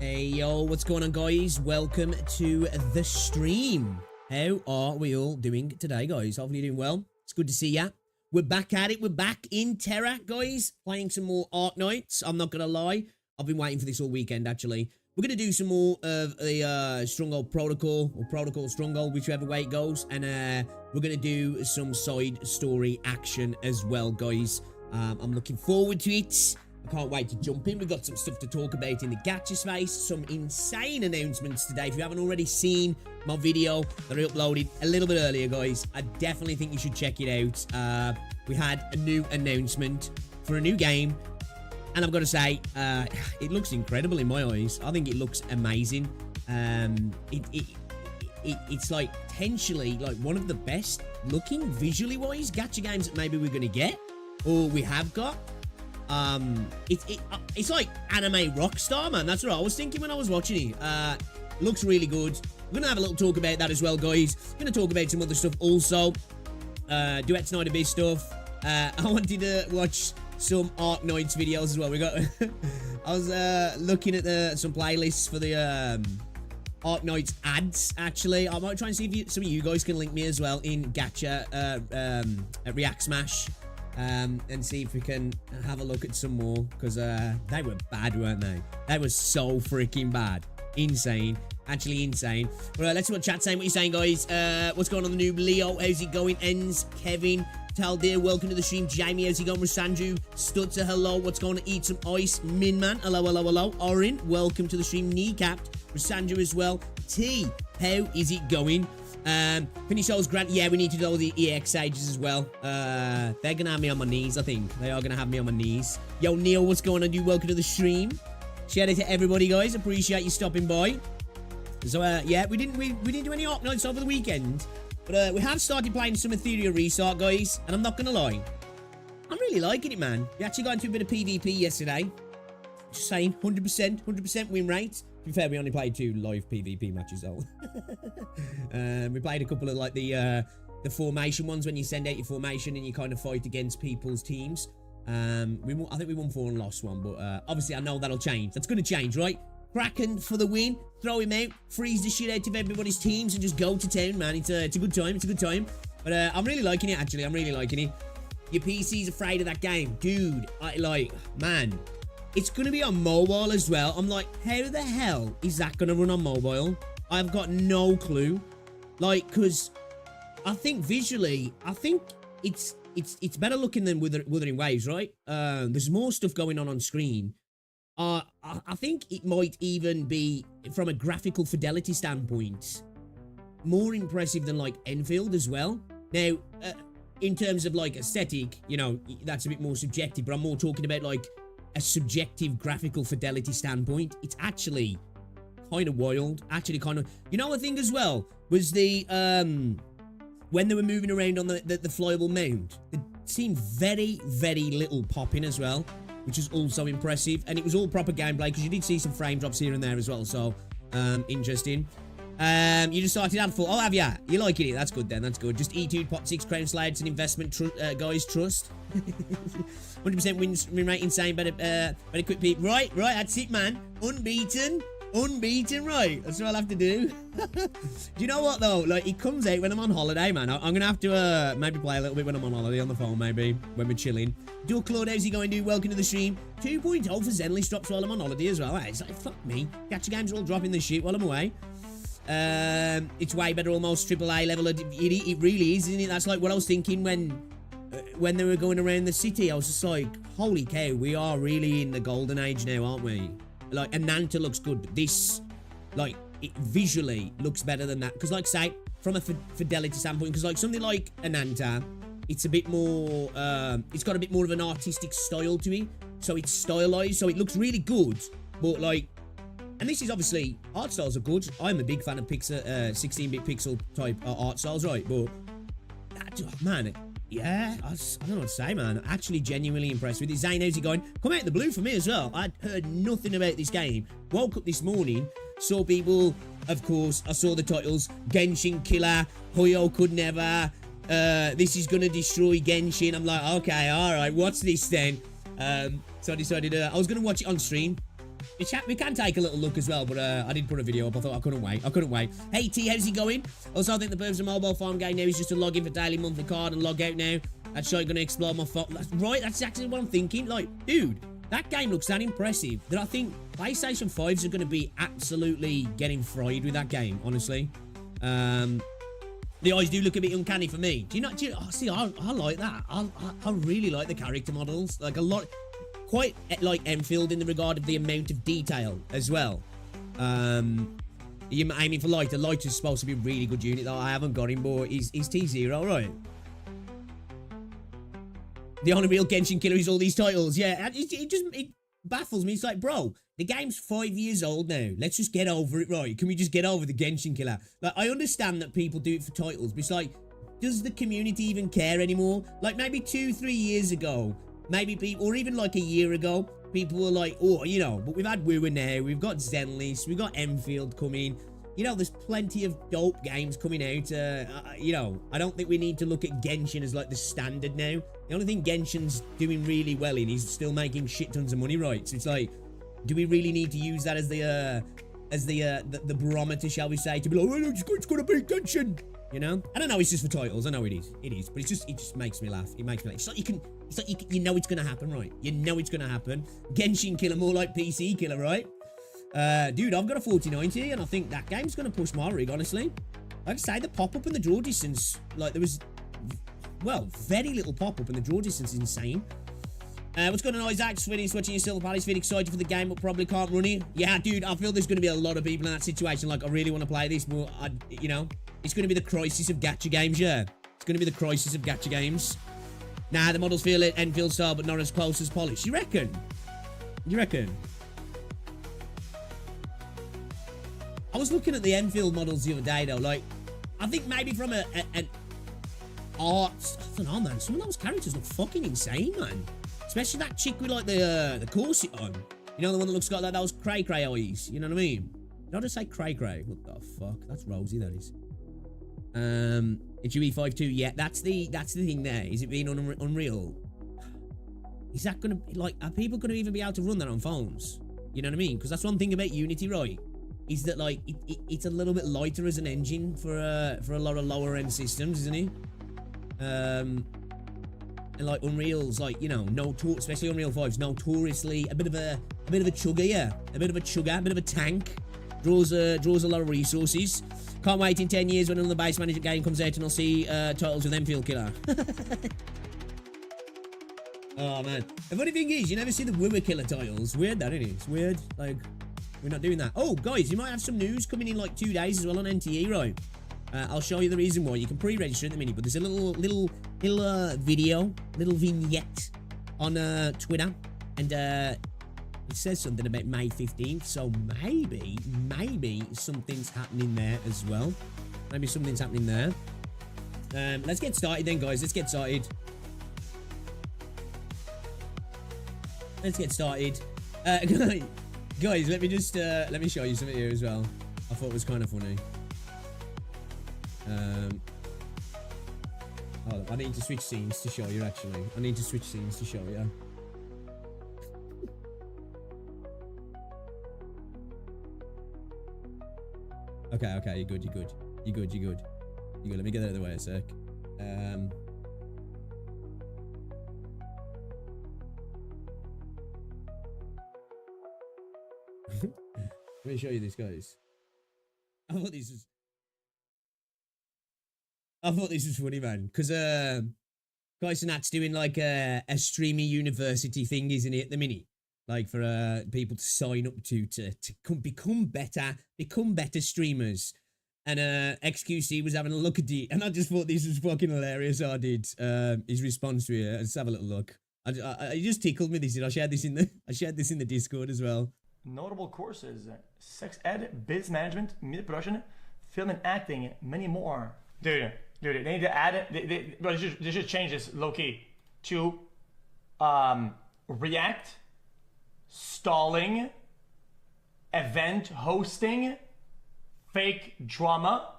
Hey yo, what's going on guys? Welcome to the stream. How are we all doing today, guys? Hopefully you're doing well. It's good to see ya. We're back at it. We're back in Terra, guys. Playing some more Arknights. I'm not gonna lie. I've been waiting for this all weekend, actually. We're gonna do some more of the Stronghold Protocol, or Protocol Stronghold, whichever way it goes. And we're gonna do some side story action as well, guys. I'm looking forward to it. I can't wait to jump in. We've got some stuff to talk about in the Gacha space. Some insane announcements today. If you haven't already seen my video that I uploaded a little bit earlier, guys, I definitely think you should check it out. We had a new announcement for a new game. And I've got to say, it looks incredible in my eyes. I think it looks amazing. It's like potentially like one of the best looking visually wise Gacha games that maybe we're going to get. Or we have got. It's like anime Rockstar, man. That's what I was thinking when I was watching it. Looks really good. We're gonna have a little talk about that as well, guys. Gonna talk about some other stuff also. Duet Night Abyss stuff. I wanted to watch some Arknights videos as well. We got. I was looking at some playlists for the Arknights ads. Actually, I might try and see if some of you guys can link me as well in Gacha at React Smash. And see if we can have a look at some more, because they were bad, weren't they? They were so freaking bad. Insane. Actually insane. But let's see what chat's saying. What you saying, guys? What's going on the noob? Leo, how's it going? Ends, Kevin, Taldir, welcome to the stream. Jamie, how's it going? Rasanju, Stutzer, hello. What's going on? Eat some ice. Minman, hello, hello, hello. Orin, welcome to the stream. Kneecapped, Rasanju as well. T, how is it going? Finish those grant. Yeah, we need to do all the EX ages as well. They're gonna have me on my knees, I think. They are gonna have me on my knees. Yo, Neil, what's going on, dude? Welcome to the stream. Shout out to everybody, guys. Appreciate you stopping by. So, yeah, we didn't do any Arknights over the weekend. But, we have started playing some Ethereal Restart, guys. And I'm not gonna lie, I'm really liking it, man. We actually got into a bit of PvP yesterday. Just saying, 100% win rate. To be fair, we only played 2 live PvP matches though. We played a couple of like the formation ones, when you send out your formation and you kind of fight against people's teams. I think we won 4 and lost 1, but obviously I know that'll change. That's going to change, right? Kraken for the win. Throw him out. Freeze the shit out of everybody's teams and just go to town, man. It's a good time. It's a good time. But I'm really liking it, actually. I'm really liking it. Your PC's afraid of that game. Dude, man. It's going to be on mobile as well. I'm like, how the hell is that going to run on mobile? I've got no clue. Like, because I think visually, I think it's better looking than Wuthering Waves, right? There's more stuff going on screen. I think it might even be, from a graphical fidelity standpoint, more impressive than, like, Enfield as well. Now, in terms of, like, aesthetic, you know, that's a bit more subjective, but I'm more talking about, like, a subjective graphical fidelity standpoint. It's actually kind of wild. Actually kind of, you know, I think as well was the when they were moving around on the flyable mount, it seemed very little popping as well, which is also impressive. And it was all proper gameplay, because you did see some frame drops here and there as well. So interesting. You just started Adful. Oh, have ya? You liking it? That's good then. That's good. Just E2 pot 6 crown slides and investment, guys. Trust. 100% win rate insane. Better quick peep. Right. That's it, man. Unbeaten, right? That's what I'll have to do. Do you know what though? Like, it comes out when I'm on holiday, man. I'm gonna have to maybe play a little bit when I'm on holiday on the phone, maybe when we're chilling. Dual Claude, how's he going, dude? Welcome to the stream. 2.0 for Zenless drops while I'm on holiday as well. It's like, fuck me. Gacha games are all dropping this shit while I'm away. It's way better, almost AAA level. It really is, isn't it? That's like what I was thinking when they were going around the city. I was just like, holy cow, we are really in the golden age now, aren't we? Like, Ananta looks good, but this, like, it visually looks better than that. Because, like, say, from a fidelity standpoint, because, like, something like Ananta, it's a bit more, it's got a bit more of an artistic style to it. So it's stylized, so it looks really good. But, like, and this is obviously, art styles are good. I'm a big fan of 16-bit pixel type art styles, right? But, man, yeah, I don't know what to say, man. I'm actually genuinely impressed with it. Zane, how's it going? Come out of the blue for me as well. I'd heard nothing about this game. Woke up this morning, saw people, of course, I saw the titles, Genshin Killer, Hoyo Could Never, this is gonna destroy Genshin. I'm like, okay, alright, what's this then? So I decided, I was gonna watch it on stream. We can take a little look as well, but I did put a video up. I thought I couldn't wait. Hey T, how's he going? Also, I think the purpose of mobile farm game now is just to log in for daily, monthly card and log out now. That's shit gonna explode my phone. That's right, that's exactly what I'm thinking. Like, dude, that game looks that impressive that I think PlayStation 5s are gonna be absolutely getting fried with that game, honestly. The eyes do look a bit uncanny for me. See, I like that. I really like the character models. Like, a lot, quite like Enfield in the regard of the amount of detail as well. You're aiming for Lighter. Lighter's supposed to be a really good unit, though. I haven't got him, but he's T0, right? The only real Genshin killer is all these titles. Yeah, it baffles me. It's like, bro, the game's 5 years old now. Let's just get over it, right? Can we just get over the Genshin killer? Like, I understand that people do it for titles, but it's like, does the community even care anymore? Like, maybe 2-3 years ago, maybe people, or even like a year ago, people were like, oh, you know, but we've had Wooer now, we've got Zenless, we've got Enfield coming. You know, there's plenty of dope games coming out. You know, I don't think we need to look at Genshin as like the standard now. The only thing Genshin's doing really well in is still making shit tons of money, right? So it's like, do we really need to use that as the barometer, shall we say, to be like, oh, it's gonna be Genshin, you know? I don't know. It's just for titles. I know it is, but it just makes me laugh. It makes me laugh. It's like you know it's gonna happen, right? You know it's gonna happen. Genshin killer, more like PC killer, right? Dude, I've got a 4090, and I think that game's gonna push my rig, honestly. Like I say, the pop-up and the draw distance, like, there was, well, very little pop-up, and the draw distance is insane. What's going on, Isaac? Swinny's watching your Silver Palace. Feel excited for the game, but probably can't run it. Yeah, dude, I feel there's going to be a lot of people in that situation. Like, I really want to play this, but, you know, it's going to be the crisis of gacha games, yeah. It's going to be the crisis of gacha games. Nah, the models feel it, Enfield style, but not as close as Polish. You reckon? You reckon? I was looking at the Enfield models the other day, though. Like, I think maybe from an art, I don't know, man. Some of those characters look fucking insane, man. Especially that chick with, like, the corset on. You know, the one that looks like those cray-cray eyes. You know what I mean? Did I just say cray-cray? What the fuck? That's Rosie, that is. It's UE52. Yeah, that's the thing there. Is it being Unreal? Is that gonna, like, are people gonna even be able to run that on phones? You know what I mean? Because that's one thing about Unity, right? Is that, like, it's a little bit lighter as an engine for a lot of lower end systems, isn't it? And like Unreal's, like, you know, especially Unreal 5's notoriously a bit of a chugger, yeah, a bit of a tank. Draws a lot of resources. Can't wait in 10 years when another base manager game comes out and I'll see titles with Enfield killer. Oh man, the funny thing is, you never see the Wooer killer titles. Weird, that, isn't it? It's weird. Like, we're not doing that. Oh, guys, you might have some news coming in like 2 days as well on NTE, right? I'll show you the reason why. You can pre-register in the minute, but there's a little video, little vignette on Twitter, and it says something about May 15th, so maybe something's happening there as well. Maybe something's happening there. Let's get started then, guys. Let's get started. Guys, let me show you something here as well. I thought it was kind of funny. Hold on, I need to switch scenes to show you, actually. I need to switch scenes to show you. Okay, you're good. Let me get that out of the way a sec. Let me show you this, guys. I thought this was funny, man, because Nat's doing like a streamer university thing, isn't it, at the minute? Like, for people to sign up to become better streamers. And XQC was having a look at it, and I just thought this was fucking hilarious. I did his response to it. Let's have a little look. I just tickled me. This, I shared this in the Discord as well. Notable courses: sex ed, biz management, media production, film and acting, many more. Dude, they need to add it. They should change this low key to React, stalling, event hosting, fake drama,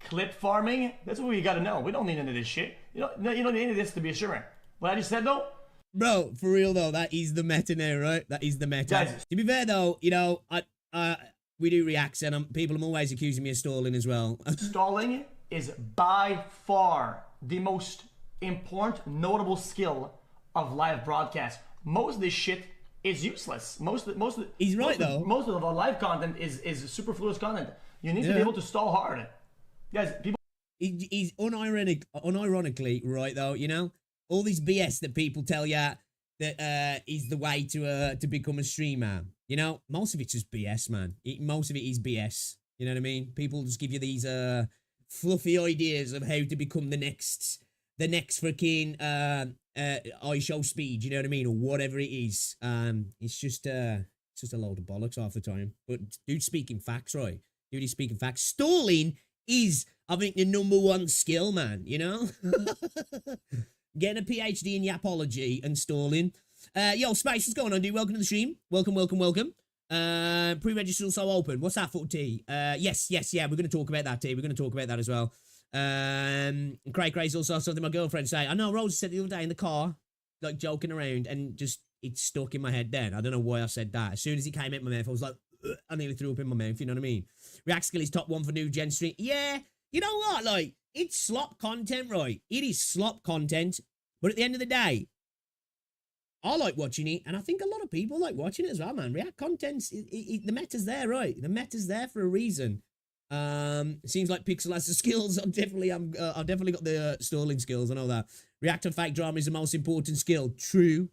clip farming. That's what we gotta know. We don't need any of this shit. You don't need any of this to be a streamer. What I just said though, Bro, for real though, that is the meta now, right? That is the meta. Guys. To be fair though, you know, we do reacts and people are always accusing me of stalling as well. Stalling is by far the most important, notable skill of live broadcast. Most of this shit is useless. He's right though. Most of the live content is superfluous content. You need to be able to stall hard. Guys, people. He's unironically right though, you know? All this BS that people tell you that is the way to become a streamer. You know, most of it's just BS, man. Most of it is BS. You know what I mean? People just give you these fluffy ideas of how to become the next freaking iShow Speed, you know what I mean? Or whatever it is. It's just a load of bollocks half the time. But dude speaking facts, right? Dude is speaking facts. Stalling is, I think, the #1 skill, man, you know? Getting a PhD in yapology and stalling. Yo, Space, what's going on, dude? Welcome to the stream. Welcome. Pre-register also open. What's that for, T? Yes, yeah, we're going to talk about that, T. We're going to talk about that as well. Cray also something my girlfriend say. I know Rose said the other day in the car, like joking around, and just it's stuck in my head then. I don't know why I said that. As soon as it came out my mouth, I was like, ugh, I nearly threw up in my mouth, you know what I mean? React skill is top 1 for new gen stream. Yeah, you know what? Like, it's slop content, right? It is slop content. But at the end of the day, I like watching it, and I think a lot of people like watching it as well, man. React content's, the meta's there, right? The meta's there for a reason. It seems like Pixel has the skills. I've definitely got the stalling skills. I know that. React and fake drama is the most important skill. True.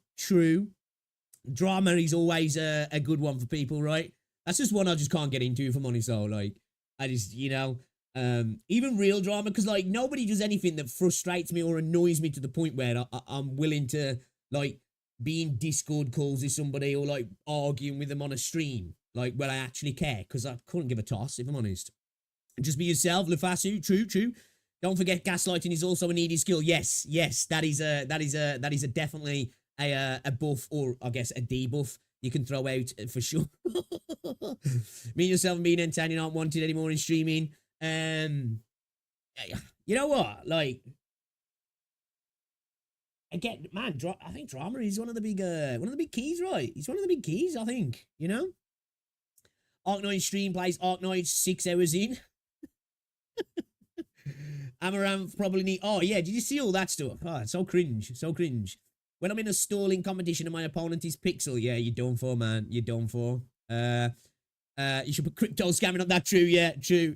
Drama is always a good one for people, right? That's just one I just can't get into, if I'm honest. So, like, I just, you know, even real drama, because like nobody does anything that frustrates me or annoys me to the point where I'm willing to like be in Discord calls with somebody or like arguing with them on a stream, like where I actually care, because I couldn't give a toss, if I'm honest. Just be yourself, Lufasu. True. Don't forget, gaslighting is also a needed skill. Yes, that is definitely a buff, or I guess a debuff you can throw out for sure. Me, yourself, and being entertaining aren't wanted anymore in streaming. You know what? Like, again, man, I think drama is one of the big keys, right? It's one of the big keys, I think. You know, Arknights stream plays Arknights 6 hours in. Amaranth probably need. Oh yeah, did you see all that stuff? Oh, it's so cringe. When I'm in a stalling competition and my opponent is Pixel, yeah, you're done for, man. You're done for. You should put crypto scamming up that. True, yeah, true.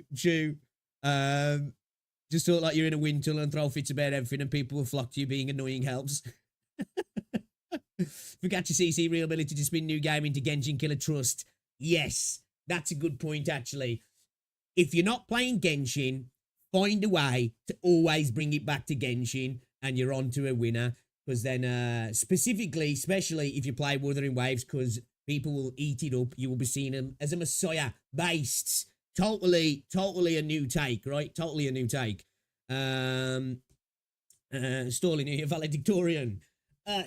Just talk like you're in a wind tunnel and throw fits about everything, and people will flock to you. Being annoying helps. For Gacha CC, real ability to spin new game into Genshin Killer Trust. Yes, that's a good point, actually. If you're not playing Genshin, find a way to always bring it back to Genshin, and you're on to a winner. Because then, especially if you play Wuthering Waves, because people will eat it up. You will be seen as a messiah. Based. Totally a new take, right? Totally a new take. Stalling here, valedictorian.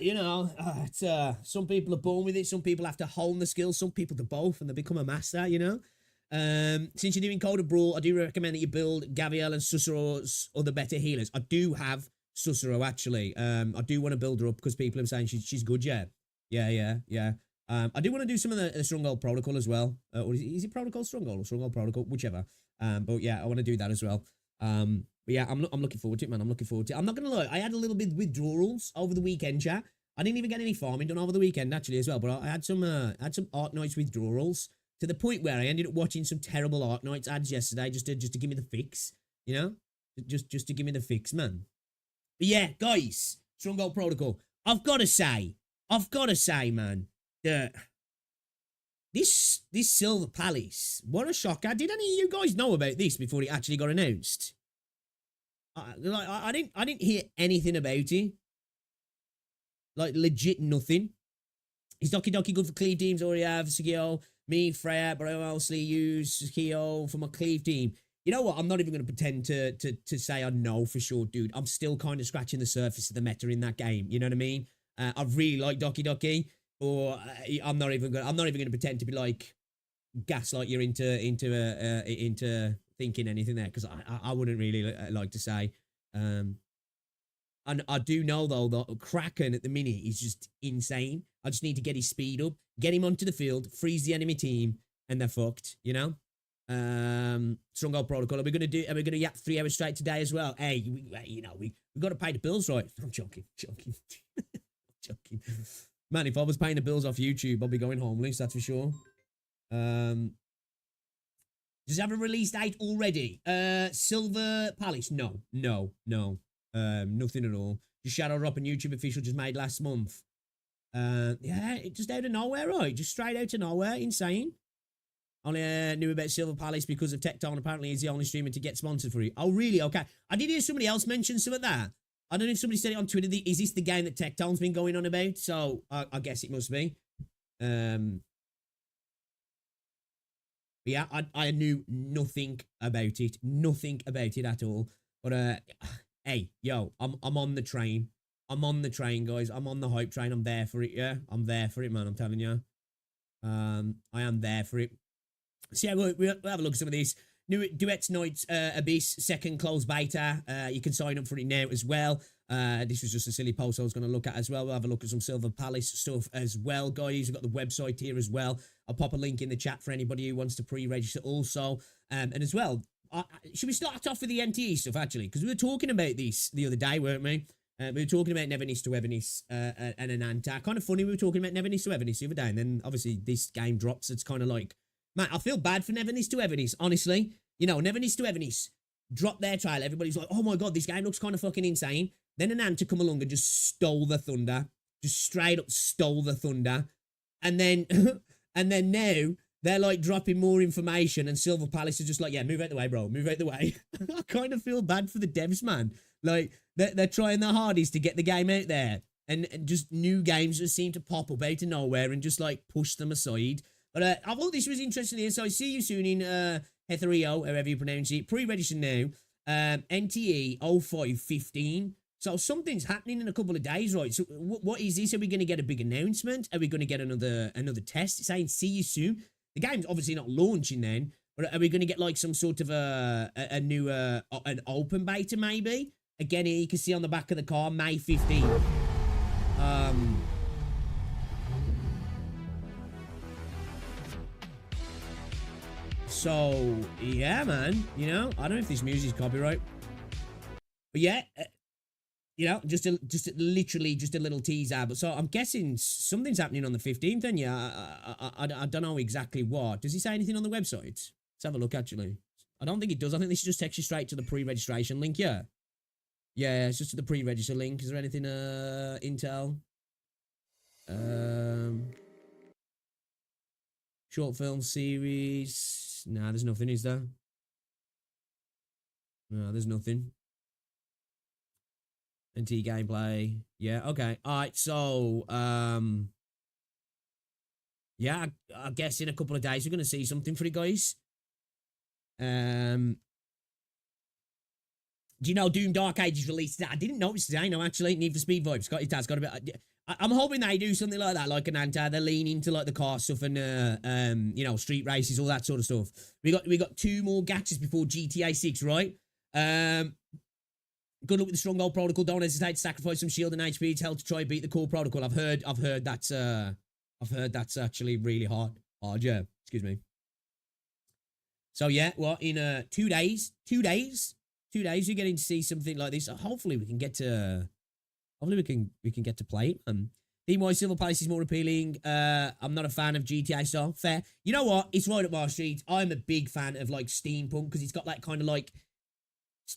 You know, it's some people are born with it. Some people have to hone the skills. Some people do both, and they become a master. You know. Since you're doing Code of Brawl, I do recommend that you build Gabrielle and Susuro's other better healers. I do have Susuro, actually. I do want to build her up because people are saying she's good. Yeah. I do want to do some of the Stronghold protocol as well. Or is it protocol Stronghold or Stronghold protocol, whichever. But yeah, I want to do that as well. But yeah, I'm looking forward to it, man. I'm looking forward to it. I'm not gonna lie, I had a little bit of withdrawals over the weekend, chat. I didn't even get any farming done over the weekend actually as well. But I had some Arknights withdrawals to the point where I ended up watching some terrible Arknights ads yesterday just to give me the fix. You know, just to give me the fix, man. But yeah, guys, Stronghold protocol. I've got to say, man, that this Silver Palace, what a shocker. Did any of you guys know about this before it actually got announced? I didn't hear anything about it. Like, legit nothing. Is Doki Doki good for cleave teams? Already have Sugio, me, Freya, but I mostly use Sugio for my cleave team. You know what? I'm not even going to pretend to say I know for sure, dude. I'm still kind of scratching the surface of the meta in that game. You know what I mean? I really like Doki Doki, or I'm not even going to pretend to be like gaslight you into thinking anything there, because I wouldn't really like to say. And I do know though that Kraken at the minute is just insane. I just need to get his speed up, get him onto the field, freeze the enemy team, and they're fucked, you know? Stronghold protocol. Are we gonna yap 3 hours straight today as well? Hey, we gotta pay the bills, right? I'm joking. Joking. Man, if I was paying the bills off YouTube, I'd be going homeless, that's for sure. Does it have a release date already? Silver Palace? No. Nothing at all. Just Shadow Drop and YouTube official just made last month. Yeah, it just out of nowhere, right? Just straight out of nowhere. Insane. Only knew about Silver Palace because of Tecton. Apparently, he's the only streamer to get sponsored for it. Oh, really? Okay. I did hear somebody else mention some of that. I don't know if somebody said it on Twitter. Is this the game that Tecton's been going on about? So, I guess it must be. Yeah, I knew nothing about it. Nothing about it at all. But, hey, yo, I'm on the train. I'm on the train, guys. I'm on the hype train. I'm there for it, yeah? I'm there for it, man. I'm telling you. I am there for it. So, yeah, we'll have a look at some of these. New Duet Night Abyss, second closed beta. You can sign up for it now as well. This was just a silly post I was going to look at as well. We'll have a look at some Silver Palace stuff as well, guys. We've got the website here as well. I'll pop a link in the chat for anybody who wants to pre-register also. And as well, should we start off with the NTE stuff, actually? Because we were talking about this the other day, weren't we? We were talking about Nevernis to Evanis and Ananta. Kind of funny, we were talking about Nevernis to Evanis the other day. And then, obviously, this game drops. It's kind of like, man, I feel bad for Nevernis to Evanis, honestly. You know, Nevernis to Evanis dropped their trailer. Everybody's like, oh my God, this game looks kind of fucking insane. Then Ananta come along and just stole the thunder. Just straight up stole the thunder. And then, and then now, they're like dropping more information and Silver Palace is just like, yeah, move out the way, bro. Move out the way. I kind of feel bad for the devs, man. Like, they're trying their hardest to get the game out there. And just new games just seem to pop up out of nowhere and just like push them aside. But I thought this was interesting here. So I see you soon in Hetherio, however you pronounce it. Pre-register now. NTE 0515. So something's happening in a couple of days, right? So what is this? Are we going to get a big announcement? Are we going to get another test? It's saying see you soon. The game's obviously not launching then, but are we going to get like some sort of a new an open beta maybe? Again, here you can see on the back of the car, May 15th. So yeah, man. You know, I don't know if this music's copyright, but yeah. You know, literally just a little teaser. But so I'm guessing something's happening on the 15th then, yeah. I don't know exactly what. Does he say anything on the website? Let's have a look, actually. I don't think it does. I think this just takes you straight to the pre-registration link, yeah. Yeah, it's just to the pre-register link. Is there anything, Intel? Short film series. Nah, there's nothing, is there? No, there's nothing. NT gameplay. Yeah, okay. Alright, so yeah, I guess in a couple of days we're gonna see something for you guys. Do you know Doom Dark Ages released today? I didn't notice today, no, actually. Need for Speed Vibes. It has got a bit. I'm hoping they do something like that, like an anti. They lean into like the car stuff and you know, street races, all that sort of stuff. We got 2 more gachas before GTA 6, right? Good luck with the Stronghold protocol. Don't hesitate to sacrifice some shield and HP to help to try beat the core protocol. I've heard that's actually really hard. Yeah. Excuse me. So yeah, well, in 2 days, you're getting to see something like this. Hopefully we can get to play it. Theme-wise, Silver Palace is more appealing. I'm not a fan of GTA style. Fair. You know what? It's right up my street. I'm a big fan of like steampunk because it's got that kind of like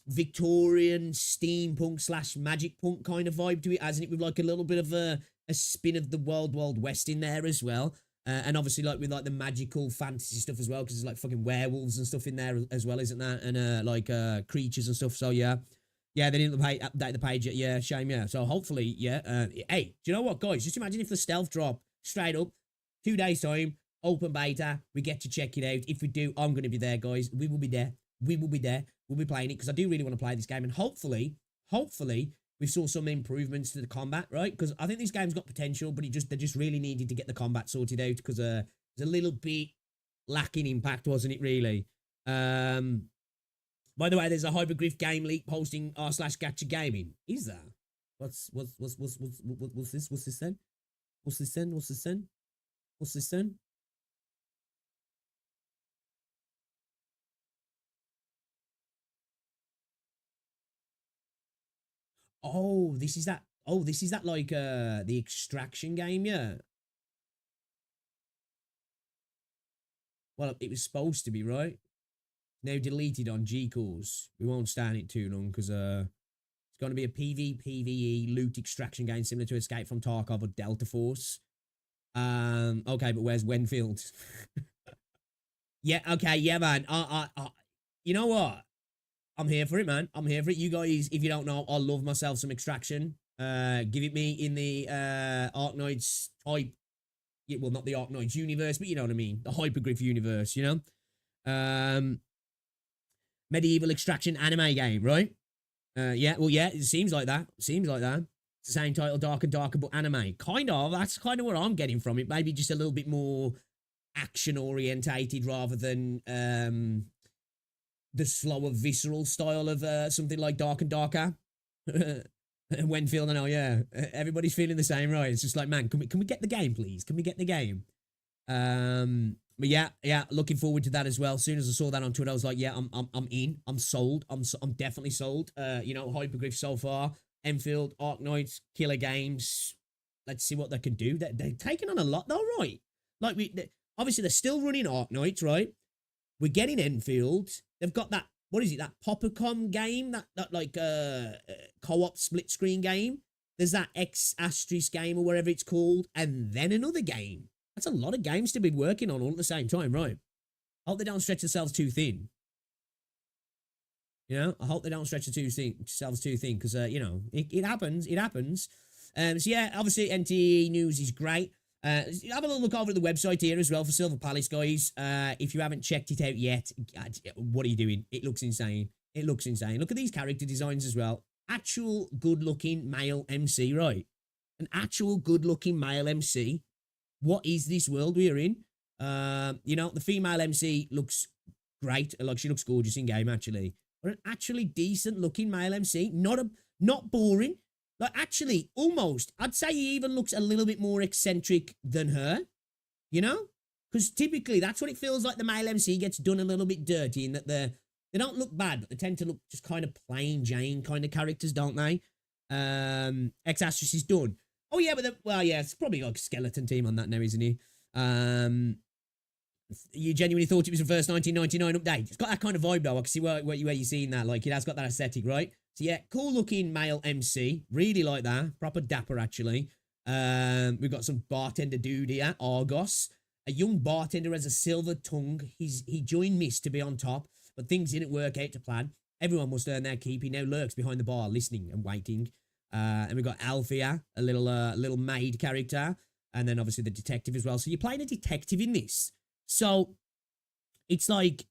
Victorian steampunk / magic punk kind of vibe to it, hasn't it? With like a little bit of a spin of the Wild West in there as well. And obviously like with like the magical fantasy stuff as well, because there's like fucking werewolves and stuff in there as well, isn't that? And like creatures and stuff. So yeah. Yeah, they didn't update the page yet. Yeah, shame, yeah. So hopefully, yeah. Hey, do you know what, guys? Just imagine if the stealth drop straight up, 2 days time, open beta, we get to check it out. If we do, I'm going to be there, guys. We will be there. We will be there. We'll be playing it because I do really want to play this game. And hopefully, we saw some improvements to the combat, right? Because I think this game's got potential, but they just really needed to get the combat sorted out because it's a little bit lacking impact, wasn't it, really? By the way, there's a Hypergryph game leak posting r/gacha gaming. Is there? What's this? What's this then? What's this then? What's this then? What's this then? Oh, this is that. Oh, this is that like the extraction game, yeah. Well, it was supposed to be, right? Now deleted on G-Cores. We won't stand it too long because it's going to be a PvPvE loot extraction game similar to Escape from Tarkov or Delta Force. Okay, but where's Wenfield? Yeah, okay, yeah, man. You know what? I'm here for it, man. I'm here for it. You guys, if you don't know, I love myself some extraction. Give it me in the Arknights type. Yeah, well, not the Arknights universe, but you know what I mean. The Hypergryph universe, you know? Medieval extraction anime game, right? Yeah, well, yeah, it seems like that. Seems like that. It's the same title, Dark and Darker, but anime. Kind of. That's kind of what I'm getting from it. Maybe just a little bit more action orientated rather than the slower, visceral style of something like Dark and Darker. Wenfield, I know, yeah. Everybody's feeling the same, right? It's just like, man, can we get the game, please? Can we get the game? But yeah, looking forward to that as well. As soon as I saw that on Twitter, I was like, yeah, I'm in. I'm sold. I'm definitely sold. You know, Hypergryph so far, Enfield, Arknights, killer games. Let's see what they can do. They're taking on a lot though, right? Like obviously they're still running Arknights, right? We're getting Enfield. They've got that, what is it? That Poppercom game, that like co-op split screen game. There's that X asterisk game or whatever it's called, and then another game. That's a lot of games to be working on all at the same time, right? I hope they don't stretch themselves too thin. You know, I hope they don't stretch themselves too thin because, you know, it happens. It happens. So, yeah, obviously, NTE news is great. Have a little look over at the website here as well for Silver Palace, guys. If you haven't checked it out yet, what are you doing? It looks insane. It looks insane. Look at these character designs as well. Actual good-looking male MC, right? An actual good-looking male MC. What is this world we're in? You know, the female MC looks great. Like, she looks gorgeous in game, actually. But an actually decent looking male MC. Not boring. Like, actually, almost, I'd say he even looks a little bit more eccentric than her. You know? Because typically, that's what it feels like. The male MC gets done a little bit dirty in that they don't look bad, but they tend to look just kind of plain Jane kind of characters, don't they? X-Astrus is done. Oh, yeah, but well, yeah, it's probably like a skeleton team on that now, isn't he? You genuinely thought it was the first 1999 update. It's got that kind of vibe, though. I can see where you're seeing that. Like, it has got that aesthetic, right? So, yeah, cool-looking male MC. Really like that. Proper dapper, actually. We've got some bartender dude here, Argos. A young bartender has a silver tongue. He joined Miss to be on top, but things didn't work out to plan. Everyone must earn their keep. He now lurks behind the bar, listening and waiting. And we've got Althea, a little maid character, and then obviously the detective as well. So you're playing a detective in this. So it's like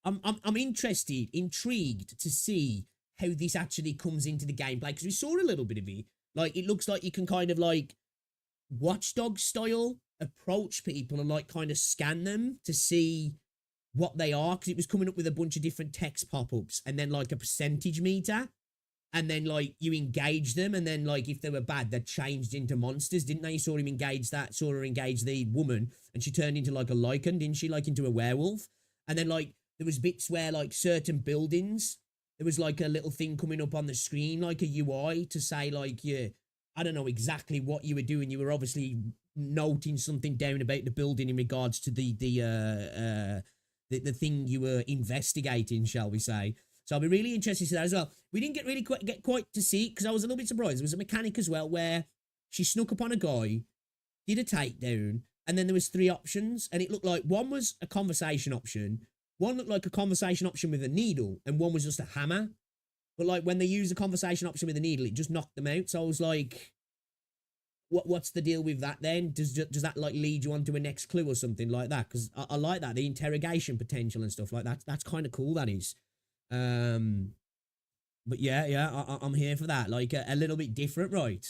I'm intrigued to see how this actually comes into the gameplay, because we saw a little bit of it. Like, it looks like you can kind of like watchdog style approach people and like kind of scan them to see what they are, because it was coming up with a bunch of different text pop-ups and then like a percentage meter. And then, like, you engage them, and then, like, if they were bad, they changed into monsters, didn't they? You saw her engage the woman, and she turned into, like, a lichen, didn't she? Like, into a werewolf. And then, like, there was bits where, like, certain buildings, there was, like, a little thing coming up on the screen, like a UI, to say, like, I don't know exactly what you were doing. You were obviously noting something down about the building in regards to the thing you were investigating, shall we say. So I'll be really interested to see that as well. We didn't get quite to see it, because I was a little bit surprised. There was a mechanic as well where she snuck upon a guy, did a takedown, and then there was 3 options, and it looked like one was a conversation option, one looked like a conversation option with a needle, and one was just a hammer. But like when they use a conversation option with a needle, it just knocked them out. So I was like, what's the deal with that then? Does that like lead you on to a next clue or something like that? Because I like that, the interrogation potential and stuff like that. That's kind of cool, that is. But yeah, I'm here for that. Like a little bit different, right?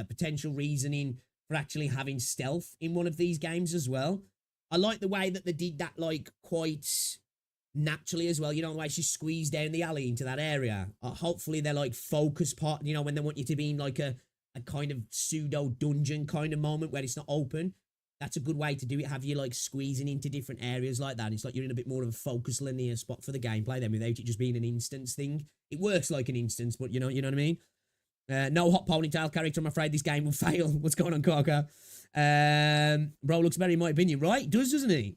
Potential reasoning for actually having stealth in one of these games as well. I like the way that they did that, like, quite naturally as well. You know, the way she squeezed down the alley into that area. Hopefully they're like focus part, you know, when they want you to be in like a kind of pseudo dungeon kind of moment where it's not open. That's a good way to do it. Have you like squeezing into different areas like that. It's like you're in a bit more of a focused linear spot for the gameplay then without it just being an instance thing. It works like an instance, but you know what I mean? No hot ponytail character. I'm afraid this game will fail. What's going on, Kaka? Bro looks better in my opinion, right? He does, doesn't he?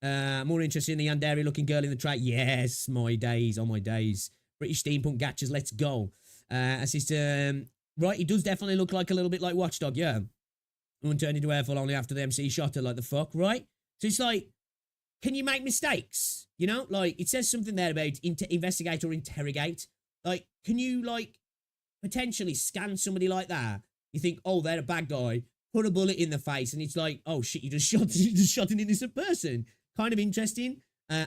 More interested in the Yandere looking girl in the trait. Yes, my days, oh my days. British steampunk gachas, let's go. Right, he does definitely look like a little bit like Watchdog, yeah. One turned into airfall only after the MC shot her, like the fuck, right? So it's like, can you make mistakes? You know, like it says something there about investigate or interrogate. Like, can you like potentially scan somebody like that? You think, oh, they're a bad guy. Put a bullet in the face, and it's like, oh shit, you just shot an innocent person. Kind of interesting. I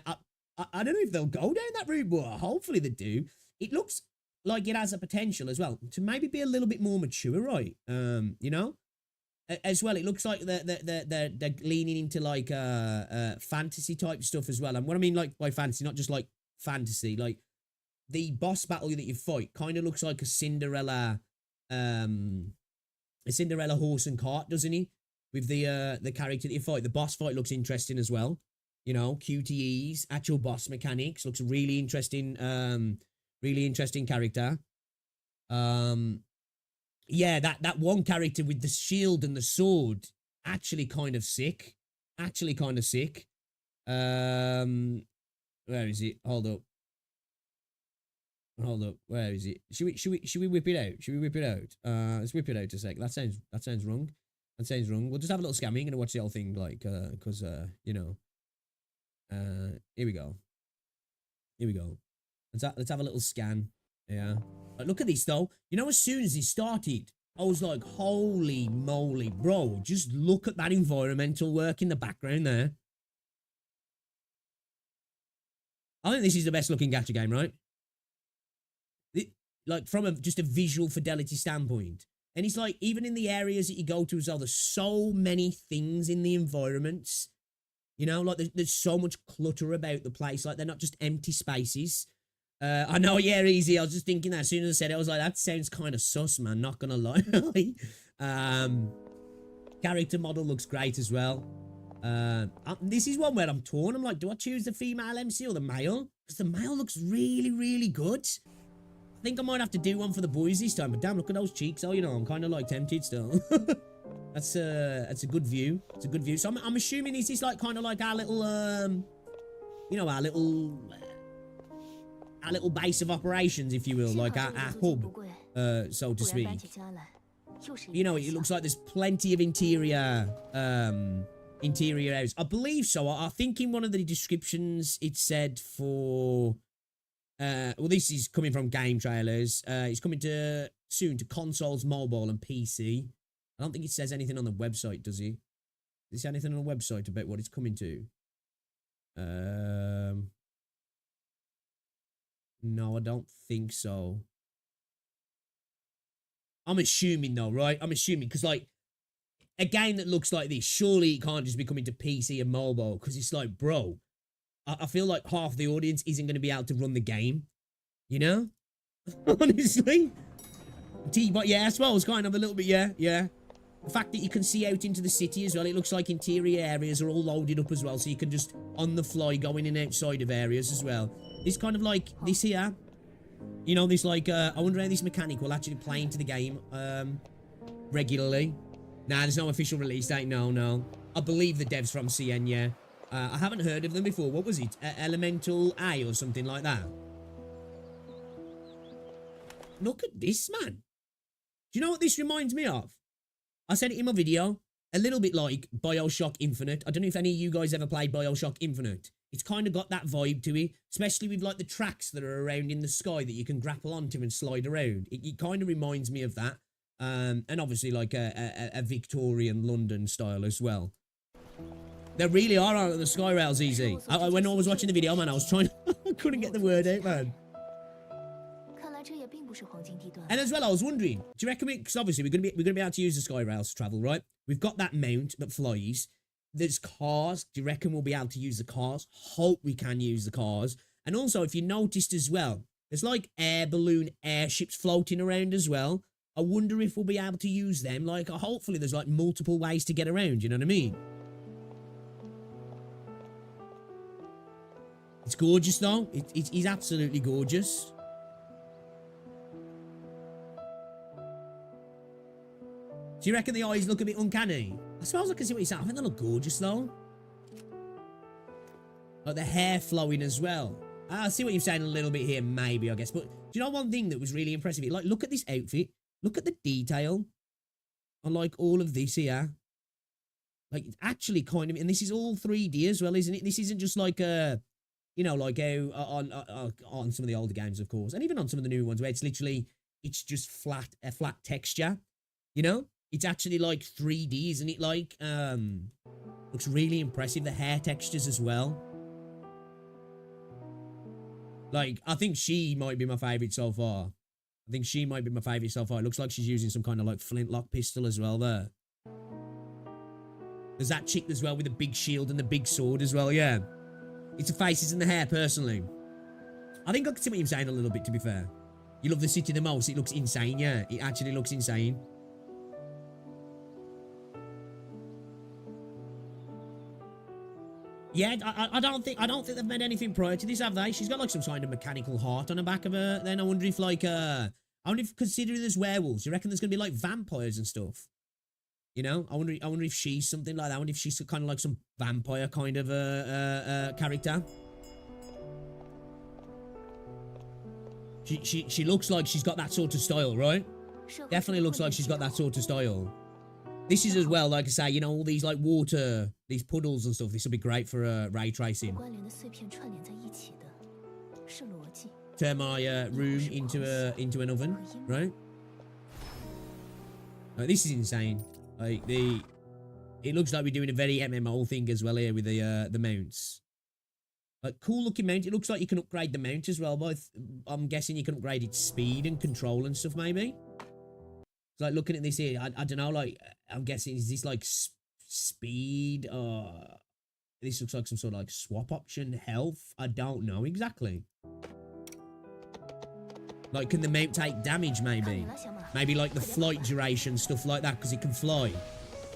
don't know if they'll go down that route, but hopefully they do. It looks like it has a potential as well to maybe be a little bit more mature, right? You know. As well, it looks like they're leaning into like fantasy type stuff as well. And what I mean like by fantasy, not just like fantasy, like the boss battle that you fight kind of looks like a Cinderella horse and cart, doesn't he? With the character that you fight. The boss fight looks interesting as well. You know, QTEs, actual boss mechanics, looks really interesting character. Yeah, that one character with the shield and the sword, actually kind of sick. Where is it? Hold up. Where is it? Should we whip it out? Let's whip it out a sec. That sounds wrong. We'll just have a little scan. We're gonna watch the whole thing, like, cause you know. Here we go. Let's have a little scan. Yeah. But look at this though. You know, as soon as he started, I was like, holy moly, bro. Just look at that environmental work in the background there. I think this is the best looking gacha game, right? Like from just a visual fidelity standpoint. And it's like, even in the areas that you go to as well, there's so many things in the environments. You know, like there's so much clutter about the place. Like they're not just empty spaces. I know, yeah, easy. I was just thinking that as soon as I said it, I was like, that sounds kind of sus, man. Not gonna lie. Character model looks great as well. This is one where I'm torn. I'm like, do I choose the female MC or the male? Because the male looks really, really good. I think I might have to do one for the boys this time. But damn, look at those cheeks. Oh, you know, I'm kind of like tempted still. That's a good view. It's a good view. So I'm assuming this is like kind of like our little, you know, our little base of operations, if you will, like our hub, so to speak. You know, it looks like there's plenty of interior areas. I believe so. I think in one of the descriptions it said for, well, this is coming from game trailers. It's coming soon to consoles, mobile, and PC. I don't think it says anything on the website, does he? Does it say anything on the website about what it's coming to? No, I don't think so. I'm assuming though, right? I'm assuming because like a game that looks like this, surely it can't just be coming to PC and mobile because it's like, bro, I feel like half the audience isn't going to be able to run the game, you know? Honestly. But yeah, as well, it's kind of a little bit, yeah. The fact that you can see out into the city as well, it looks like interior areas are all loaded up as well, so you can just, on the fly, go in and outside of areas as well. It's kind of like this here. You know, this like, I wonder how this mechanic will actually play into the game regularly. Nah, there's no official release date, no. I believe the devs from CN, yeah. I haven't heard of them before. What was it? Elemental A or something like that. Look at this, man. Do you know what this reminds me of? I said it in my video. A little bit like BioShock Infinite. I don't know if any of you guys ever played BioShock Infinite. It's kind of got that vibe to it. Especially with like the tracks that are around in the sky that you can grapple onto and slide around. It kind of reminds me of that. And obviously like a Victorian London style as well. There really are on the sky rails easy. When I was watching the video, man, I was trying I couldn't get the word out, man. And as well, I was wondering, do you reckon because obviously we're gonna be able to use the sky rails to travel, right? We've got that mount that flies. there's cars. Do you reckon we'll be able to use the cars? Hope we can use the cars. And also, if you noticed as well, there's like air balloon airships floating around as well. I wonder if we'll be able to use them. Like, hopefully there's like multiple ways to get around, you know what I mean? It's gorgeous though. It's absolutely gorgeous. Do you reckon the eyes look a bit uncanny? I suppose I can see what you're saying. I think they look gorgeous though. Like the hair flowing as well. I see what you're saying a little bit here, maybe, I guess. But do you know one thing that was really impressive? Like, look at this outfit. Look at the detail on like all of this here. Like, it's actually kind of, and this is all 3D as well, isn't it? This isn't just like a, you know, like on some of the older games, of course, and even on some of the new ones where it's literally, it's just a flat texture, you know? It's actually like 3D, isn't it? Like, looks really impressive. The hair textures as well. Like, I think she might be my favorite so far. It looks like she's using some kind of like flintlock pistol as well there. There's that chick as well with the big shield and the big sword as well, yeah. It's the faces and the hair, personally. I think I can see what you're saying a little bit, to be fair. You love the city the most. It looks insane, yeah. It actually looks insane. Yeah, I don't think they've made anything prior to this, have they? She's got like some kind of mechanical heart on the back of her. Then I wonder if like I wonder if considering there's werewolves, you reckon there's gonna be like vampires and stuff? You know, I wonder if she's something like that. I wonder if she's kind of like some vampire kind of character. She looks like she's got that sort of style, right? Definitely looks like she's got that sort of style. This is as well, like I say, you know, all these like water, these puddles and stuff. This will be great for ray tracing. Turn my room into an oven, right? This is insane. Like it looks like we're doing a very MMO thing as well here with the mounts. Like, cool looking mount. It looks like you can upgrade the mount as well, but I'm guessing you can upgrade its speed and control and stuff maybe. It's like looking at this here, I don't know, like, I'm guessing, is this like speed or this looks like some sort of like swap option, health? I don't know exactly. Like, can the mount take damage maybe? Maybe like the flight duration, stuff like that, because it can fly.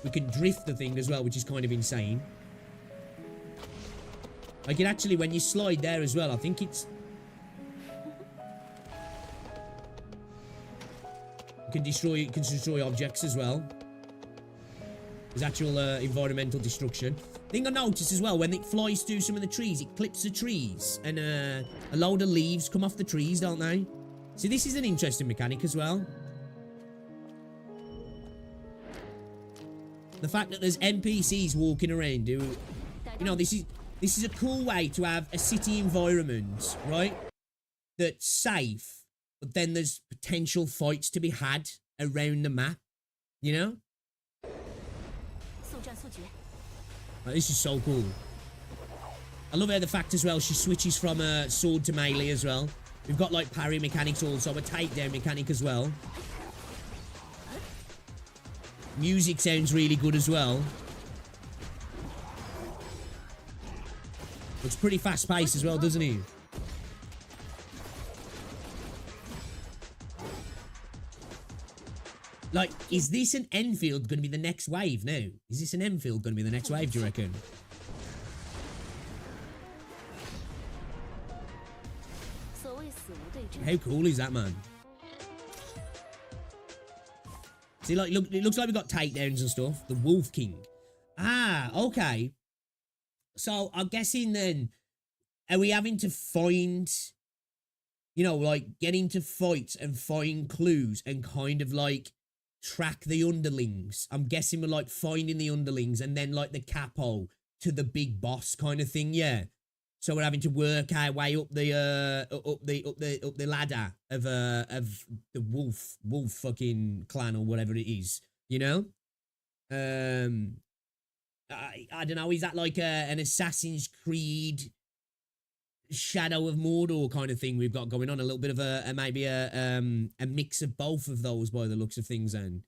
We can drift the thing as well, which is kind of insane. Like, it actually, when you slide there as well, I think it's... It can destroy objects as well. There's actual environmental destruction. Thing I noticed as well, when it flies through some of the trees, it clips the trees. And a load of leaves come off the trees, don't they? See, this is an interesting mechanic as well. The fact that there's NPCs walking around who... You know, this is a cool way to have a city environment, right? That's safe. But then there's potential fights to be had around the map, you know? Like, this is so cool. I love how the fact as well, she switches from sword to melee as well. We've got like parry mechanics also, a takedown mechanic as well. Music sounds really good as well. Looks pretty fast paced as well, doesn't he? Like, is this an Enfield going to be the next wave now? Is this an Enfield going to be the next wave, do you reckon? How cool is that, man? See, like, look, it looks like we've got takedowns and stuff. The Wolf King. Ah, okay. So, I'm guessing then, are we having to find, you know, like, get into fights and find clues and kind of, like, track the underlings? I'm guessing we're, like, finding the underlings and then, like, the capo to the big boss kind of thing, yeah. So we're having to work our way up the ladder of the wolf fucking clan or whatever it is, you know? I don't know, is that like an Assassin's Creed Shadow of Mordor kind of thing we've got going on? A little bit of maybe a mix of both of those by the looks of things then.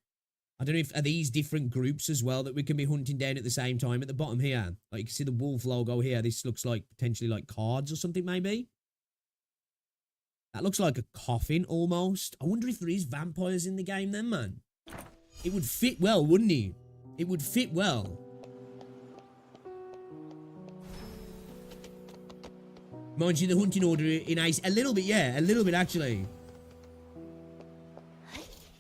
I don't know if are these different groups as well that we can be hunting down at the same time at the bottom here. Like you can see the wolf logo here. This looks like potentially like cards or something maybe. That looks like a coffin almost. I wonder if there is vampires in the game then, man. It would fit well, wouldn't it? It would fit well. Mind you, the hunting order in Ace, a little bit, yeah, a little bit actually.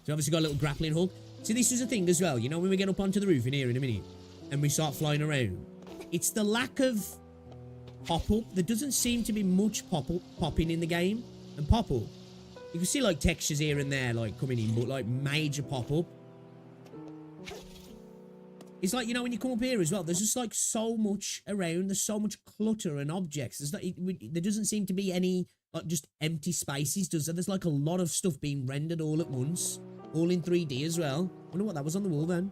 So obviously got a little grappling hook. See, this is a thing as well. You know, when we get up onto the roof in here in a minute and we start flying around, it's the lack of pop-up. There doesn't seem to be much popping in the game. And pop-up, you can see like textures here and there like coming in, but like major pop-up. It's like, you know, when you come up here as well, there's just like so much around. There's so much clutter and objects. There's like, there doesn't seem to be any like just empty spaces, does there? There's like a lot of stuff being rendered all at once. All in 3D as well. I wonder what that was on the wall then.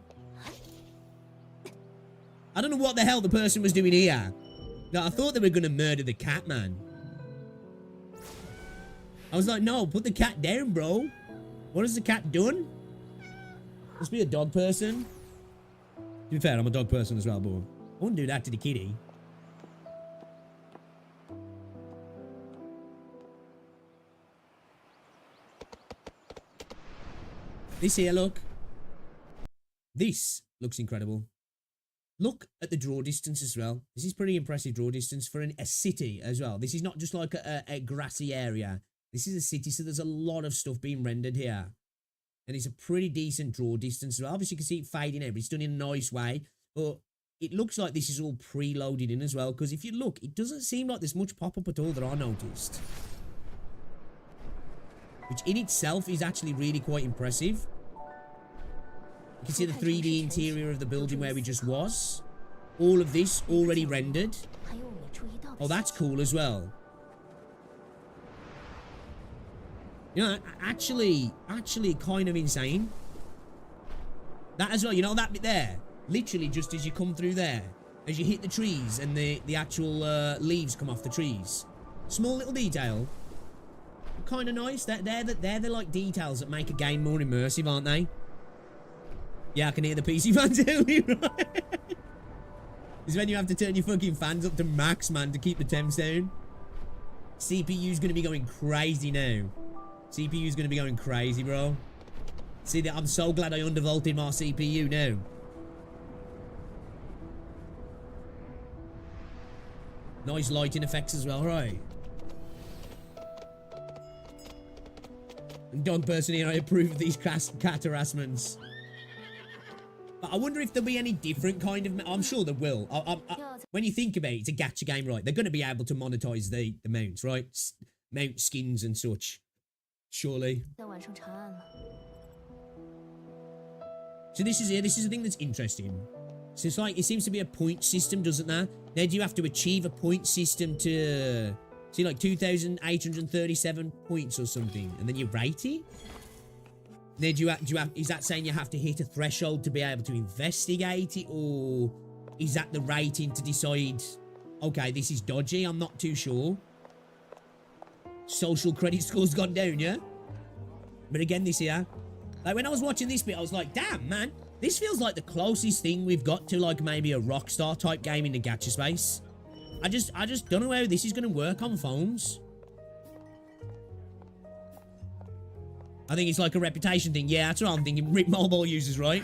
I don't know what the hell the person was doing here. No, I thought they were going to murder the cat, man. I was like, no, put the cat down, bro. What has the cat done? Must be a dog person. To be fair, I'm a dog person as well, but I wouldn't do that to the kitty. This here, look. This looks incredible. Look at the draw distance as well. This is pretty impressive draw distance for a city as well. This is not just like a grassy area. This is a city, so there's a lot of stuff being rendered here. And it's a pretty decent draw distance as well. Obviously, you can see it fading out, but it's done in a nice way. But it looks like this is all preloaded in as well, because if you look, it doesn't seem like there's much pop-up at all that I noticed. Which in itself is actually really quite impressive. You can see the 3D interior of the building where we just was. All of this already rendered. Oh, that's cool as well. You know, actually kind of insane. That as well, you know that bit there? Literally just as you come through there. As you hit the trees and the actual leaves come off the trees. Small little detail. Kind of nice. They're the like details that make a game more immersive, aren't they? Yeah, I can hear the PC fans early, right? This is when you have to turn your fucking fans up to max, man, to keep the temps down. CPU's gonna be going crazy now. CPU's gonna be going crazy, bro. See that? I'm so glad I undervolted my CPU now. Nice lighting effects as well, right? And dog person here, I approve of these cat harassments. But I wonder if there'll be any different kind of... I'm sure there will. When you think about it, it's a gacha game, right? They're going to be able to monetize the mounts, right? Mount skins and such. Surely. So this is the thing that's interesting. So it's like, it seems to be a point system, doesn't there? Now do you have to achieve a point system to... See, like 2,837 points or something, and then you rate it? Now, is that saying you have to hit a threshold to be able to investigate it, or is that the rating to decide, okay, this is dodgy? I'm not too sure. Social credit score's gone down, yeah? But again, this here, like when I was watching this bit, I was like, damn, man, this feels like the closest thing we've got to like maybe a Rockstar type game in the gacha space. I just don't know how this is going to work on phones. I think it's like a reputation thing. Yeah, that's what I'm thinking. Rip mobile users, right?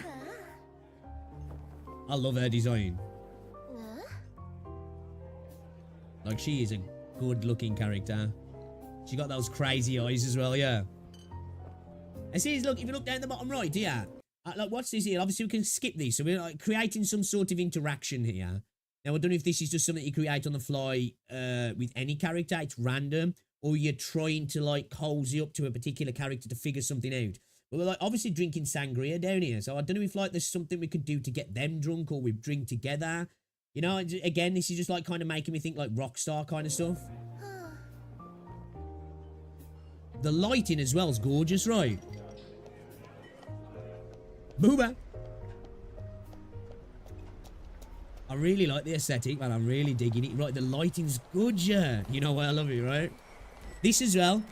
I love her design. Like, she is a good-looking character. She got those crazy eyes as well, yeah. And see, look, if you look down the bottom right, yeah. Like, what's this here? Obviously, we can skip this. So we're like creating some sort of interaction here. Now, I don't know if this is just something you create on the fly with any character. It's random. Or you're trying to, like, cozy up to a particular character to figure something out. But we're, like, obviously drinking sangria down here. So I don't know if, like, there's something we could do to get them drunk or we drink together. You know, again, this is just, like, kind of making me think, like, Rockstar kind of stuff. The lighting as well is gorgeous, right? Booba! I really like the aesthetic, man. I'm really digging it. Right, the lighting's good, yeah. You know why I love it, right? This as well.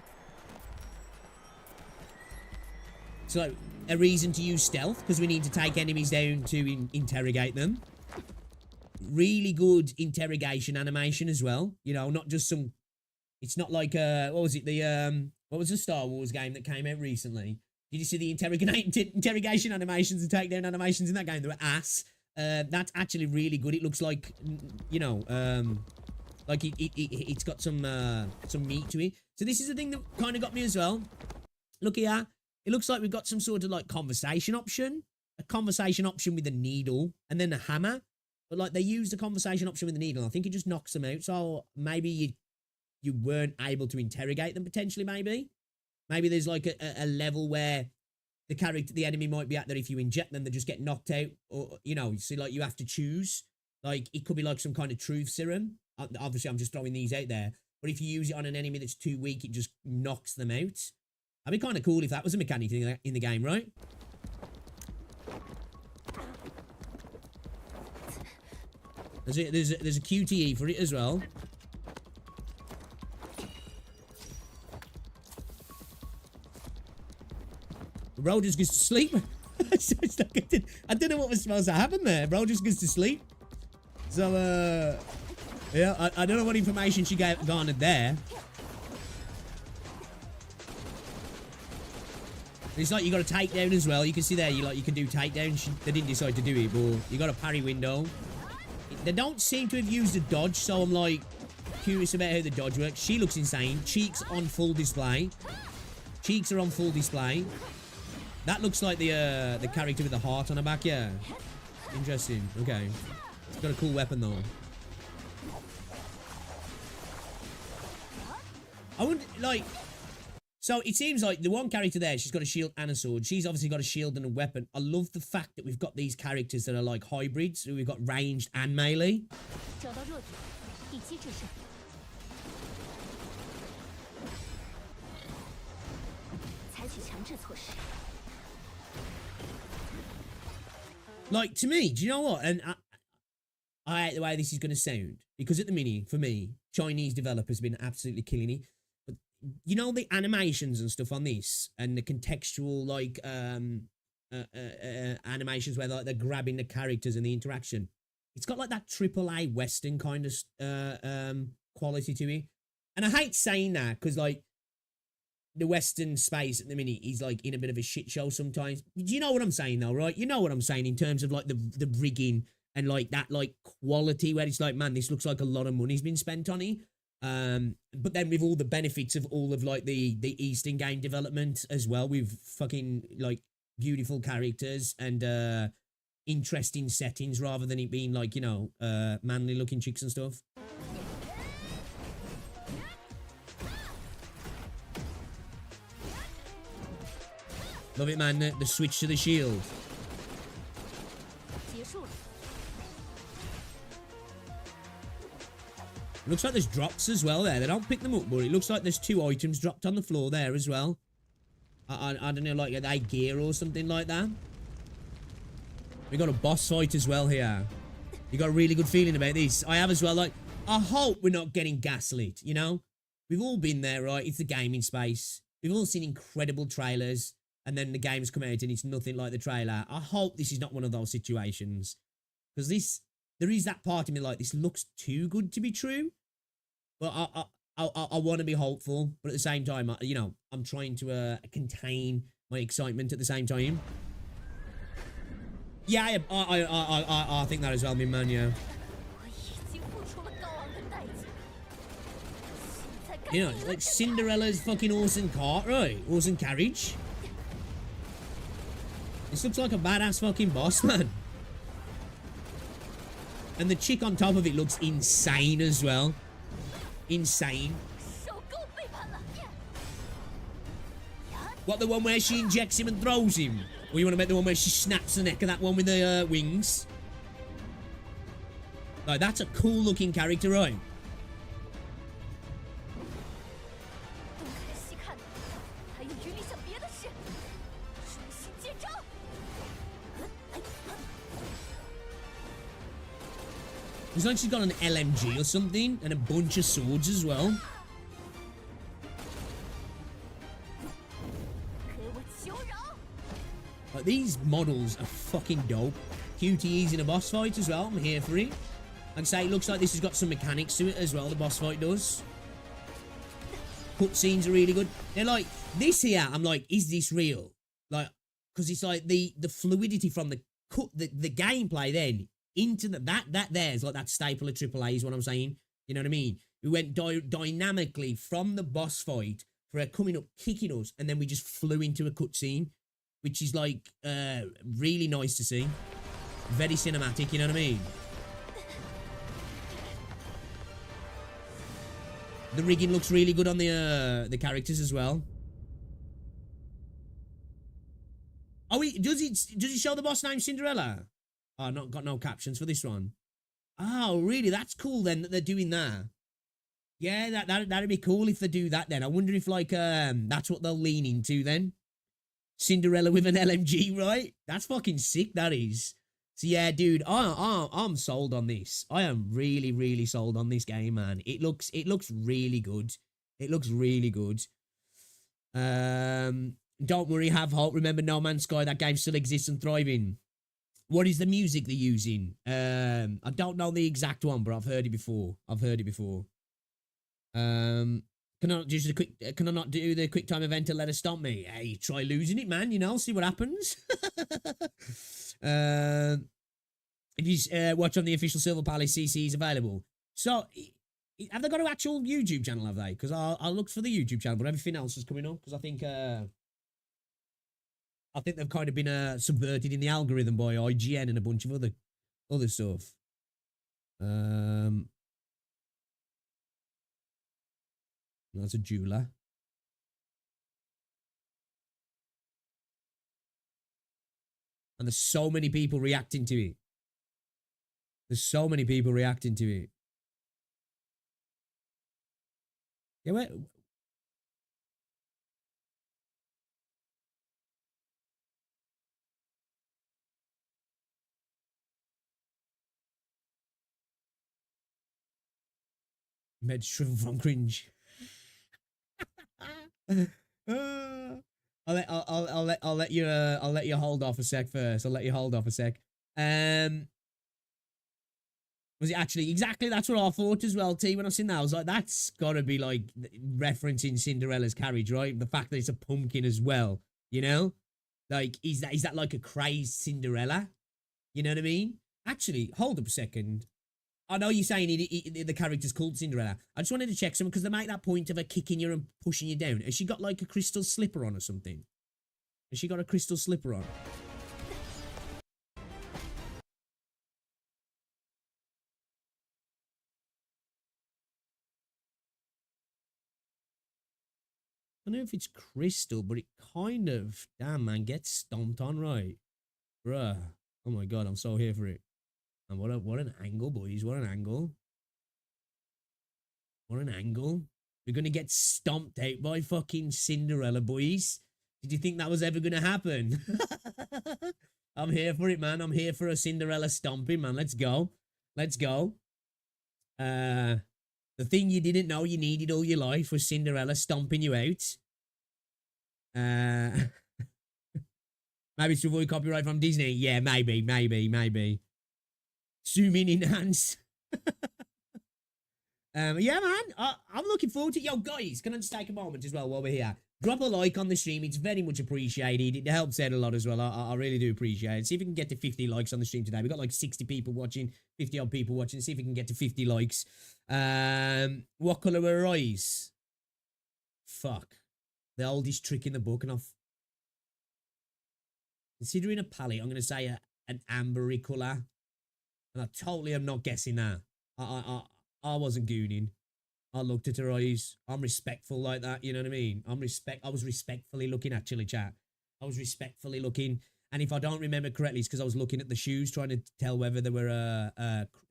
So, like, a reason to use stealth because we need to take enemies down to interrogate them. Really good interrogation animation as well. You know, not just some... It's not like, what was it? What was the Star Wars game that came out recently? Did you see the interrogation animations and takedown animations in that game? They were ass. That's actually really good. It looks like, you know, like it's got some meat to it. So this is the thing that kind of got me as well. Look here. It looks like we've got some sort of like conversation option. A conversation option with a needle and then a hammer. But like they use the conversation option with the needle. I think it just knocks them out. So maybe you weren't able to interrogate them potentially, maybe. Maybe there's like a level where the enemy might be at that if you inject them, they just get knocked out. Or, you know, so like you have to choose. Like it could be like some kind of truth serum. Obviously, I'm just throwing these out there. But if you use it on an enemy that's too weak, it just knocks them out. That'd be kind of cool if that was a mechanic in the game, right? There's a QTE for it as well. Bro just goes to sleep. I don't know what was supposed to happen there. Bro just goes to sleep. So, yeah, I don't know what information she garnered there. It's like you got a takedown as well. You can see there, you can do takedown. They didn't decide to do it, but you got a parry window. They don't seem to have used a dodge, so I'm like curious about how the dodge works. She looks insane. Cheeks on full display. Cheeks are on full display. That looks like the character with the heart on her back. Yeah, interesting. Okay, it's got a cool weapon though. I wouldn't like. So it seems like the one character there, she's got a shield and a sword. She's obviously got a shield and a weapon. I love the fact that we've got these characters that are like hybrids. So we've got ranged and melee. Like, to me, do you know what? And I hate the way this is going to sound. Because at the minute, for me, Chinese developers have been absolutely killing it. You know, the animations and stuff on this and the contextual like animations where like they're grabbing the characters and the interaction, it's got like that AAA Western kind of quality to it. And I hate saying that because like the Western space at the minute is like in a bit of a shit show sometimes. Do you know what I'm saying though, right? You know what I'm saying in terms of like the rigging and like that like quality where it's like, man, this looks like a lot of money's been spent on it. But then with all the benefits of all of like the Eastern game development as well, with fucking like beautiful characters and interesting settings rather than it being like, you know, manly looking chicks and stuff. Love it, man. The switch to the shield. Looks like there's drops as well there. They don't pick them up, but it looks like there's 2 items dropped on the floor there as well. I don't know, like are they gear or something like that? We got a boss fight as well here. You got a really good feeling about this. I have as well. Like, I hope we're not getting gaslit, you know? We've all been there, right? It's the gaming space. We've all seen incredible trailers, and then the game's come out and it's nothing like the trailer. I hope this is not one of those situations. Because there is that part of me like, this looks too good to be true. But I want to be hopeful. But at the same time, you know, I'm trying to contain my excitement at the same time. Yeah, I think that as well, man, yeah. You know, it's like Cinderella's fucking horse and cart, right? Horse and carriage. This looks like a badass fucking boss, man. And the chick on top of it looks insane as well. Insane. What, the one where she injects him and throws him? Or you want to make the one where she snaps the neck of that one with the wings? Like, that's a cool looking character, right? It's like she's got an LMG or something, and a bunch of swords as well. Like, these models are fucking dope. QTEs in a boss fight as well. I'm here for it. Like I say, it looks like this has got some mechanics to it as well, the boss fight does. Cutscenes are really good. They're like, this here, I'm like, is this real? Like, because it's like the fluidity from the gameplay then into that there's like that staple of AAA is what I'm saying. You know what I mean? We went dynamically from the boss fight for her coming up, kicking us, and then we just flew into a cutscene, which is like really nice to see. Very cinematic, you know what I mean? The rigging looks really good on the characters as well. Oh, does he show the boss name Cinderella? Oh, not got no captions for this one. Oh, really? That's cool then that they're doing that. Yeah, that'd be cool if they do that then. I wonder if like that's what they'll lean into then. Cinderella with an LMG, right? That's fucking sick, that is. So yeah, dude, I'm sold on this. I am really, really sold on this game, man. It looks really good. It looks really good. Don't worry, have hope. Remember No Man's Sky, that game still exists and thriving. What is the music they're using? I don't know the exact one, but I've heard it before. Can I not do the quick time event to let us stomp me? Hey, try losing it, man. You know, see what happens. If you watch on the official Silver Palace, CC is available. So, have they got an actual YouTube channel, have they? Because I looked for the YouTube channel, but everything else is coming up. Because I think they've kind of been subverted in the algorithm by IGN and a bunch of other stuff. That's a jeweler. And there's so many people reacting to it. Yeah, wait. Med shrivel from Cringe. I'll let you hold off a sec first. Was it actually exactly that's what I thought as well, T, when I seen that. I was like, that's gotta be like referencing Cinderella's carriage, right? The fact that it's a pumpkin as well, you know? Like, is that like a crazed Cinderella? You know what I mean? Actually, hold up a second. I know you're saying the character's called Cinderella. I just wanted to check something because they make that point of her kicking you and pushing you down. Has she got like a crystal slipper on or something? Has she got a crystal slipper on? I don't know if it's crystal, but it kind of, damn man, gets stomped on, right? Bruh. Oh my god, I'm so here for it. And what an angle, boys. What an angle. We're gonna get stomped out by fucking Cinderella, boys. Did you think that was ever gonna happen? I'm here for it, man. I'm here for a Cinderella stomping, man. Let's go. The thing you didn't know you needed all your life was Cinderella stomping you out. Maybe to avoid copyright from Disney. Yeah, maybe. Zoom in, enhance. Yeah, man. I'm looking forward to it. Yo, guys, can I just take a moment as well while we're here? Drop a like on the stream. It's very much appreciated. It helps out a lot as well. I really do appreciate it. See if we can get to 50 likes on the stream today. We've got like 60 people watching, 50 odd people watching. See if we can get to 50 likes. What colour were her eyes? Fuck. The oldest trick in the book. And considering a palette, I'm going to say an ambery colour. And I totally am not guessing that. I wasn't gooning. I looked at her eyes. I'm respectful like that. You know what I mean? I was respectfully looking, actually, chat. I was respectfully looking. And if I don't remember correctly, it's because I was looking at the shoes, trying to tell whether they were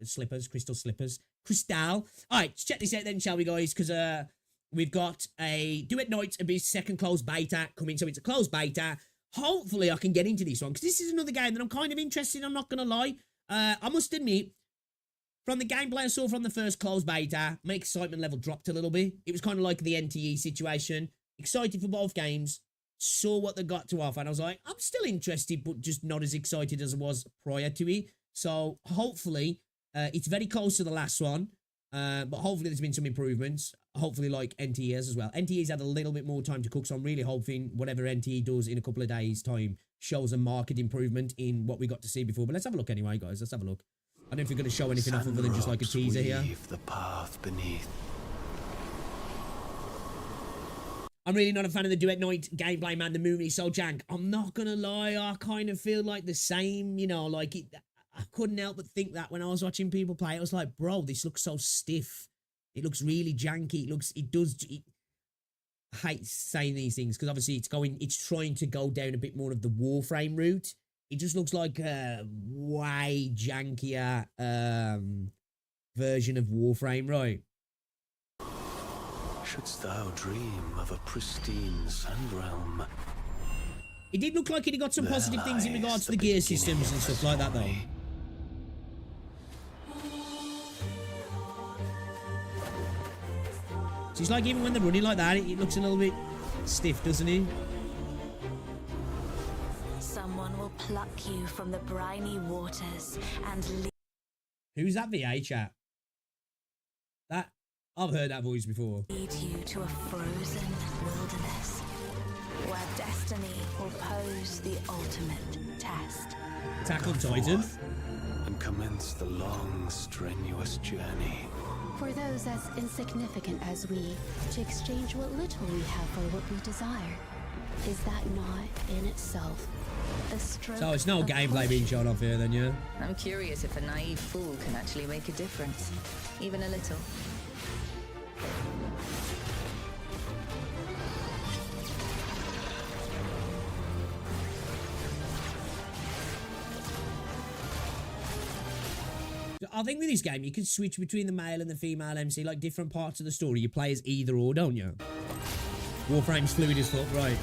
slippers, crystal slippers. Crystal. All right, let's check this out then, shall we, guys? Because we've got a Duet Night Abyss second closed beta coming. So it's a closed beta. Hopefully I can get into this one, because this is another game that I'm kind of interested in. I'm not going to lie. I must admit, from the gameplay I saw from the first closed beta, my excitement level dropped a little bit. It was kind of like the NTE situation. Excited for both games. saw what they got to offer, and I was like, I'm still interested, but just not as excited as I was prior to it. So hopefully, it's very close to the last one, but hopefully there's been some improvements. Hopefully, like NTE has as well. NTE's had a little bit more time to cook, so I'm really hoping whatever NTE does in a couple of days' time shows a marked improvement in what we got to see before. But let's have a look anyway, guys. Let's have a look. I don't know if we're going to show anything off other than just like a teaser here. The path beneath. I'm really not a fan of the Duet Night gameplay, man. The movement is so jank. I'm not going to lie. I kind of feel like the same, you know, like it. I couldn't help but think that when I was watching people play. I was like, bro, this looks so stiff. It looks really janky. I hate saying these things because obviously it's trying to go down a bit more of the Warframe route. It just looks like a way jankier version of Warframe, right? Shouldst thou dream of a pristine sand realm? It did look like it got some positive things in regards to the gear systems and stuff like that, though. So it's like even when they're running like that, it looks a little bit stiff, doesn't it? Someone will pluck you from the briny waters and lead Who's that VA chat? That I've heard that voice before. you to a frozen wilderness where destiny will pose the ultimate test. Attack on Titan. And commence the long, strenuous journey. For those as insignificant as we, to exchange what little we have for what we desire. Is that not, in itself, a stroke? So it's no gameplay being shown off here then, yeah? I'm curious if a naive fool can actually make a difference. Even a little. I think with this game, you can switch between the male and the female MC, like different parts of the story. You play as either or, don't you? Warframe's fluid as fuck, right?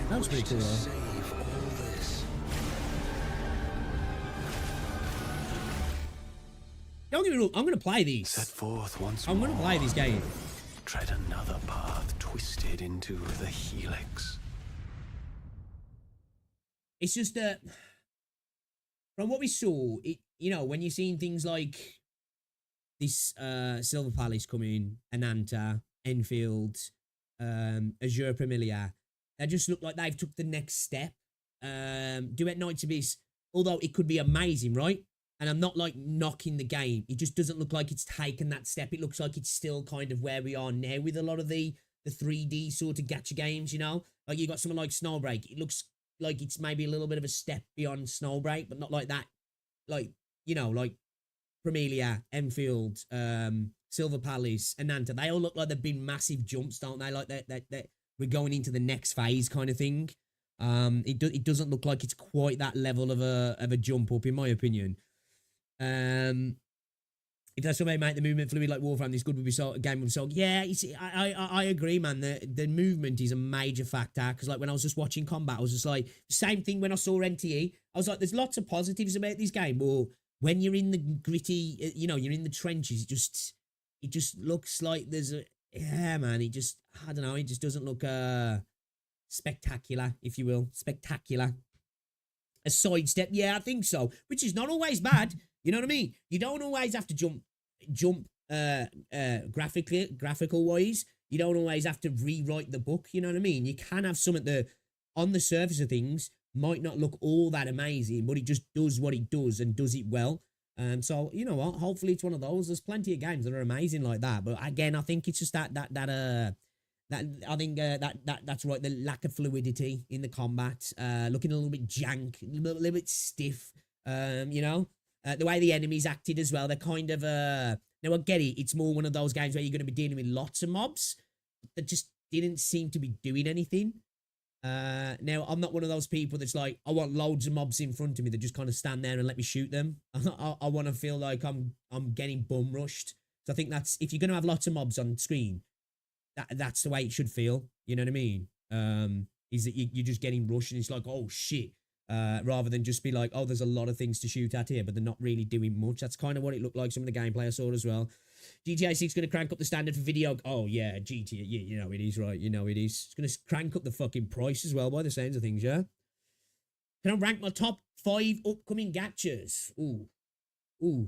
That was pretty cool, though. Save all this. Don't get me wrong, I'm going to play these. Set forth once I'm more. going to play these games. Tread another path twisted into the helix. It's just that from what we saw, it, you know, when you're seeing things like this Silver Palace coming, Ananta, Enfield, Azure Premilia, they just look like they've took the next step. Duet Night Abyss, although it could be amazing, right? And I'm not like knocking the game. It just doesn't look like it's taken that step. It looks like it's still kind of where we are now with a lot of the 3D sort of gacha games, you know? Like you got something like Snowbreak. It looks like it's maybe a little bit of a step beyond Snowbreak, but not like that. Like, you know, like Premilia, Enfield, Silver Palace, Ananta. They all look like they've been massive jumps, don't they? Like that we're going into the next phase kind of thing. It doesn't look like it's quite that level of a jump up, in my opinion. If that's what make the movement fluid like Warframe, this good would be a game would be sold. Yeah, you see, I agree, man. The movement is a major factor because, like, when I was just watching combat, I was just like, same thing when I saw NTE. I was like, there's lots of positives about this game, but when you're in the gritty, you know, you're in the trenches, it just looks like there's a man. I don't know. It just doesn't look spectacular, if you will, spectacular. A sidestep, yeah, I think so, which is not always bad. You know what I mean? You don't always have to jump graphical wise. You don't always have to rewrite the book. You know what I mean? You can have something that on the surface of things might not look all that amazing, but it just does what it does and does it well. So you know what? Hopefully it's one of those. There's plenty of games that are amazing like that, but again, I think it's just that's right. The lack of fluidity in the combat, looking a little bit jank, a little bit stiff. You know, the way the enemies acted as well. They're kind of now I get it. It's more one of those games where you're going to be dealing with lots of mobs that just didn't seem to be doing anything. Now I'm not one of those people that's like, I want loads of mobs in front of me that just kind of stand there and let me shoot them. I want to feel like I'm getting bum rushed. So I think that's, if you're going to have lots of mobs on screen, that's the way it should feel. You know what I mean? Is that you're just getting rushed and it's like, oh shit, rather than just be like, oh, there's a lot of things to shoot at here, but they're not really doing much. That's kind of what it looked like, some of the gameplay I saw as well. GTA 6 going to crank up the standard for video. Oh, yeah, GTA, yeah, you know it is, right? You know it is. It's going to crank up the fucking price as well, by the sounds of things, yeah? Can I rank my top 5 upcoming gachas? Ooh. Ooh.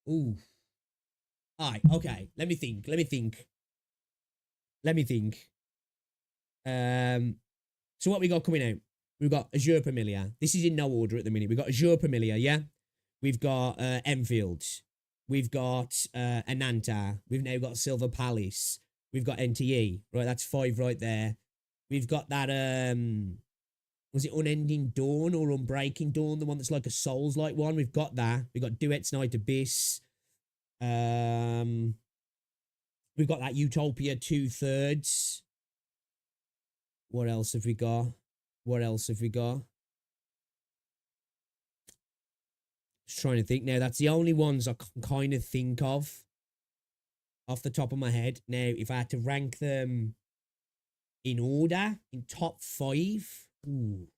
Ooh. Alright, okay. Let me think. So what we got coming out? We've got Azure Familiar. This is in no order at the minute. We've got Azure Familiar, yeah? We've got Enfield. We've got Ananta. We've now got Silver Palace. We've got NTE. Right, that's 5 right there. We've got that, was it Unending Dawn or Unbreaking Dawn? The one that's like a Souls-like one. We've got that. We've got Duet Night Abyss. We've got that Utopia 2/3. What else have we got? Just trying to think now. That's the only ones I can kind of think of off the top of my head. Now, if I had to rank them in order, in top 5, ooh,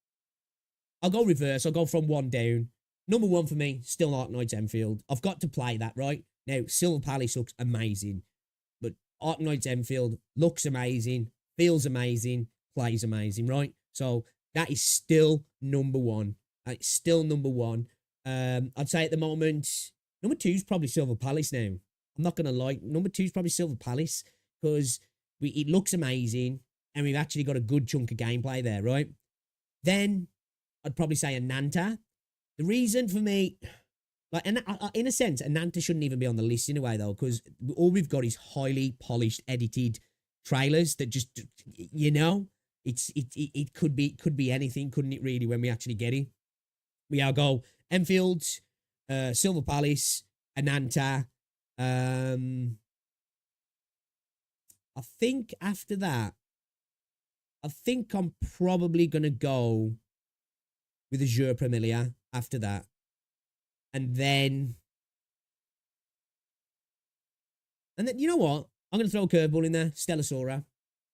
I'll go reverse. I'll go from 1 down. Number 1 for me, still Arknights Enfield. I've got to play that, right? Now, Silver Palace looks amazing. But Arknights Enfield looks amazing, feels amazing, plays amazing, right? So that is still number 1. It's still number 1. I'd say at the moment, number 2 is probably Silver Palace now. I'm not going to lie. Number 2 is probably Silver Palace because it looks amazing and we've actually got a good chunk of gameplay there, right? Then I'd probably say Ananta. The reason for me, like, in a sense, Ananta shouldn't even be on the list in a way, though, because all we've got is highly polished, edited trailers that just, you know, it could be anything, couldn't it, really, when we actually get it? I'll go Enfield, Silver Palace, Ananta. I think after that, I'm probably going to go with Azure Familiar after that. And then, you know what? I'm going to throw a curveball in there. Stellasaura.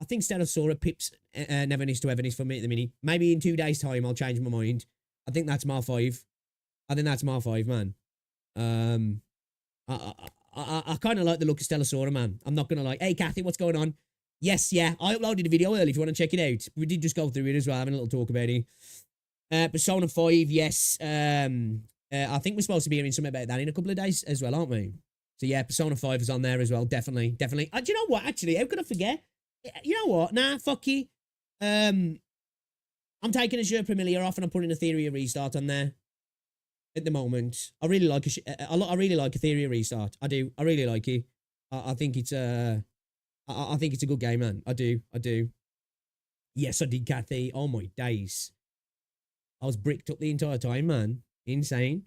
I think Stellasaura pips Neverness to Everness for me at the minute. Maybe in 2 days' time, I'll change my mind. I think that's my 5. Man. I kind of like the look of Stellasaura, man. I'm not going to lie. Hey, Kathy, what's going on? Yes, yeah. I uploaded a video early if you want to check it out. We did just go through it as well, having a little talk about it. Persona 5, yes. I think we're supposed to be hearing something about that in a couple of days as well, aren't we? So yeah, Persona 5 is on there as well. Definitely. Do you know what? Actually, how could I forget? You know what? Nah, fuck you. I'm taking Azure Familiar off and I'm putting Etheria Restart on there. At the moment, I really like I really like Etheria Restart. I do. I really like it. I think it's I think it's a good game, man. I do. Yes, I did, Kathy. Oh my days. I was bricked up the entire time, man. Insane.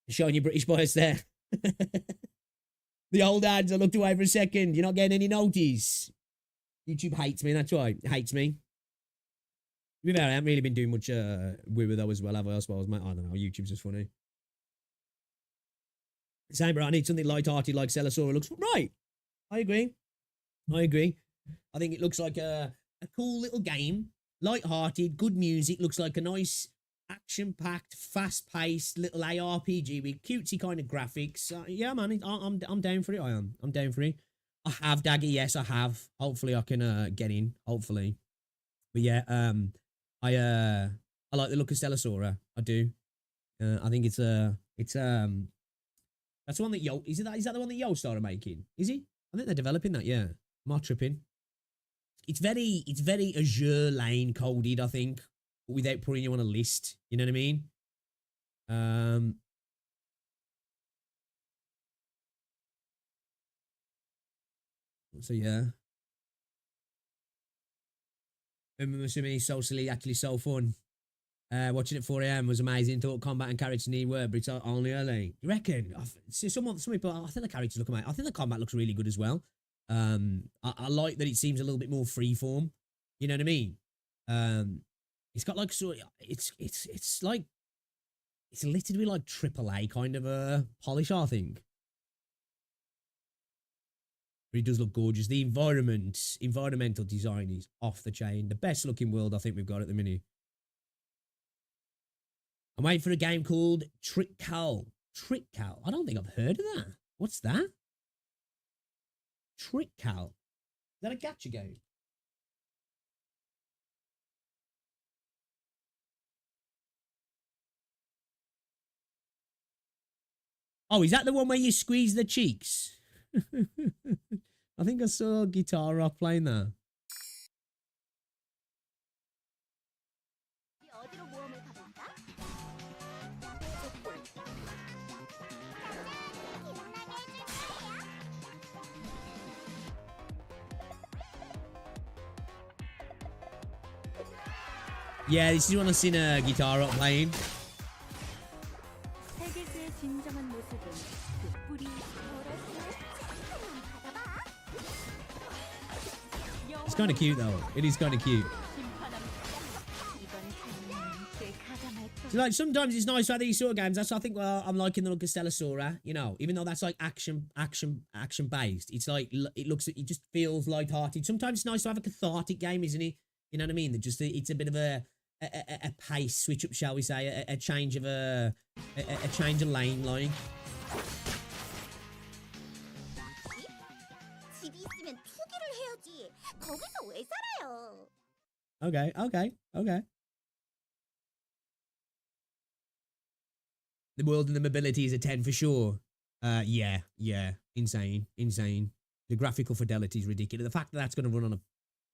Showing you British boys there. The old ads, I looked away for a second. You're not getting any notice. YouTube hates me, that's right. It hates me. To be fair, I haven't really been doing much with it though as well, have I suppose, mate? I don't know, YouTube's just funny. Same, bro, I need something light-hearted like Stellasaura looks. Right, I agree. I think it looks like a cool little game. Light-hearted, good music, looks like a nice action-packed, fast-paced little ARPG with cutesy kind of graphics. Yeah, man, I'm down for it. I'm down for it. I have Dagger, yes, I have. Hopefully, I can get in. Hopefully, but yeah, I like the look of Stellasaura. I do. I think it's that's the one that is that the one that Yo-Star are making? Is he? I think they're developing that. Yeah, I'm not tripping. It's very Azure Lane coded, I think, without putting you on a list. You know what I mean? So yeah. Assuming so silly, actually so fun. Watching at 4 AM was amazing. Thought combat and characters need work, but it's only early. You reckon? Some people, I think the characters look amazing. I think the combat looks really good as well. I like that it seems a little bit more freeform. You know what I mean? It's got like it's like it's littered with like AAA kind of a polish, I think. But it does look gorgeous. The environmental design is off the chain. The best looking world I think we've got at the minute. I'm waiting for a game called Trick Cow. Trick Cow? I don't think I've heard of that. What's that? Trick Cow. Is that a gacha game? Oh, is that the one where you squeeze the cheeks? I think I saw Guitar Rock playing that. Yeah, this is when I've seen a Guitar Rock playing. It's kind of cute though. It is kind of cute. So like sometimes it's nice to have these sort of games. That's why I think, well, I'm liking the look of Stellasora, you know, even though that's like action based. It's like, it just feels light-hearted. Sometimes it's nice to have a cathartic game, isn't it? You know what I mean? That just, it's a bit of a pace switch up, shall we say, a change of a change of lane, like. Okay. The world and the mobility is a 10 for sure. Yeah. Insane. The graphical fidelity is ridiculous. The fact that that's going to run on a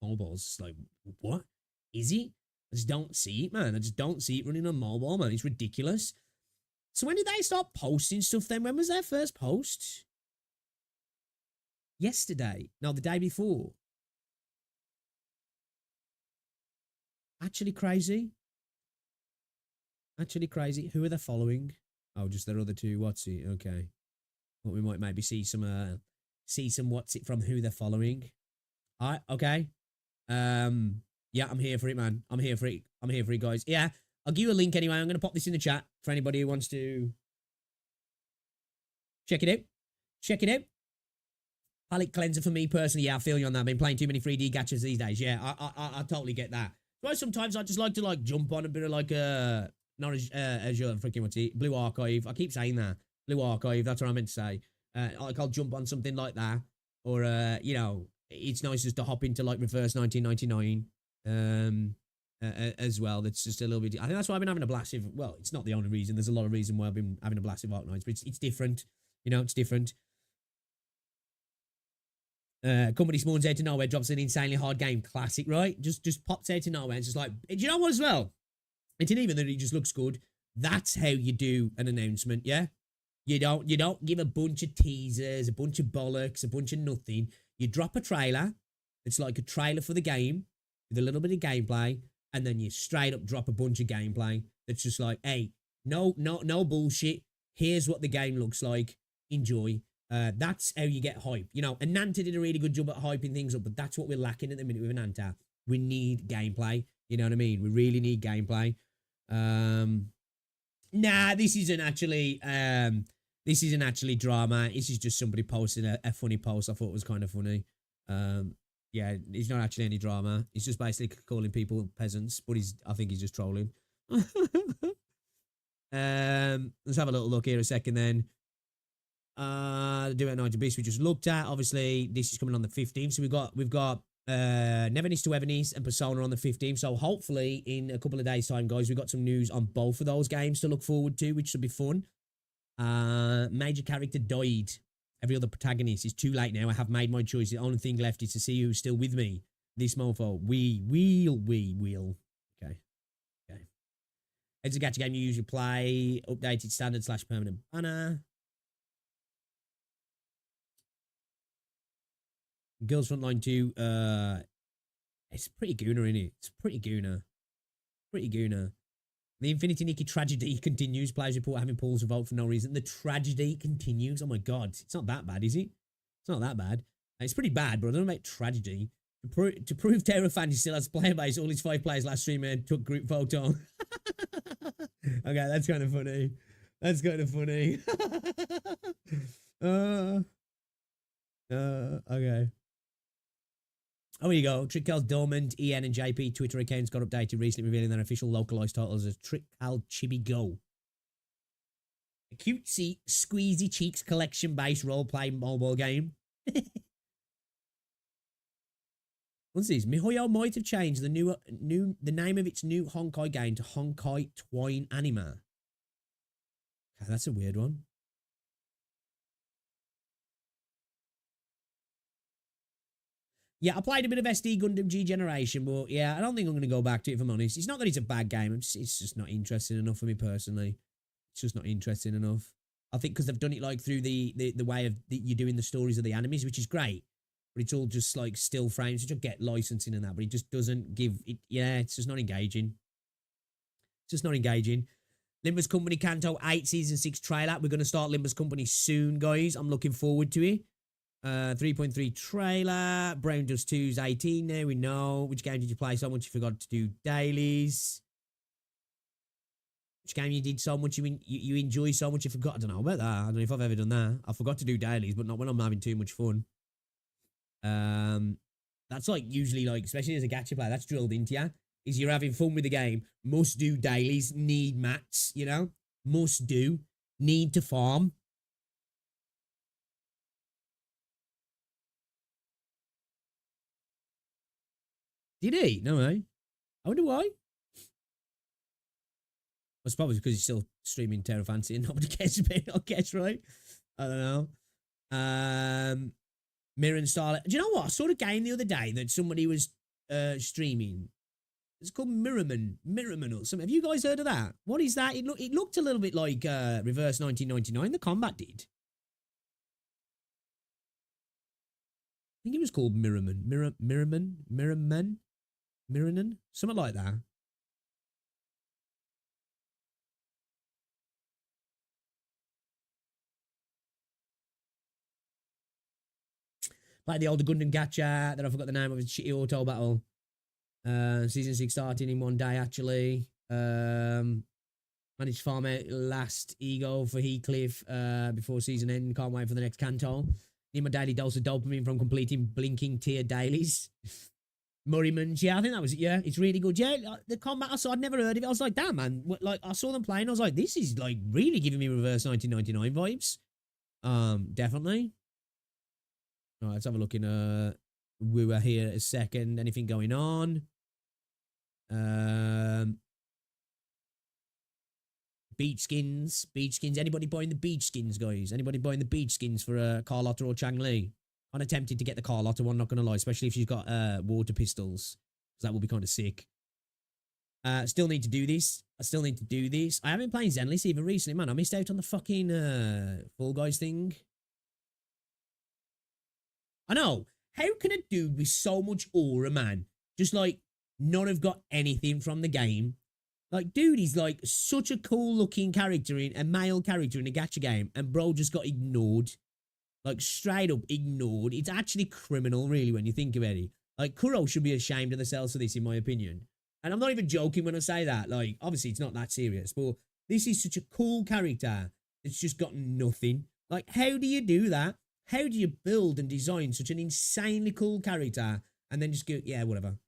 mobile is like, what? Is it? I just don't see it, man. I just don't see it running on mobile, man. It's ridiculous. So when did they start posting stuff then? When was their first post? Yesterday. No, the day before. Actually crazy. Who are they following? Oh, just their other two. What's it? Okay. Well, we might maybe see some what's it from who they're following. Alright, okay. Yeah, I'm here for it, man. I'm here for it, guys. Yeah, I'll give you a link anyway. I'm going to pop this in the chat for anybody who wants to check it out. Palette cleanser for me personally. Yeah, I feel you on that. I've been playing too many 3D gachas these days. Yeah, I totally get that. Well, sometimes I just like to jump on a bit of not Azure, freaking what's it? Blue Archive. I keep saying that. Blue Archive, that's what I meant to say. I'll jump on something like that. Or, you know, it's nice just to hop into Reverse 1999 as well. That's just a little bit. I think that's why I've been having a blast with. Well, it's not the only reason. There's a lot of reason why I've been having a blast with Arknights, but it's different. You know, it's different. Company spawns out of nowhere, drops an insanely hard game. Classic, right? Just pops out of nowhere. It's just like, do you know what as well? It didn't even that it just looks good. That's how you do an announcement, yeah? You don't give a bunch of teasers, a bunch of bollocks, a bunch of nothing. You drop a trailer. It's like a trailer for the game with a little bit of gameplay, and then you straight up drop a bunch of gameplay. That's just like, hey, no bullshit. Here's what the game looks like. Enjoy. That's how you get hype. You know, and Nanta did a really good job at hyping things up, but that's what we're lacking at the minute with Nanta. We need gameplay. You know what I mean? We really need gameplay. Nah, this isn't actually drama. This is just somebody posting a funny post I thought was kind of funny. Yeah, it's not actually any drama. He's just basically calling people peasants, but I think he's just trolling. Let's have a little look here a second then. The Duet Night Abyss we just looked at. Obviously, this is coming on the 15th. So we've got Never Needs to Evanis and Persona on the 15th. So hopefully in a couple of days' time, guys, we've got some news on both of those games to look forward to, which should be fun. Major character died. Every other protagonist is too late now. I have made my choice. The only thing left is to see who's still with me. This mofo. We will. Okay. It's a gacha game you usually play. Updated standard / permanent banner. Girls Frontline 2, it's pretty gooner, isn't it? It's pretty gooner. The Infinity Nikki tragedy continues. Players report having pools revolt for no reason. The tragedy continues. Oh my god. It's not that bad, is it? It's not that bad. It's pretty bad, but I don't know about tragedy. To prove Terror Fan still has player base, all his 5 players last stream and took group photo. Okay, that's kind of funny. Okay. Oh, here you go. Trickcal's Dormant, EN, and JP Twitter accounts got updated recently, revealing their official localized titles as Trickcal Chibi Go. A cutesy, squeezy cheeks collection-based role-play mobile game. What's this? MiHoYo might have changed the name of its new Honkai game to Honkai Twine Anima. Okay, that's a weird one. Yeah, I played a bit of SD Gundam G Generation, but yeah, I don't think I'm going to go back to it, if I'm honest. It's not that it's a bad game. It's just not interesting enough for me personally. It's just not interesting enough. I think because they've done it like through the way of you're doing the stories of the animes, which is great. But it's all just like still frames, which I get licensing and that, but it just doesn't give it. Yeah, it's just not engaging. It's just not engaging. Limbus Company Kanto 8 Season 6 trailer. We're going to start Limbus Company soon, guys. I'm looking forward to it. 3.3 trailer. Brown Dust 2's 18 now. We know. Which game did you play so much you forgot to do dailies? Which game you did so much you enjoy so much you forgot? I don't know about that. I don't know if I've ever done that. I forgot to do dailies, but not when I'm having too much fun. That's like usually like, especially as a gacha player, that's drilled into you. Is you're having fun with the game, must do dailies, need mats, you know? Must do, need to farm. Did he? No way. I wonder why. It's probably because he's still streaming Terra Fancy and nobody cares about it, I guess, right? I don't know. Mirror and Starlight. Do you know what? I saw a game the other day that somebody was streaming. It's called Mirrorman or something. Have you guys heard of that? What is that? It looked a little bit like Reverse 1999. The combat did. I think it was called Mirrorman. Mirrorman? Something like that. Like the older Gundam Gacha that I forgot the name of, it's shitty auto battle. Season 6 starting in one day, actually. Managed to farm out last ego for Heathcliff before season end. Can't wait for the next Kanto. Need my daily dose of dopamine from completing blinking tier dailies. Murraymans, yeah, I think that was it. Yeah, it's really good. Yeah, the combat I saw, I'd never heard of it. I was like, damn, man. Like, I saw them playing. I was like, this is like really giving me Reverse 1999 vibes. Definitely. All right, let's have a look in we were here a second. Anything going on? Beach skins. Anybody buying the beach skins, guys? Anybody buying the beach skins for Carlotta or Chang Li? I'm tempted to get the Carlotta one, not gonna lie, especially if she's got water pistols, because that will be kind of sick. Still need to do this. I haven't been playing Zenless even recently, man. I missed out on the fucking Fall Guys thing. I know. How can a dude with so much aura, man, just like not have got anything from the game? Like, dude, he's like such a cool looking character, a male character in a gacha game, and bro just got ignored. Like, straight up ignored. It's actually criminal, really, when you think about it. Like, Kuro should be ashamed of themselves for this, in my opinion. And I'm not even joking when I say that. Like, obviously, it's not that serious, but this is such a cool character. It's just got nothing. Like, how do you do that? How do you build and design such an insanely cool character and then just go, yeah, whatever.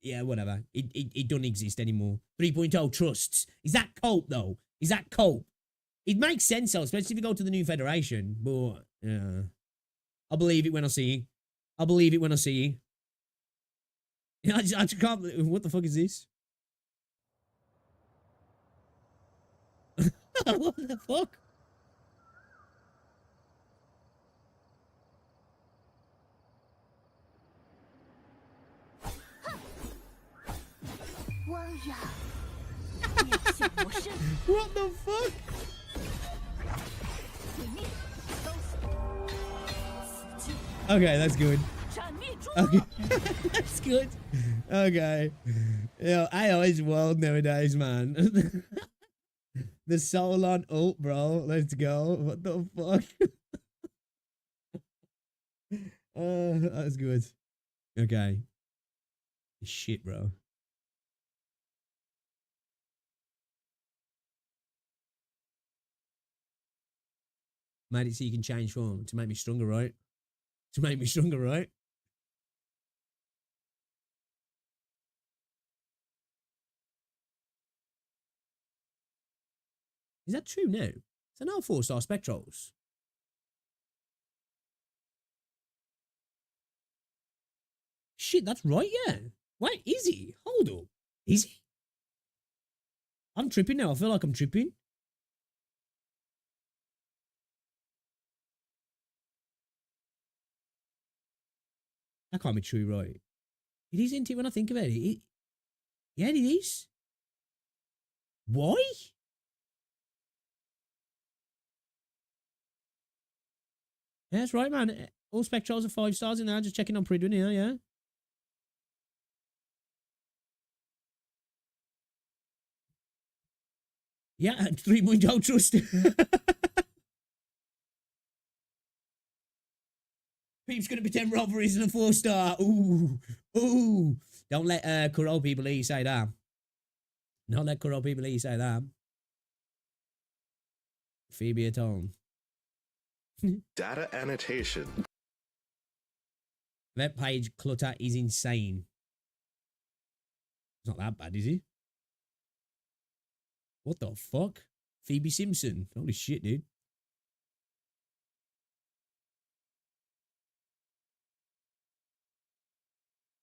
Yeah, whatever. It doesn't exist anymore. 3.0 trusts. Is that cope, though? Is that cope? It makes sense, though, especially if you go to the new federation. But, yeah. I'll believe it when I see it. I just can't believe. What the fuck is this? What the fuck? What the fuck? Okay, that's good. Okay, that's good. Okay. Yo, AO is wild nowadays, man. The Solon ult, bro. Let's go. What the fuck? That's good. Okay. Shit, bro. Made it so you can change form to make me stronger, right? to make me stronger, right? Is that true now? Is that now 4-star spectrals? Shit, that's right, yeah. Wait, is he? Hold up. Is he? I'm tripping now. I feel like I'm tripping. That can't be true, right? It is, isn't it, when I think about it? Yeah, it is. Why? Yeah, that's right, man. All spectrals are 5 stars in there. Just checking on Pridwin here, yeah. Yeah, 3 point don't trust. Peep's gonna pretend robbery isn't a 4-star. Ooh, ooh. Don't let Kuro people hear you say that. Don't let Kuro people hear you say that. Phoebe at home. Data annotation. That page clutter is insane. It's not that bad, is it? What the fuck? Phoebe Simpson. Holy shit, dude.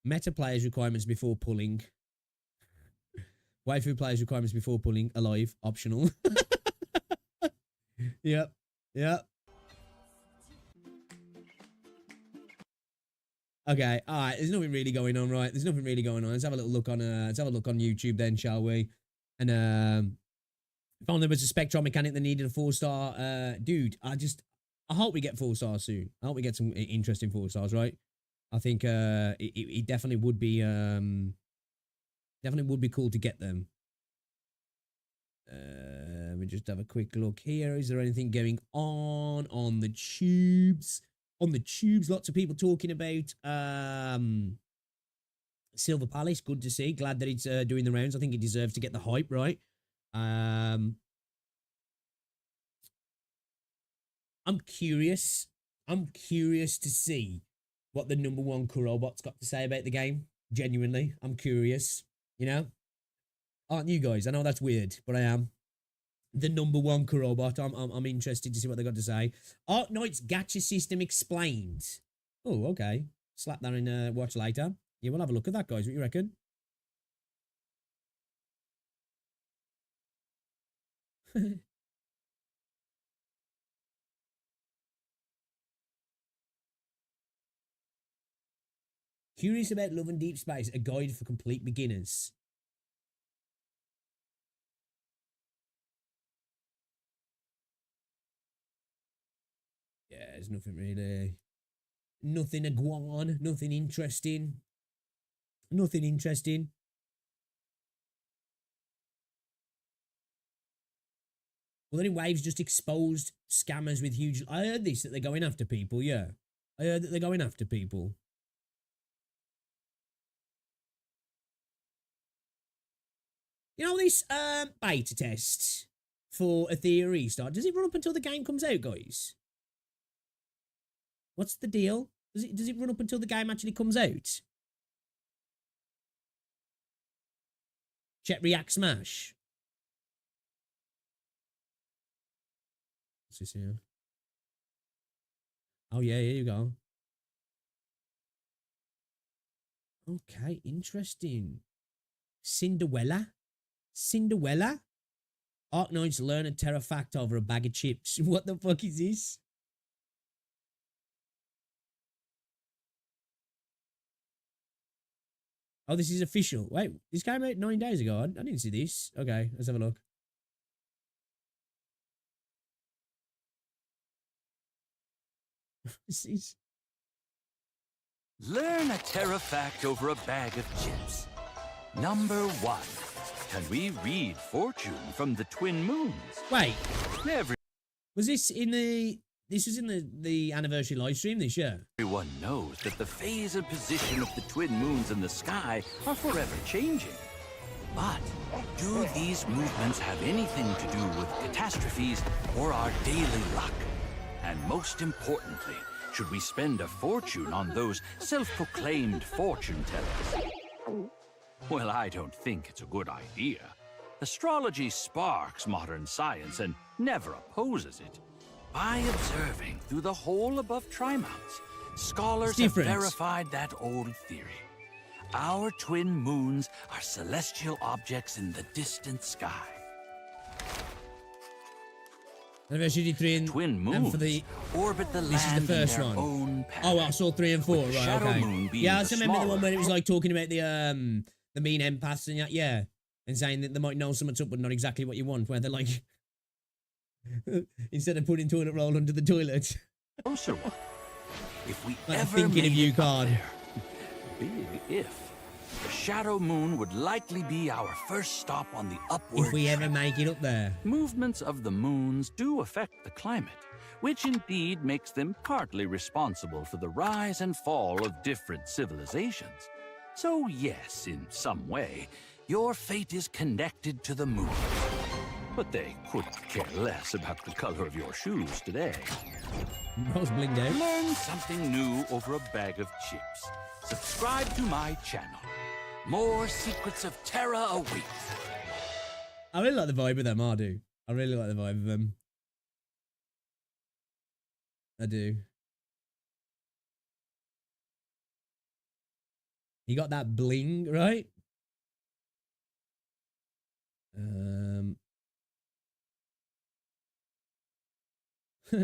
Meta players requirements before pulling. Waifu players requirements before pulling. Alive. Optional. Yep. Yep. Okay. All right. There's nothing really going on, right? There's nothing really going on. Let's have a little look on. Let's have a look on YouTube then, shall we? And if only there was a spectral mechanic that needed a 4-star, dude. I hope we get 4 stars soon. I hope we get some interesting 4 stars, right? I think it definitely would be cool to get them. Let me just have a quick look here. Is there anything going on the tubes? On the tubes, lots of people talking about Silver Palace. Good to see. Glad that it's doing the rounds. I think it deserves to get the hype, right? I'm curious. I'm curious to see what the #1 Kurobot's got to say about the game. Genuinely, I'm curious. You know, aren't you guys? I know that's weird, but I am. The #1 Kurobot. I'm interested to see what they got to say. Arknights gacha system explained. Oh, okay. Slap that in watch later. Yeah, we'll have a look at that, guys. What you reckon? Curious about Love and Deep Space, a guide for complete beginners. Yeah, there's nothing really. Nothing iguan, nothing interesting. Nothing interesting. Well, then Waves just exposed scammers with huge... I heard this, that they're going after people, yeah. I heard that they're going after people. You know this beta test for a theory restart? Does it run up until the game comes out, guys? What's the deal? Does it run up until the game actually comes out? Check React Smash. What's this here? Oh yeah, here you go. Okay, interesting. Cinderella? Arknights learn a terror fact over a bag of chips. What the fuck is this? Oh, this is official. Wait, this came out 9 days ago. I didn't see this. Okay, let's have a look. This is... Learn a terror fact over a bag of chips. Number 1. Can we read fortune from the twin moons? Wait. Was this in the... This was in the anniversary live stream this year? Everyone knows that the phase and position of the twin moons in the sky are forever changing. But do these movements have anything to do with catastrophes or our daily luck? And most importantly, should we spend a fortune on those self-proclaimed fortune tellers? Well, I don't think it's a good idea. Astrology sparks modern science and never opposes it. By observing through the hole above Trimonts, scholars have verified that old theory. Our twin moons are celestial objects in the distant sky. Twin moons for the orbit the this land is the first in their one. own pattern. Oh, I saw 3 and 4. Right, Shadow okay. moon being Yeah, I the just remember the one smaller where it was like talking about the mean empaths and that. Yeah, and saying that they might know something's up, but not exactly what you want. Where they're like, instead of putting toilet roll under the toilet. Closer one. If we Like ever thinking of made you it up card. there, big if, the shadow moon would likely be our first stop on the upward If we ever trend. make it up there. Movements of the moons do affect the climate, which indeed makes them partly responsible for the rise and fall of different civilizations. So yes, in some way, your fate is connected to the moon. But they couldn't care less about the color of your shoes today. Rose blinged out. Learn something new over a bag of chips. Subscribe to my channel. More secrets of Terra await. I really like the vibe of them, I do. I really like the vibe of them. I do. You got that bling, right?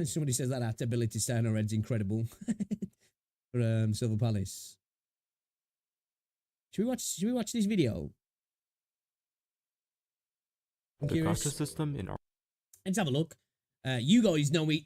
Somebody says that ability to stay on red's incredible. For Silver Palace. Should we watch this video? I'm The curious. Gacha system in Let's have a look. You guys know it.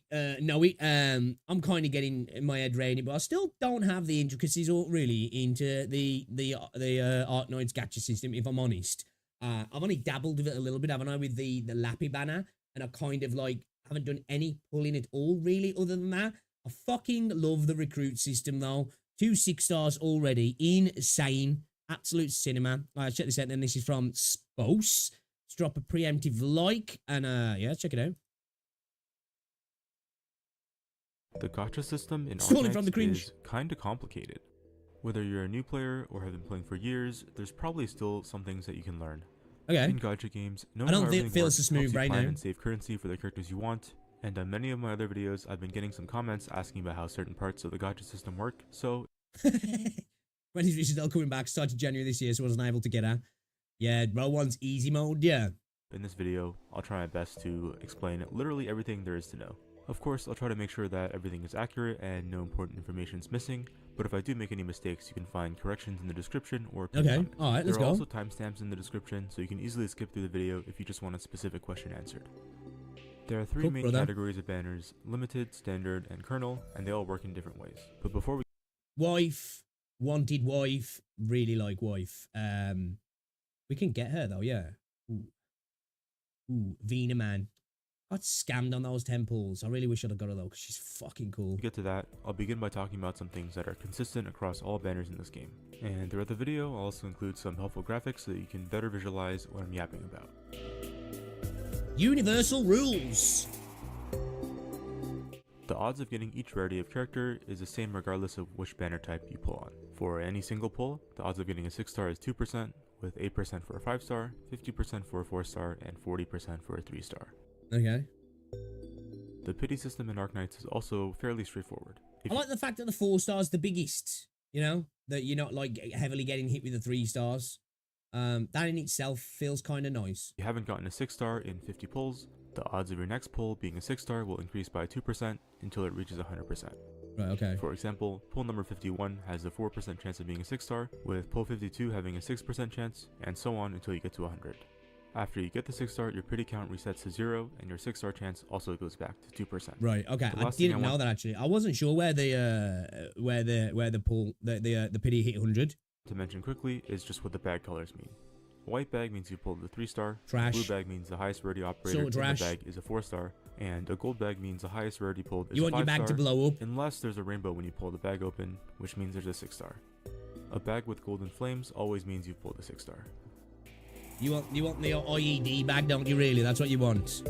I'm kind of getting my head around it, but I still don't have the intricacies or really into the Arknights gacha system. If I'm honest, I've only dabbled with it a little bit, haven't I? With the Lappy banner, and I kind of like haven't done any pulling at all really. Other than that, I fucking love the recruit system though. 2 6 stars already, insane, absolute cinema. Alright, check this out. Then this is from Spose. Let's drop a preemptive like and yeah, check it out. The Gacha system in Stolen from the Arknights Cringe. is kinda complicated. Whether you're a new player or have been playing for years, there's probably still some things that you can learn. Okay. In Gacha games, I don't think it feels so smooth right now. And save currency for the characters you want. And on many of my other videos, I've been getting some comments asking about how certain parts of the Gacha system work, so... When is Richard coming back? Started January this year, so I wasn't able to get her. Yeah, Brawl 1's easy mode, yeah. In this video, I'll try my best to explain literally everything there is to know. Of course, I'll try to make sure that everything is accurate and no important information is missing, but if I do make any mistakes, you can find corrections in the description or... Okay, alright, let's go. There are also timestamps in the description, so you can easily skip through the video if you just want a specific question answered. There are 3 main categories of banners: limited, standard, and kernel, and they all work in different ways. But before we... Wife, wanted wife, really like wife. We can get her though, yeah. Ooh, Vina man. Got scammed on those temples. I really wish I'd have got her though, because she's fucking cool. To get to that, I'll begin by talking about some things that are consistent across all banners in this game. And throughout the video, I'll also include some helpful graphics so that you can better visualize what I'm yapping about. Universal rules. The odds of getting each rarity of character is the same regardless of which banner type you pull on. For any single pull, the odds of getting a 6-star is 2%, with 8% for a 5-star, 50% for a 4-star, and 40% for a 3-star. Okay. The pity system in Arknights is also fairly straightforward. I like the fact that the 4-star's the biggest, you know? That you're not like heavily getting hit with the 3 stars. That in itself feels kind of nice. If you haven't gotten a 6-star in 50 pulls, the odds of your next pull being a 6-star will increase by 2% until it reaches 100%. Right, okay. For example, pull number 51 has a 4% chance of being a 6-star, with pull 52 having a 6% chance, and so on until you get to 100. After you get the 6-star, your pity count resets to 0, and your 6-star chance also goes back to 2%. Right, okay. I didn't know that actually. I wasn't sure where the pull the pity hit 100. To mention quickly is just what the bag colors mean. A white bag means you pulled the 3-star, Trash. blue bag means the highest rarity operator in the bag is a 4-star, and a gold bag means the highest rarity pulled is a 5-star. You want your bag to blow up? Unless there's a rainbow when you pull the bag open, which means there's a 6-star. A bag with golden flames always means you've pulled a 6-star. You want the IED bag, don't you really? That's what you want.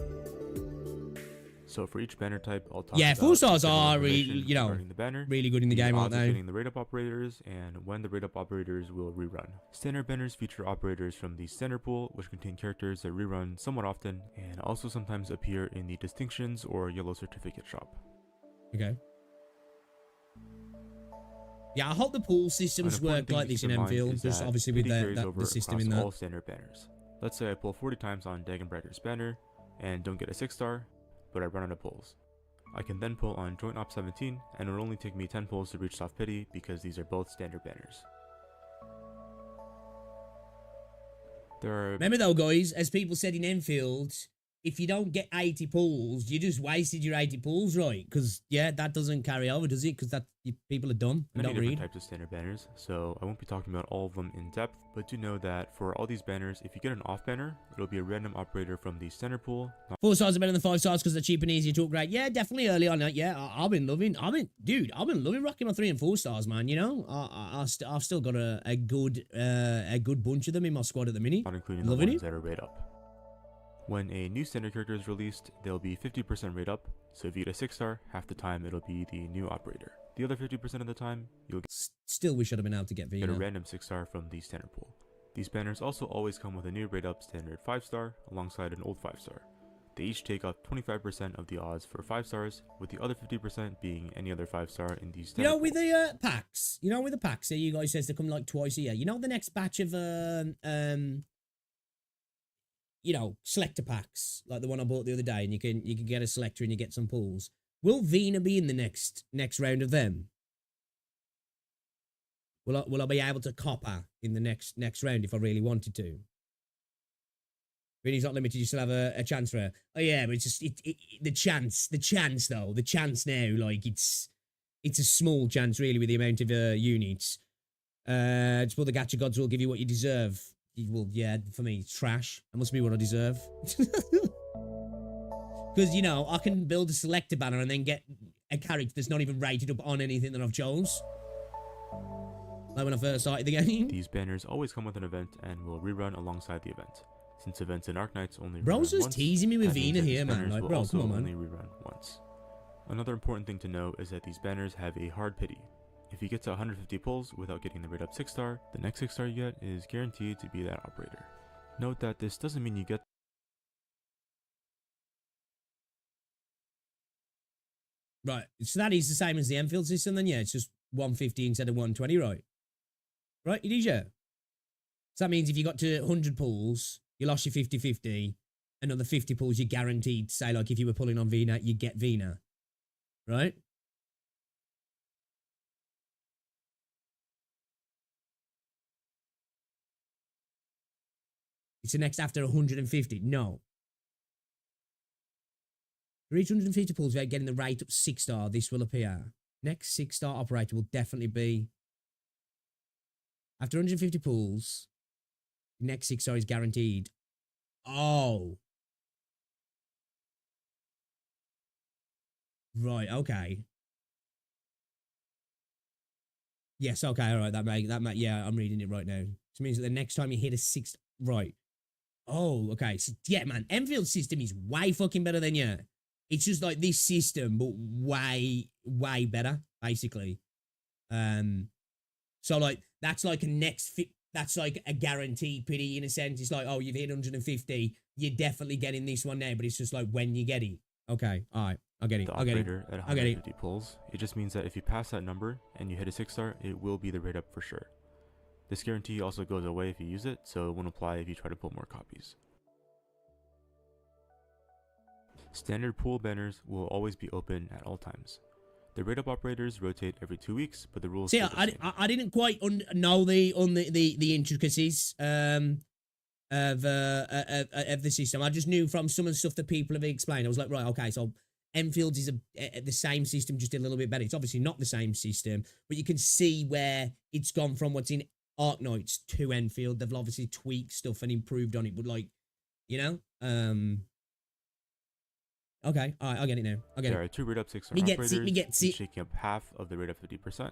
So for each banner type, I'll talk Yeah, about 4 stars general are really, information you know, regarding the banner, really good in the game, aren't odds of they? getting the rate-up operators, and when the rate-up operators will rerun. Standard banners feature operators from the standard pool, which contain characters that rerun somewhat often, and also sometimes appear in the distinctions or yellow certificate shop. Okay. Yeah, I hope the pool systems work like this in Enfield, just obviously with the system in that. All standard banners. Let's say I pull 40 times on Dagenbragger's banner and don't get a 6-star, but I run out of pulls. I can then pull on Joint Op 17, and it will only take me 10 pulls to reach Soft Pity because these are both standard banners. Remember though, guys, as people said in Enfield, if you don't get 80 pulls, you just wasted your 80 pulls, right? Because, yeah, that doesn't carry over, does it? Because that people are dumb and don't read. Many different types of standard banners, so I won't be talking about all of them in depth, but do know that for all these banners, if you get an off banner, it'll be a random operator from the standard pool. 4 stars are better than 5 stars because they're cheap and easy to upgrade. Yeah, definitely early on. Yeah, I've been loving rocking my 3 and 4 stars, man. You know, I've still got a good bunch of them in my squad at the minute. Not including the ones that are rate up. When a new standard character is released, they'll be 50% rate up, so if you get a 6-star, half the time it'll be the new operator. The other 50% of the time, you'll still we should have been able to get a random 6-star from the standard pool. These banners also always come with a new rate up standard 5-star alongside an old 5-star. They each take up 25% of the odds for 5 stars, with the other 50% being any other 5-star in these standard with the packs, with the packs, you guys says they come like twice a year. The next batch of selector packs, like the one I bought the other day, and you can get a selector and you get some pulls. Will Vina be in the next round of them? Will I be able to copper in the next round if I really wanted to? Vina's not limited, you still have a chance for her. Oh yeah, but it's just the chance now, like it's a small chance really with the amount of units. Just put the gacha gods will give you what you deserve. Well, yeah, for me, it's trash. That must be what I deserve. Because, I can build a selector banner and then get a character that's not even rated up on anything that I've chose. Like when I first started the game. These banners always come with an event and will rerun alongside the event. Since events in Arknights only rerun Bro's just once, teasing me with Vina here, man. Like, bro, come on, man. Only rerun once. Another important thing to know is that these banners have a hard pity. If you get to 150 pulls without getting the rate up 6-star, the next 6-star you get is guaranteed to be that operator. Note that this doesn't mean you get right, so that is the same as the Enfield system then, yeah, it's just 150 instead of 120, right? Right, it is, yeah. So that means if you got to 100 pulls, you lost your 50-50, another 50 pulls you're guaranteed, say like if you were pulling on Vina, you get Vina, right? It's the next after 150. No. For each 150 pulls without getting the rate up 6-star, this will appear. Next 6-star operator will definitely be... After 150 pulls, the next 6-star is guaranteed. Oh. Right, okay. Yes, okay, all right, that may, yeah, I'm reading it right now. Which means that the next time you hit a 6... Right. Oh, okay. So, yeah, man, Enfield's system is way fucking better than you. It's just like this system, but way, way better, basically. So, like, that's like that's like a guaranteed pity in a sense. It's like, oh, you've hit 150, you're definitely getting this one now, but it's just like when you get it. Okay, all right, I get it. The operator at 150 pulls, it just means that if you pass that number and you hit a 6-star, it will be the rate up for sure. This guarantee also goes away if you use it, so it won't apply if you try to pull more copies. Standard pool banners will always be open at all times. The rate up operators rotate every 2 weeks, but the rules. See, I didn't quite know the intricacies of the system. I just knew from some of the stuff that people have explained. I was like, right, okay, so Enfield's is the same system, just a little bit better. It's obviously not the same system, but you can see where it's gone from what's in Arknights to Enfield. They've obviously tweaked stuff and improved on it, but like, okay, all right, I get it now. There are 2 rate up 6-star operators, each taking up half of the rate up 50%,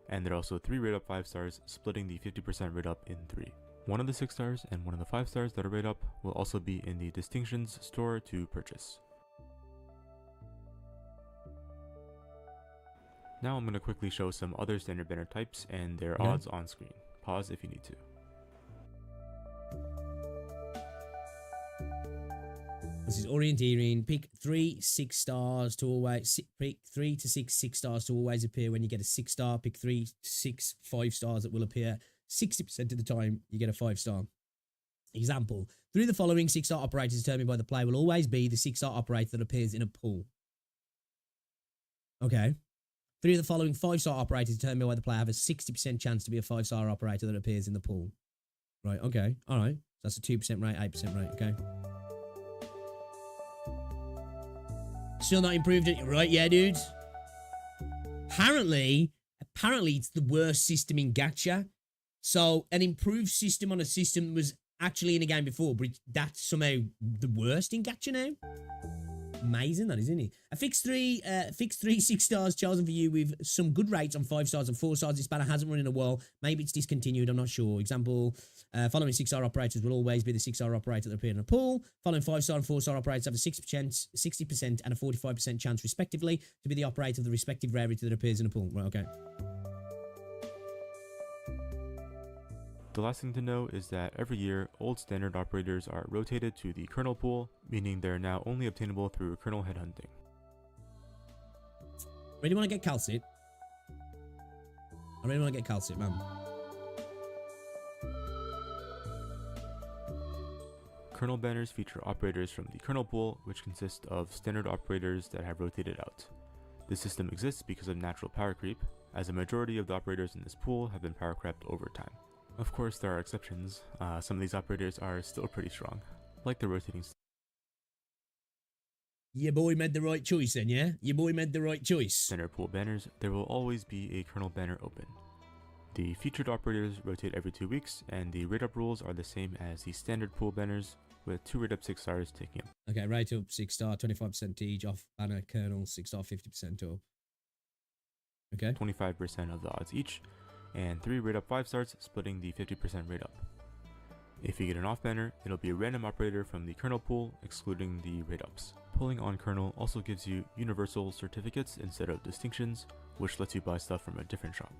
and there are also 3 rate up 5-stars, splitting the 50% rate up in 3. One of the 6-stars and one of the 5-stars that are rate up will also be in the Distinctions store to purchase. Now I'm going to quickly show some other standard banner types and their Yeah. odds on screen. Pause if you need to. This is orienteering. Pick 3 6 stars to always pick 3 to 6 6 stars to always appear when you get a 6 star. Pick 3 to 6 5 stars that will appear 60% of the time you get a 5 star. Example: through the following 6 star operators determined by the player will always be the 6 star operator that appears in a pool. Okay. 3 of the following 5 star operators determined by the player have a 60% chance to be a 5 star operator that appears in the pool. Right. Okay. All right. So that's a 2% rate, 8% rate. Okay. Still not improved it, right? Yeah, dude. Apparently it's the worst system in Gacha. So an improved system on a system that was actually in a game before, but that's somehow the worst in Gacha now. Amazing, that isn't it? A fixed 3 6 stars chosen for you with some good rates on 5 stars and 4 stars. This banner hasn't run in a while. Maybe it's discontinued. I'm not sure. Example: following 6 star operators will always be the 6 star operator that appear in a pool. Following 5 star and 4 star operators have a 60% and a 45% chance, respectively, to be the operator of the respective rarity that appears in a pool. Right? Okay. The last thing to know is that every year, old standard operators are rotated to the kernel pool, meaning they're now only obtainable through kernel headhunting. Really want to get calcit? I really want to get calcit, man. Kernel banners feature operators from the kernel pool, which consist of standard operators that have rotated out. This system exists because of natural power creep, as a majority of the operators in this pool have been power crept over time. Of course, there are exceptions. Some of these operators are still pretty strong, like the rotating. Your boy made the right choice then, yeah? Your boy made the right choice. Standard pool banners, there will always be a kernel banner open. The featured operators rotate every 2 weeks, and the rate up rules are the same as the standard pool banners, with 2 rate up 6 stars taking up. Okay, rate up 6 star, 25% each off banner kernel, 6 star, 50% up. Okay. 25% of the odds each, and 3 rate up 5 stars, splitting the 50% rate up. If you get an off banner, it'll be a random operator from the kernel pool, excluding the rate ups. Pulling on kernel also gives you universal certificates instead of distinctions, which lets you buy stuff from a different shop.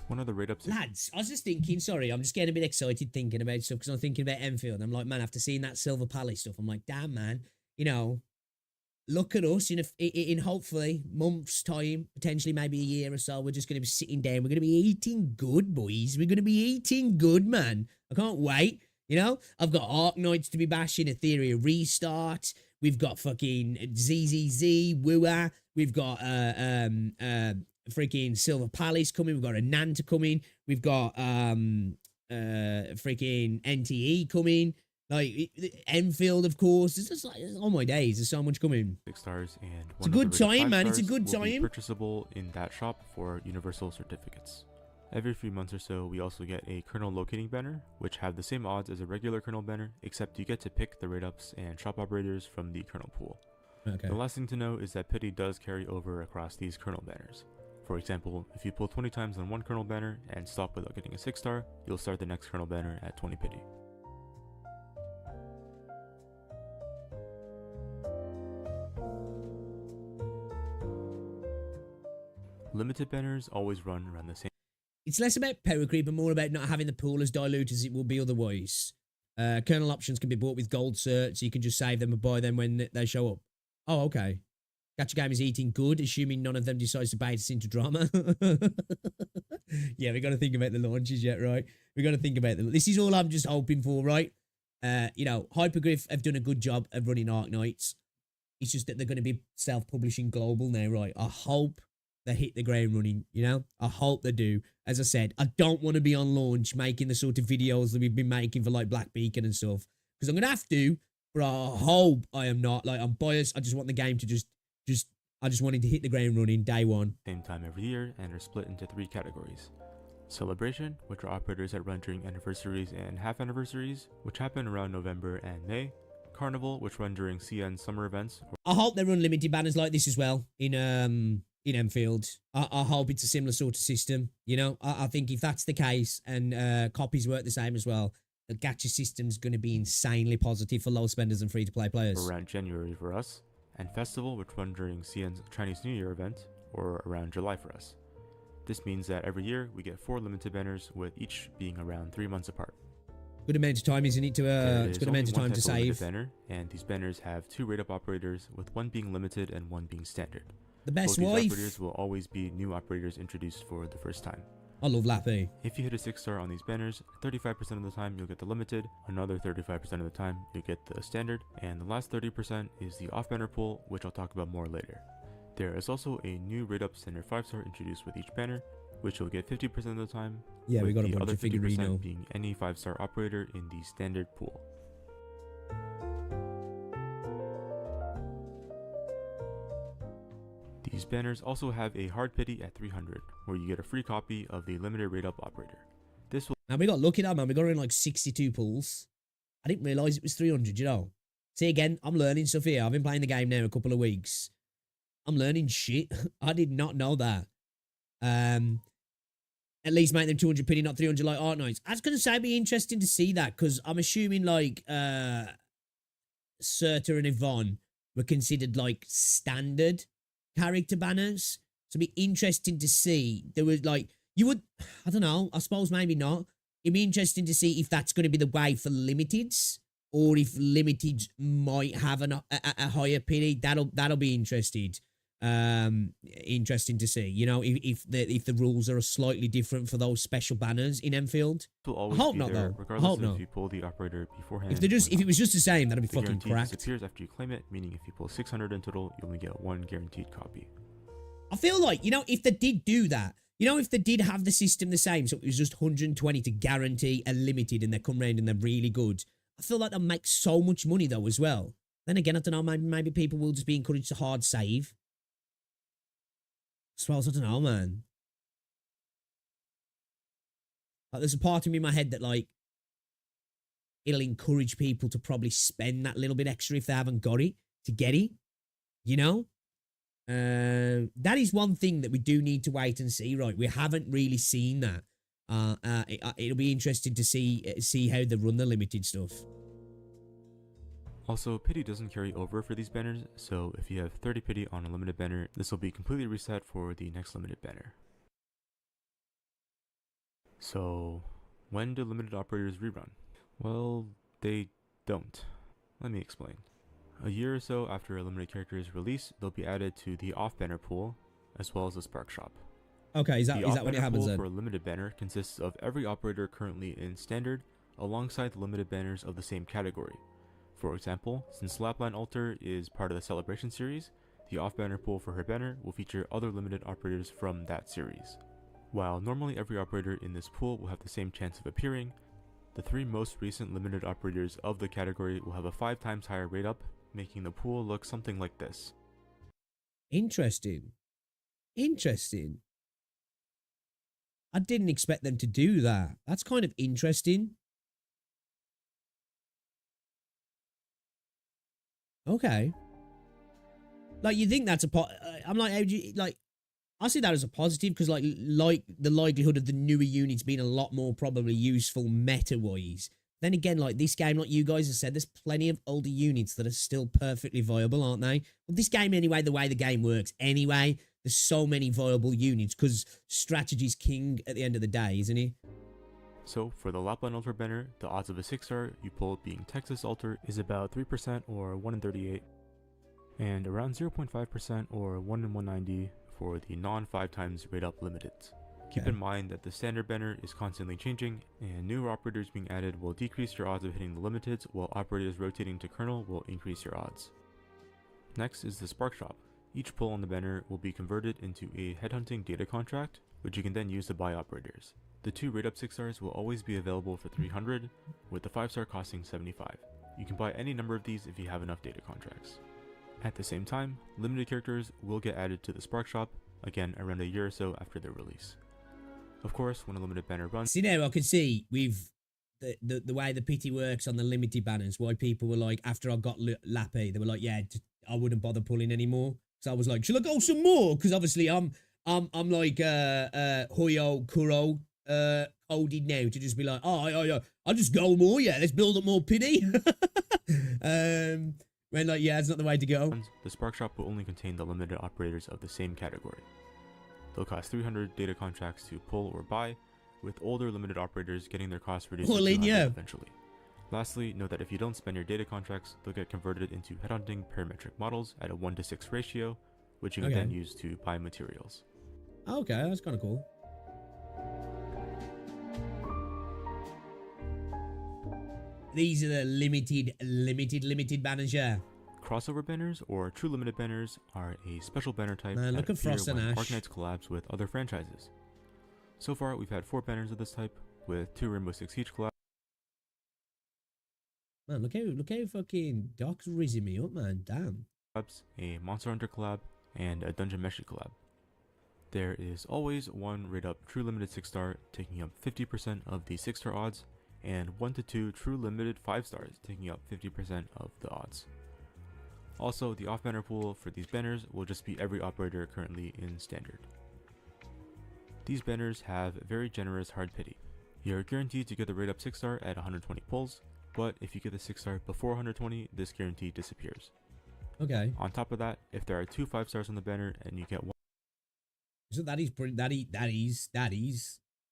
One of the rate ups. Lads, I was just thinking, sorry, I'm just getting a bit excited thinking about stuff because I'm thinking about Enfield. I'm like, man, after seeing that Silver Palace stuff, I'm like, damn, man, you know, look at us in hopefully months' time, potentially maybe a year or so. We're just going to be sitting down. We're going to be eating good, boys. We're going to be eating good, man. I can't wait. You know, I've got Arknights to be bashing, Ethereal Restart. We've got fucking ZZZ, Wua. We've got freaking Silver Palace coming. We've got a Nanta coming. We've got freaking NTE coming. Like Enfield, of course. It's just like, oh my days, there's so much coming. 6 stars, and it's a good time, man. It's a good will be time. Purchasable in that shop for universal certificates. Every few months or so, we also get a kernel locating banner, which have the same odds as a regular kernel banner, except you get to pick the rate ups and shop operators from the kernel pool. Okay. The last thing to know is that pity does carry over across these kernel banners. For example, if you pull 20 times on one kernel banner and stop without getting a 6 star, you'll start the next kernel banner at 20 pity. Limited banners always run around the same. It's less about power creep and more about not having the pool as dilute as it will be otherwise. Kernel options can be bought with gold certs, so you can just save them and buy them when they show up. Oh, okay. Gacha Game is eating good, assuming none of them decides to bait us into drama. Yeah, we got to think about the launches yet, right? We got to think about them. This is all I'm just hoping for, right? You know, Hypergryph have done a good job of running Arknights. It's just that they're going to be self-publishing global now, right? I hope they hit the ground running, you know? I hope they do. As I said, I don't want to be on launch making the sort of videos that we've been making for like Black Beacon and stuff. Because I'm going to have to, but I hope I am not. Like, I'm biased. I just want the game to I just wanted to hit the ground running day one. Same time every year and are split into 3 categories. Celebration, which are operators that run during anniversaries and half anniversaries, which happen around November and May. Carnival, which run during CN summer events. I hope they run limited banners like this as well in Enfield. I hope it's a similar sort of system. You know, I think if that's the case and copies work the same as well, the gacha system's going to be insanely positive for low spenders and free-to-play players. Around January for us, and Festival, which run during CN's Chinese New Year event, or around July for us. This means that every year we get 4 limited banners, with each being around 3 months apart. Good amount of time, isn't it? It's good amount of time to save. Banner, and these banners have 2 rate-up operators, with one being limited and one being standard. The best Both wife. These operators will always be new operators introduced for the first time. I love Lappy. If you hit a 6-star on these banners, 35% of the time you'll get the limited, another 35% of the time you'll get the standard, and the last 30% is the off-banner pool, which I'll talk about more later. There is also a new rate-up standard 5-star introduced with each banner, which you'll get 50% of the time. Yeah, we got a the bunch other of figurino. being any 5-star operator in the standard pool. These banners also have a hard pity at 300, where you get a free copy of the limited rate-up operator. This will Now we got lucky now, man. We got in like 62 pulls. I didn't realise it was 300, you know. See, again, I'm learning stuff here. I've been playing the game now a couple of weeks. I'm learning shit. I did not know that. At least make them 200 pity, not 300 like Arknights. I was going to say it'd be interesting to see that, because I'm assuming like Serta and Yvonne were considered like standard character banners. So it'd be interesting to see. There was like, you would, I don't know, I suppose maybe not. It'd be interesting to see if that's going to be the way for limiteds, or if limiteds might have a higher pity. That'll be interesting. Interesting to see, you know, if the rules are slightly different for those special banners in Enfield. will always I hope be not, there, though. regardless I hope of not. if you pull the operator beforehand. If it was just the same, that'd be The fucking guarantee cracked. disappears after you claim it, meaning if you pull 600 in total, you only get 1 guaranteed copy. I feel like, you know, if they did do that, you know, if they did have the system the same, so it was just 120 to guarantee a limited, and they come round and they're really good, I feel like they'll make so much money though as well. Then again, I don't know, maybe people will just be encouraged to hard save. I suppose, I don't know, man. Like, there's a part of me in my head that, like, it'll encourage people to probably spend that little bit extra if they haven't got it, to get it, you know? That is one thing that we do need to wait and see, right? We haven't really seen that. It'll be interesting to see how they run the limited stuff. Also, pity doesn't carry over for these banners, so if you have 30 pity on a limited banner, this will be completely reset for the next limited banner. So, when do limited operators rerun? Well, they don't. Let me explain. A year or so after a limited character is released, they'll be added to the off-banner pool, as well as the Spark Shop. Okay, is that when it happens pool then? for a limited banner consists of every operator currently in standard, alongside the limited banners of the same category. For example, since Lapland Altar is part of the Celebration series, the off-banner pool for her banner will feature other limited operators from that series. While normally every operator in this pool will have the same chance of appearing, the 3 most recent limited operators of the category will have a 5 times higher rate up, making the pool look something like this. Interesting. Interesting. I didn't expect them to do that. That's kind of interesting. Okay. Like, you think that's I'm like, how do you, like, I see that as a positive, because like the likelihood of the newer units being a lot more probably useful meta-wise. Then again, like this game, like you guys have said, there's plenty of older units that are still perfectly viable, aren't they? Well, this game anyway, the way the game works anyway, there's so many viable units, because strategy's king at the end of the day, isn't he? So, for the Lapland Altar banner, the odds of a 6-star you pull being Texas Altar is about 3% or 1 in 38, and around 0.5% or 1 in 190 for the non-5 times rate up limited. Keep in mind that the standard banner is constantly changing, and new operators being added will decrease your odds of hitting the limiteds, while operators rotating to Colonel will increase your odds. Next is the Spark Shop. Each pull on the banner will be converted into a headhunting data contract, which you can then use to buy operators. The 2 rate up 6-stars will always be available for 300, with the 5-star costing 75. You can buy any number of these if you have enough data contracts. At the same time, limited characters will get added to the Spark Shop, again around a year or so after their release. Of course, when a limited banner runs... See, now I can see with the way the pity works on the limited banners, why people were like, after I got Lappy, they were like, yeah, I wouldn't bother pulling anymore. So I was like, should I go some more? Because obviously I'm like Hoyo Kuro coded now to just be like, oh, I'll just go more, yeah, let's build up more pity. When like, yeah, it's not the way to go. The Spark Shop will only contain the limited operators of the same category. They'll cost 300 data contracts to pull or buy, with older limited operators getting their costs reduced to Well, 200 yeah. eventually. Lastly, note that if you don't spend your data contracts, they'll get converted into headhunting parametric models at a 1:6 ratio, which you can then use to buy materials. Okay, that's kind of cool. These are the limited banners, yeah. Crossover banners, or true limited banners, are a special banner type Man, that look at appear Frost and when Ash. Arknights collabs with other franchises. So far, we've had 4 banners of this type, with 2 Rainbow Six Siege collabs. Man, look how fucking Doc's rizzing me up, man. Damn. A Monster Hunter collab, and a Dungeon Meshi collab. There is always one rate up true limited 6-star taking up 50% of the 6-star odds, and 1 to 2 true limited 5-stars taking up 50% of the odds. Also, the off banner pool for these banners will just be every operator currently in standard. These banners have very generous hard pity. You're guaranteed to get the rate up 6-star at 120 pulls, but if you get the 6-star before 120, this guarantee disappears. Okay. On top of that, if there are 2 5-stars on the banner and you get one, So that is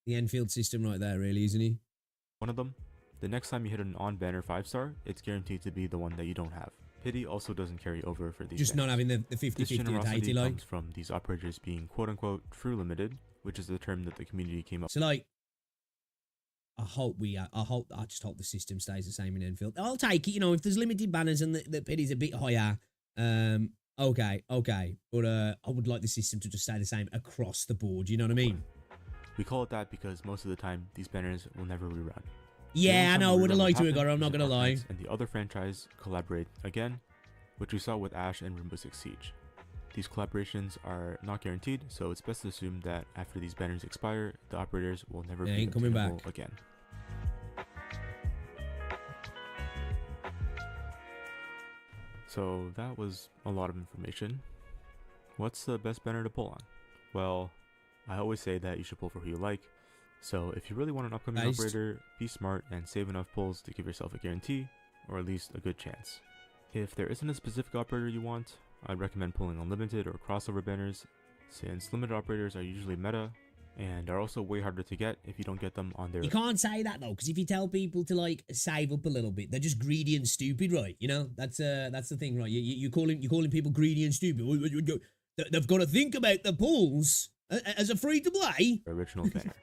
the Enfield system right there, really, isn't he? one of them, the next time you hit an on banner 5-star, it's guaranteed to be the one that you don't have. Pity also doesn't carry over for these Just banners. not having the This 50-50 with generosity Haiti, like. comes from these operators being quote-unquote true limited, which is the term that the community came up So like, I just hope the system stays the same in Enfield. I'll take it, you know, if there's limited banners and the pity's a bit higher, okay. But I would like the system to just stay the same across the board, you know what I mean? We call it that because most of the time, these banners will never rerun. Yeah, I know, would have liked to have got, I'm not gonna lie. And the other franchise collaborate again, which we saw with Ash and Rainbow Six Siege. These collaborations are not guaranteed, so it's best to assume that after these banners expire, the operators will never be ain't coming back again. So that was a lot of information. What's the best banner to pull on? Well, I always say that you should pull for who you like. So if you really want an upcoming operator, be smart and save enough pulls to give yourself a guarantee, or at least a good chance. If there isn't a specific operator you want, I'd recommend pulling unlimited or crossover banners, since limited operators are usually meta, and are also way harder to get if you don't get them on their... You can't say that though, because if you tell people to like save up a little bit, they're just greedy and stupid, right? You know, that's the thing, right? You're calling people greedy and stupid. They've got to think about the pulls as a free to play. Original banner.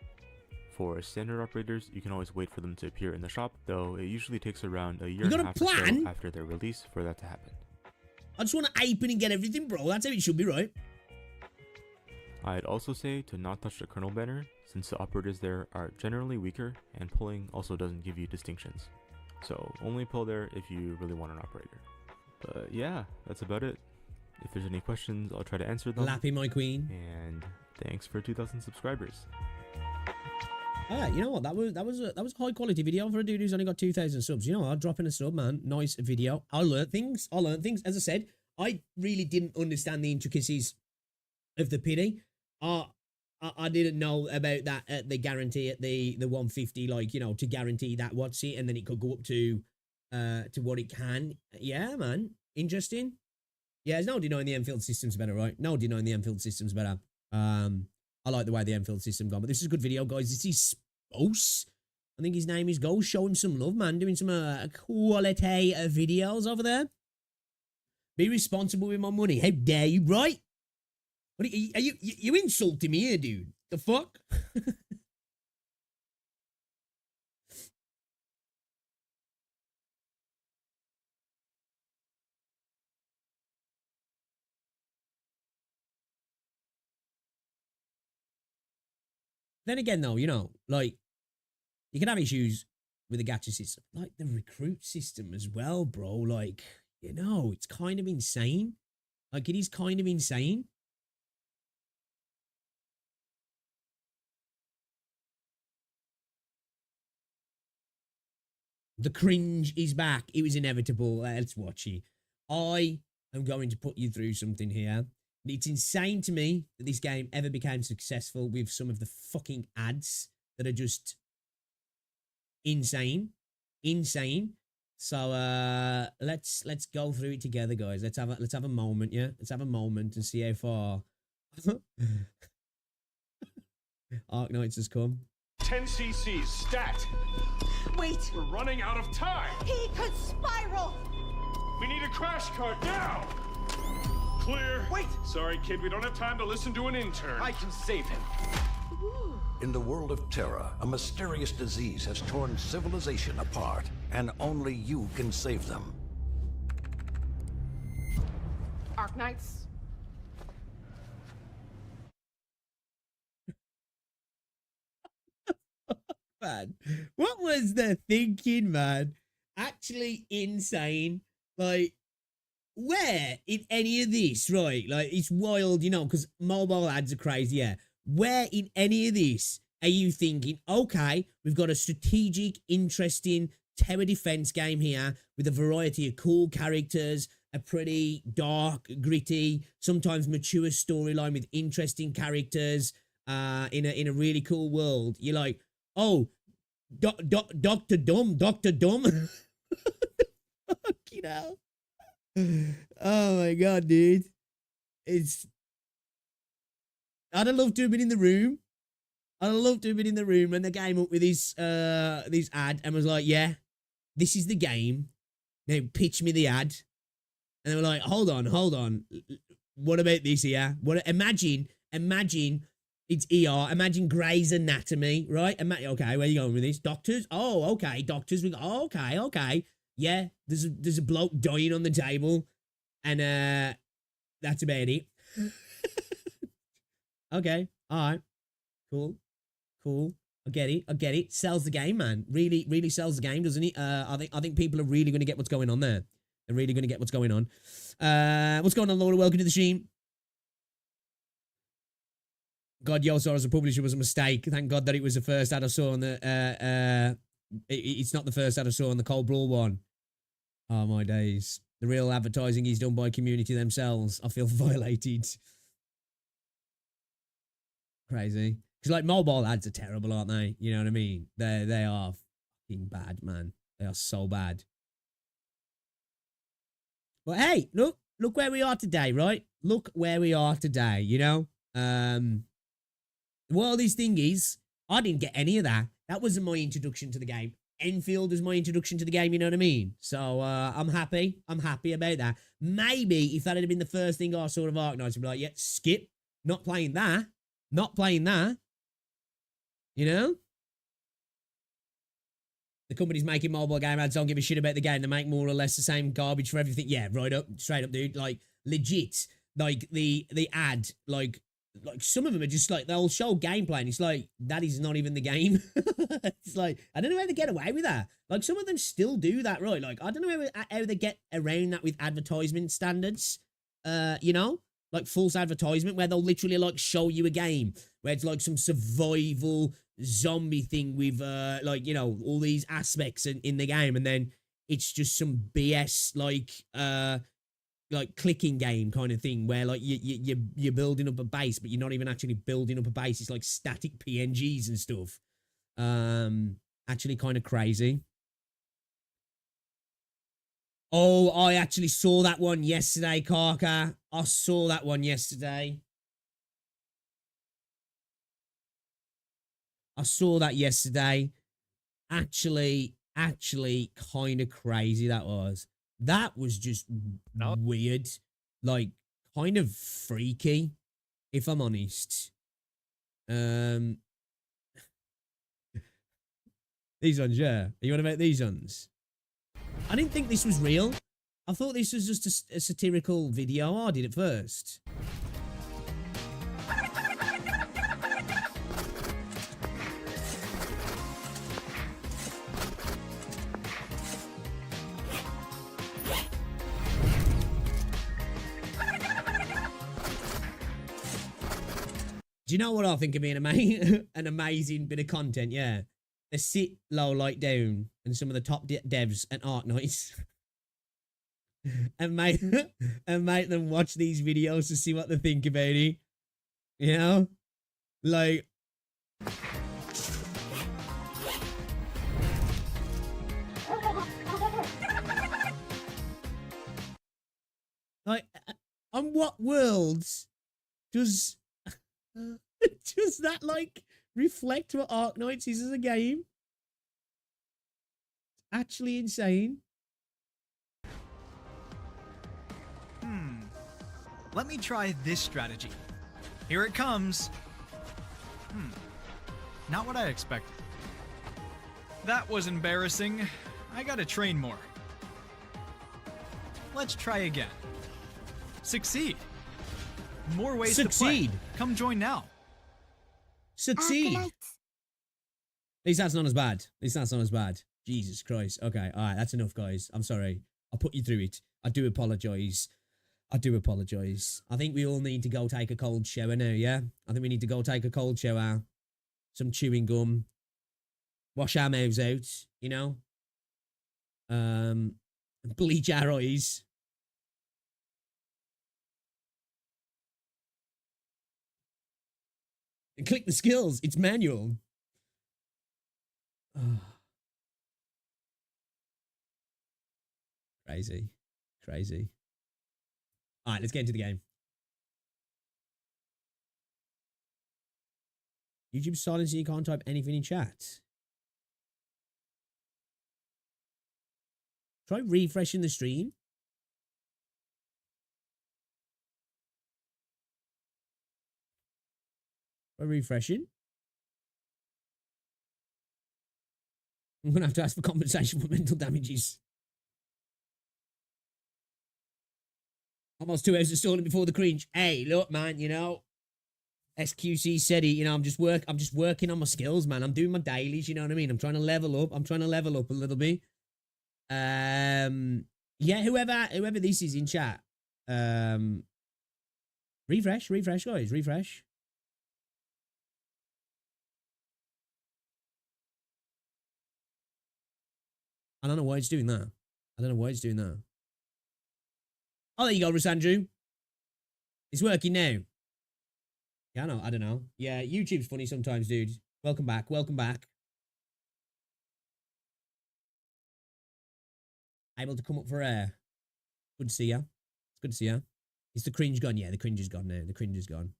For standard operators, you can always wait for them to appear in the shop, though it usually takes around a year and a half or so after their release for that to happen. I just want to ape it and get everything, bro. That's how it should be, right? I'd also say to not touch the kernel banner, since the operators there are generally weaker, and pulling also doesn't give you distinctions. So only pull there if you really want an operator. But yeah, that's about it. If there's any questions, I'll try to answer them. Lappy, my queen. And thanks for 2,000 subscribers. You know what? That was a high quality video for a dude who's only got 2,000 subs. You know what? I'll drop in a sub, man. Nice video. I learned things. As I said, I really didn't understand the intricacies of the pity. I didn't know about that the guarantee at the 150, like, you know, to guarantee that what's it, and then it could go up to what it can. Yeah, man. Interesting. Yeah, there's no denying the Enfield system's better, right? No denying the Enfield system's better. I like the way the Enfield system gone, but this is a good video, guys. This is Ghost. I think his name is Ghost. Show him some love, man. Doing some quality videos over there. Be responsible with my money. How dare you, right? What are you insulting me here, dude? The fuck? Then again, though, you know, like, you can have issues with the gacha system. Like, the recruit system as well, bro. Like, you know, it's kind of insane. Like, it is kind of insane. The cringe is back. It was inevitable. Let's watch it. I am going to put you through something here. It's insane to me that this game ever became successful with some of the fucking ads that are just insane. Insane. So let's go through it together, guys. Let's have a moment, yeah? Let's have a moment and see how far Arknights has come. 10 cc's, stat! Wait! We're running out of time! He could spiral! We need a crash cart now! Clear. Wait! Sorry, kid, we don't have time to listen to an intern. I can save him. In the world of Terra, a mysterious disease has torn civilization apart, and only you can save them. Arknights. Man, what was the thinking, man? Actually insane. Like, where in any of this, right? Like, it's wild, you know, because mobile ads are crazy, yeah. Where in any of this are you thinking, okay, we've got a strategic, interesting terror defense game here with a variety of cool characters, a pretty dark, gritty, sometimes mature storyline with interesting characters in a really cool world. You're like, oh, Dr. Dumb. Fucking hell. Oh my god, dude. I'd have loved to have been in the room. I'd have loved to have been in the room when they came up with this ad and was like, yeah, this is the game. Now pitch me the ad. And they were like, hold on. What about this here? Imagine it's ER. Imagine Grey's Anatomy, right? Okay, where are you going with this? Doctors? Oh, okay. Doctors. Okay. Yeah, there's a bloke dying on the table. And that's about it. Okay. All right. Cool. I get it. Sells the game, man. Really sells the game, doesn't it? I think people are really going to get what's going on there. They're really going to get what's going on. What's going on, Laura? Welcome to the stream. God, Yosar as a publisher was a mistake. Thank God that it was the first ad I saw on the... it's not the first ad I saw on the Cold Brawl one. Oh, my days. The real advertising is done by community themselves. I feel violated. Crazy. Because, like, mobile ads are terrible, aren't they? You know what I mean? They are fucking bad, man. They are so bad. But hey, look where we are today, right? Look where we are today, you know? Well, this thing is, I didn't get any of that. That wasn't my introduction to the game. Enfield was my introduction to the game, you know what I mean? So, I'm happy. I'm happy about that. Maybe if that had been the first thing I saw of Arknights, I'd be like, yeah, skip. Not playing that. You know? The company's making mobile game ads, don't give a shit about the game. They make more or less the same garbage for everything. Yeah, right up. Straight up, dude. Like, legit. Like, the ad, like some of them are just like, they'll show gameplay and it's like, that is not even the game. It's like, I don't know how they get away with that. Like, some of them still do that, right? Like, I don't know how they get around that with advertisement standards. You know? Like, false advertisement where they'll literally, like, show you a game where it's like some survival zombie thing with, like, you know, all these aspects in the game. And then it's just some BS, like clicking game kind of thing where like you're building up a base, but you're not even actually building up a base. It's like static PNGs and stuff. Actually kind of crazy. Oh, I actually saw that one yesterday, Karka. I saw that one yesterday. Actually kind of crazy that was. That was just weird. Like, kind of freaky, if I'm honest. These ones, yeah. Are you on about these ones? I didn't think this was real. I thought this was just a satirical video. I did it first. Do you know what I think of being an amazing bit of content? Yeah. They sit low, light down, and some of the top devs at Arknights and make them watch these videos to see what they think about it. You know? Like, on what worlds does that, like, reflect what Arknights is as a game. It's actually insane. Let me try this strategy. Here it comes. Not what I expected. That was embarrassing. I gotta train more. Let's try again. Succeed. More ways to play. Come join now. Succeed. At least that's not as bad. At least that's not as bad. Jesus Christ. Okay, all right, that's enough, guys. I'm sorry. I'll put you through it. I do apologize. I do apologize. I think we all need to go take a cold shower now, yeah? I think we need to go take a cold shower, some chewing gum, wash our mouths out, you know? Bleach our eyes. And click the skills. It's manual. Crazy. Crazy. All right, let's get into the game. YouTube silence and you can't type anything in chat. Try refreshing the stream. Try refreshing. I'm going to have to ask for compensation for mental damages. Almost 2 hours installing before the cringe. Hey, look, man, you know, SQC said it, you know, I'm just working on my skills, man. I'm doing my dailies, you know what I mean? I'm trying to level up. I'm trying to level up a little bit. Yeah, whoever this is in chat. Refresh, guys, refresh. I don't know why it's doing that. I don't know why it's doing that. Oh, there you go, Rosandrew. It's working now. Yeah, I don't know. Yeah, YouTube's funny sometimes, dude. Welcome back, welcome back. Able to come up for air. Good to see ya. It's good to see ya. Is the cringe gone? Yeah, the cringe is gone now. The cringe is gone.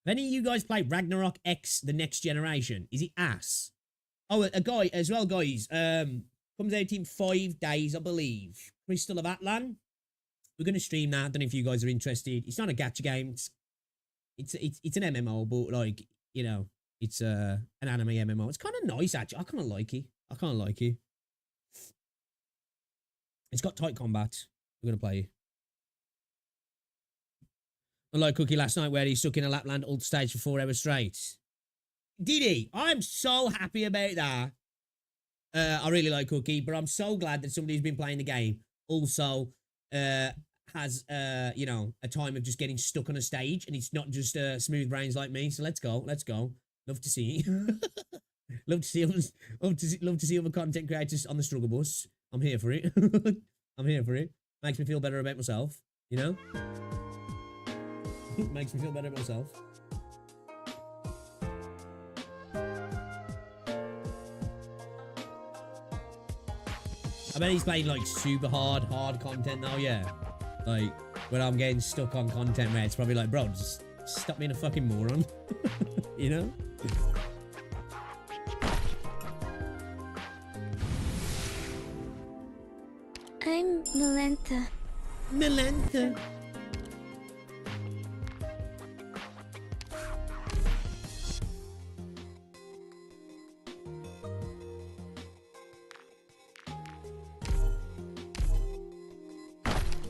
Have any of you guys played Ragnarok X The Next Generation? Is it ass? Oh, a guy as well, guys. Comes out in 5 days, I believe. Crystal of Atlan. We're going to stream that. I don't know if you guys are interested. It's not a gacha game. It's an MMO, but like, you know, it's an anime MMO. It's kind of nice, actually. I kind of like it. I kind of like it. It's got tight combat. We're going to play it. Unlike Cookie last night where he stuck in a Lapland ult stage for 4 hours straight. Did he? I'm so happy about that. I really like Cookie, but I'm so glad that somebody who's been playing the game also has, you know, a time of just getting stuck on a stage, and it's not just smooth brains like me. So let's go. Let's go. Love to see. love to see other content creators on the struggle bus. I'm here for it. I'm here for it. Makes me feel better about myself, you know? Makes me feel better about myself. I bet he's playing like super hard content now, yeah. Like, when I'm getting stuck on content where it's probably like, bro, just stop being a fucking moron. You know? I'm Melenta. Melenta.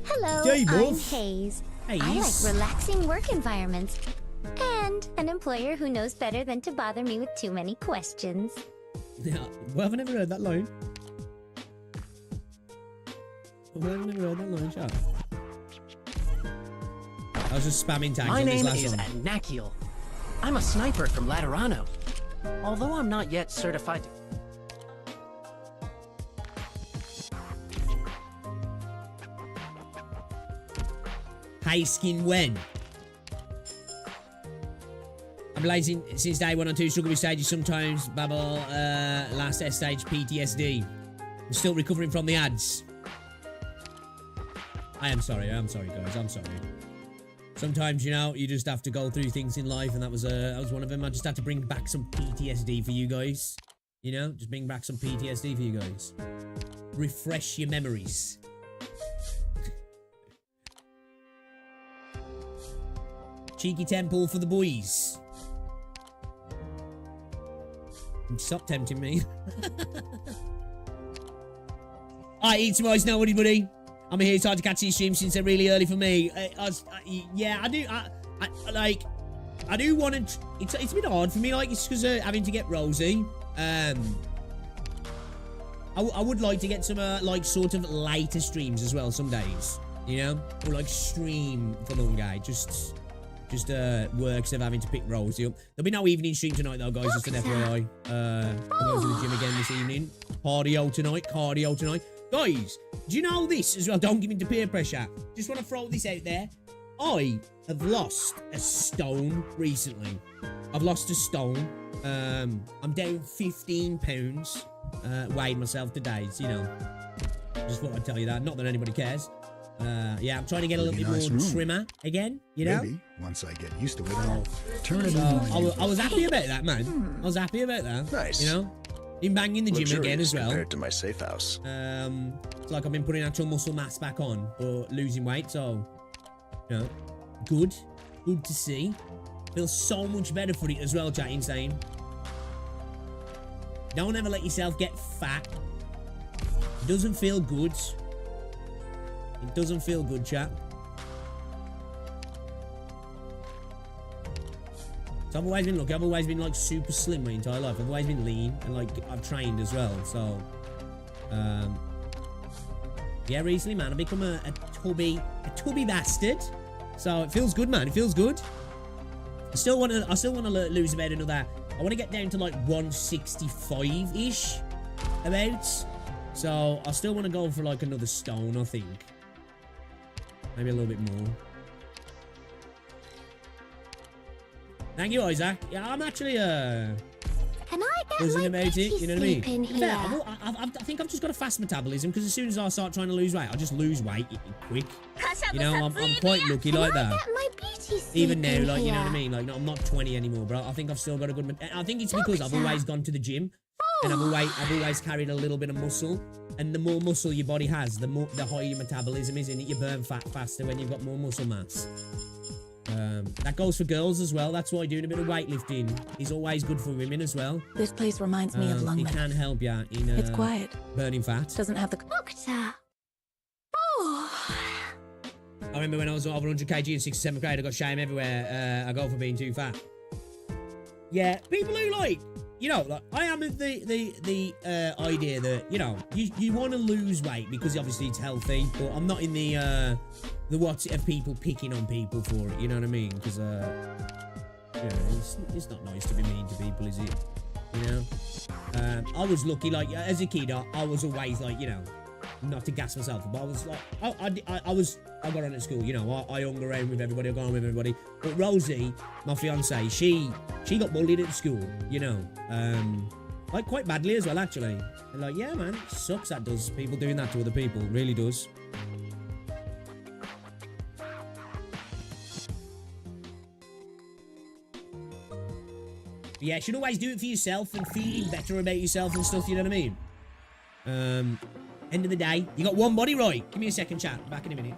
Hello, Hey, I'm Hayes. Hayes. I like relaxing work environments and an employer who knows better than to bother me with too many questions. Yeah, well, I've never heard that line. Well, I've never heard that line, shut up. I was just spamming tags My on this name last is one. Nakiel. I'm a sniper from Laterano. Although I'm not yet certified. Hey, skin when? I'm blazing since day 1 on 2 struggle with stages, sometimes babble, last S stage PTSD. I'm still recovering from the ads. I am sorry, guys, I'm sorry. Sometimes, you know, you just have to go through things in life, and that was one of them. I just had to bring back some PTSD for you guys. You know, just bring back some PTSD for you guys. Refresh your memories. Cheeky temple for the boys. Stop tempting me. Alright, eat some ice now, buddy. I'm here. It's hard to catch these streams since they're really early for me. Yeah, I do. I do want to. It's a bit hard for me, like, it's because having to get Rosie. I would like to get some like sort of later streams as well some days, you know, or like stream for long guy. Just works of having to pick Rosie up. There'll be no evening stream tonight though, guys. Just an FYI. I'm going to the gym again this evening. Cardio tonight. Guys, do you know this as well? Don't give into peer pressure. Just want to throw this out there. I have lost a stone recently. I've lost a stone. I'm down 15 pounds. Weighed myself today, so, you know. Just thought I'd tell you that. Not that anybody cares. Yeah, I'm trying to get a little bit more trimmer again, you know? Maybe once I get used to it, I'll turn it on. I was happy about that, man. I was happy about that. Nice. You know? Been banging the gym again as well. Compared to my safe house. It's like I've been putting actual muscle mass back on, but losing weight, so, you know, good. Good to see. Feels so much better for it as well, chat, insane. Don't ever let yourself get fat. It doesn't feel good. It doesn't feel good, chat. So I've always been, look, I've always been like super slim my entire life. I've always been lean and like I've trained as well. So, yeah, recently, man, I've become a tubby bastard. So it feels good, man. It feels good. I still want to lose about another. I want to get down to like 165-ish about. So I still want to go for like another stone, I think. Maybe a little bit more. Thank you, Isaac. Yeah, I'm actually Can I get my about it, you know what I mean? in here? I think I've just got a fast metabolism because as soon as I start trying to lose weight, I just lose weight quick. You know, I'm quite lucky like that. Even now, like, you know what I mean? Like, no, I'm not 20 anymore, but I think I've still got a good. I think it's because I've always gone to the gym, and I've always carried a little bit of muscle. And the more muscle your body has, the higher your metabolism is, and you burn fat faster when you've got more muscle mass. That goes for girls as well. That's why doing a bit of weightlifting is always good for women as well. This place reminds me of London. It can help you in it's quiet. Burning fat. Doesn't have the Doctor. I remember when I was over 100 kg in 6th or 7th grade, I got shame everywhere. I go for being too fat. Yeah, people who like, you know, like I am of the idea that, you know, you want to lose weight because obviously it's healthy, but I'm not in the what of people picking on people for it. You know what I mean? Because you know, it's not nice to be mean to people, is it? You know, I was lucky. Like as a kid, I was always like, you know, not to gas myself, but I was like, I got on at school, you know, I hung around with everybody, I got on with everybody. But Rosie, my fiance, she got bullied at school, you know, like quite badly as well, actually. And like, yeah, man, it sucks that does. People doing that to other people, it really does. But yeah, you should always do it for yourself and feeling better about yourself and stuff, you know what I mean? End of the day, you got one body, right? Give me a second, chat. Back in a minute.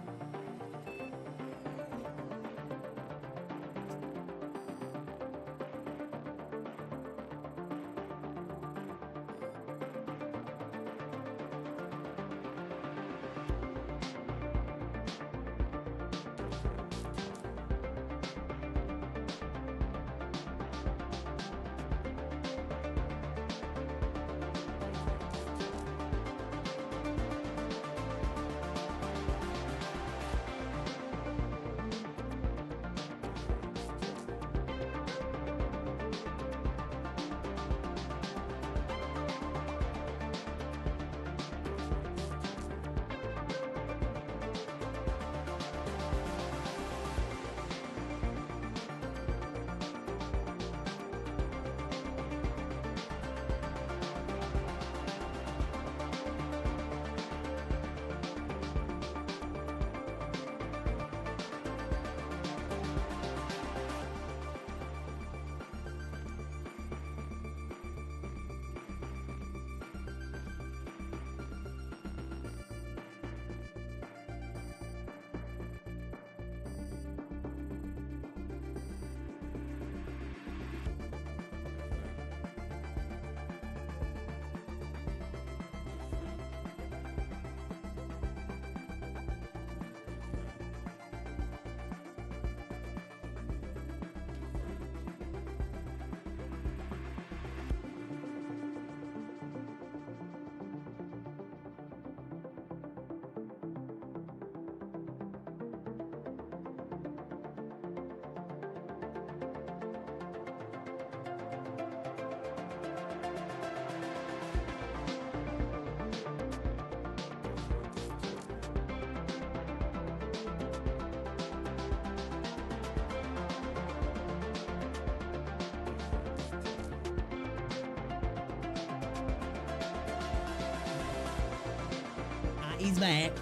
is back.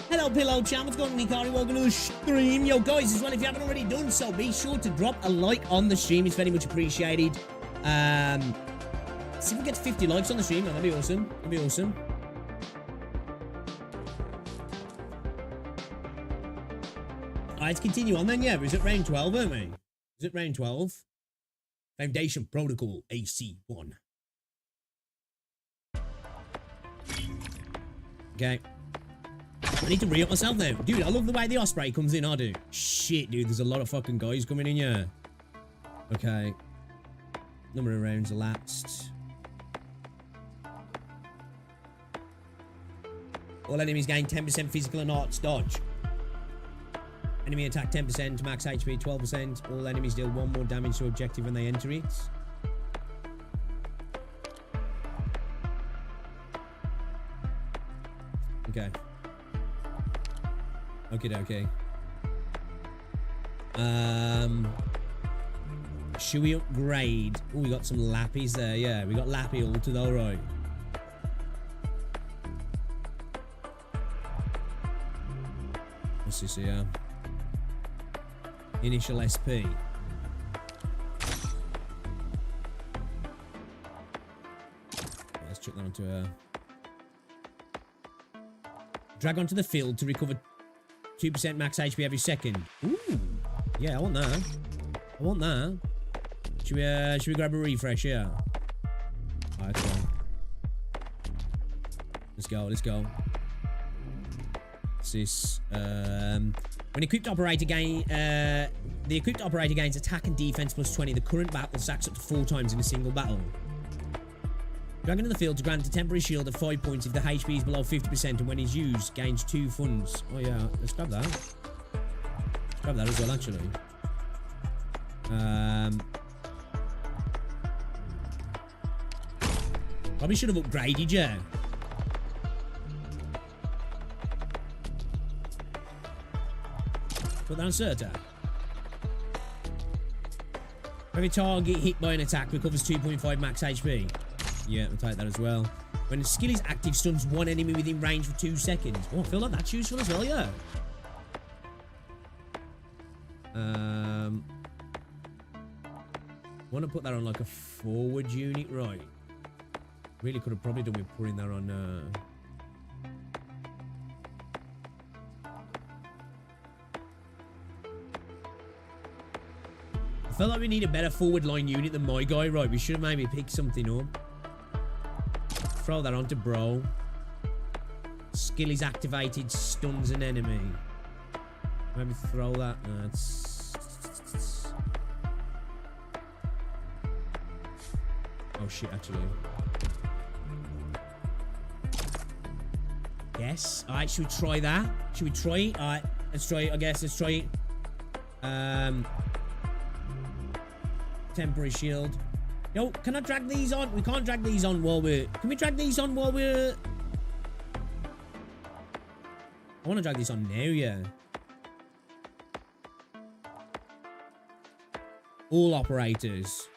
Hello, Pillow Chan. What's going on, Nikari? Welcome to the stream. Yo, guys, as well, if you haven't already done so, be sure to drop a like on the stream. It's very much appreciated. See if we get 50 likes on the stream. That'd be awesome. That'd be awesome. Alright, let's continue on then. Yeah, we're at round 12, aren't we? Is it round 12? Foundation Protocol AC1. Okay. I need to re-up myself now. Dude, I love the way the Osprey comes in, I do. Shit, dude, there's a lot of fucking guys coming in here. Okay. Number of rounds elapsed. All enemies gain 10% physical and arts dodge. Enemy attack 10%, max HP 12%. All enemies deal 1 more damage to objective when they enter it. Okay. Okay. Should we upgrade? Oh, we got some lappies there. Yeah, we got lappy altered, all right. What's this here? Initial SP. Let's chuck that onto a... Drag onto the field to recover 2% max HP every second. Ooh. Yeah, I want that. I want that. Should we grab a refresh? Yeah. Alright, let's go. Let's go. What's this? When equipped operator gain, the equipped operator gains attack and defense plus 20. The current battle stacks up to 4 times in a single battle. Drag into the field to grant a temporary shield of 5 points if the HP is below 50% and when it's used, gains 2 funds. Oh yeah, let's grab that. Let's grab that as well, actually. Probably should have upgraded, yeah. Put that on Surta. Every target hit by an attack recovers 2.5 max HP. Yeah, we'll take that as well. When the skill is active, stuns 1 enemy within range for 2 seconds. Oh, I feel like that's useful as well, yeah. Want to put that on like a forward unit, right? Really could have probably done with putting that on. I felt like we need a better forward line unit than my guy, right? We should have maybe picked something up. Throw that onto Brawl. Skill is activated, stuns an enemy. Maybe throw that. Oh shit, actually. Yes. Alright, should we try that? Should we try it? Alright, let's try it, I guess. Let's try it. Temporary shield. Yo, can I drag these on? We can't drag these on while we're... Can we drag these on while we're... I want to drag these on now, yeah. All operators.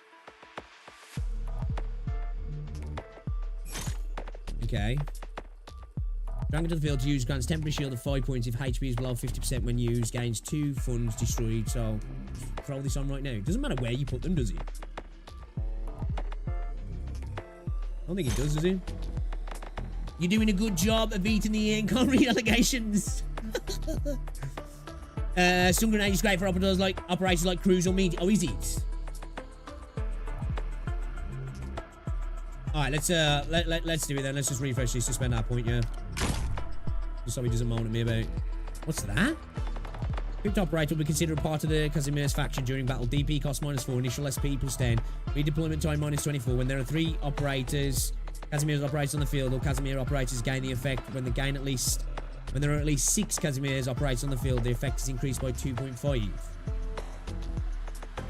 Okay. Drag into the field to use grants temporary shield of 5 points if HP is below 50% when used. Gains 2 funds destroyed. So, throw this on right now. It doesn't matter where you put them, does it? I don't think it does it? You're doing a good job of beating the Incon relegations. Stun grenade is great for operators like Cruise or Media. Oh, is it? Alright, let's do it then. Let's just refresh this to spend our point, yeah. Just so he doesn't moan at me about... What's that? Equipped operator will be considered a part of the Casimir's faction during battle. DP cost -4, initial SP +10, redeployment time -24. When there are 3 operators, Casimir's operators on the field, or Casimir operators gain the effect. When there are at least 6 Casimir's operators on the field, the effect is increased by 2.5.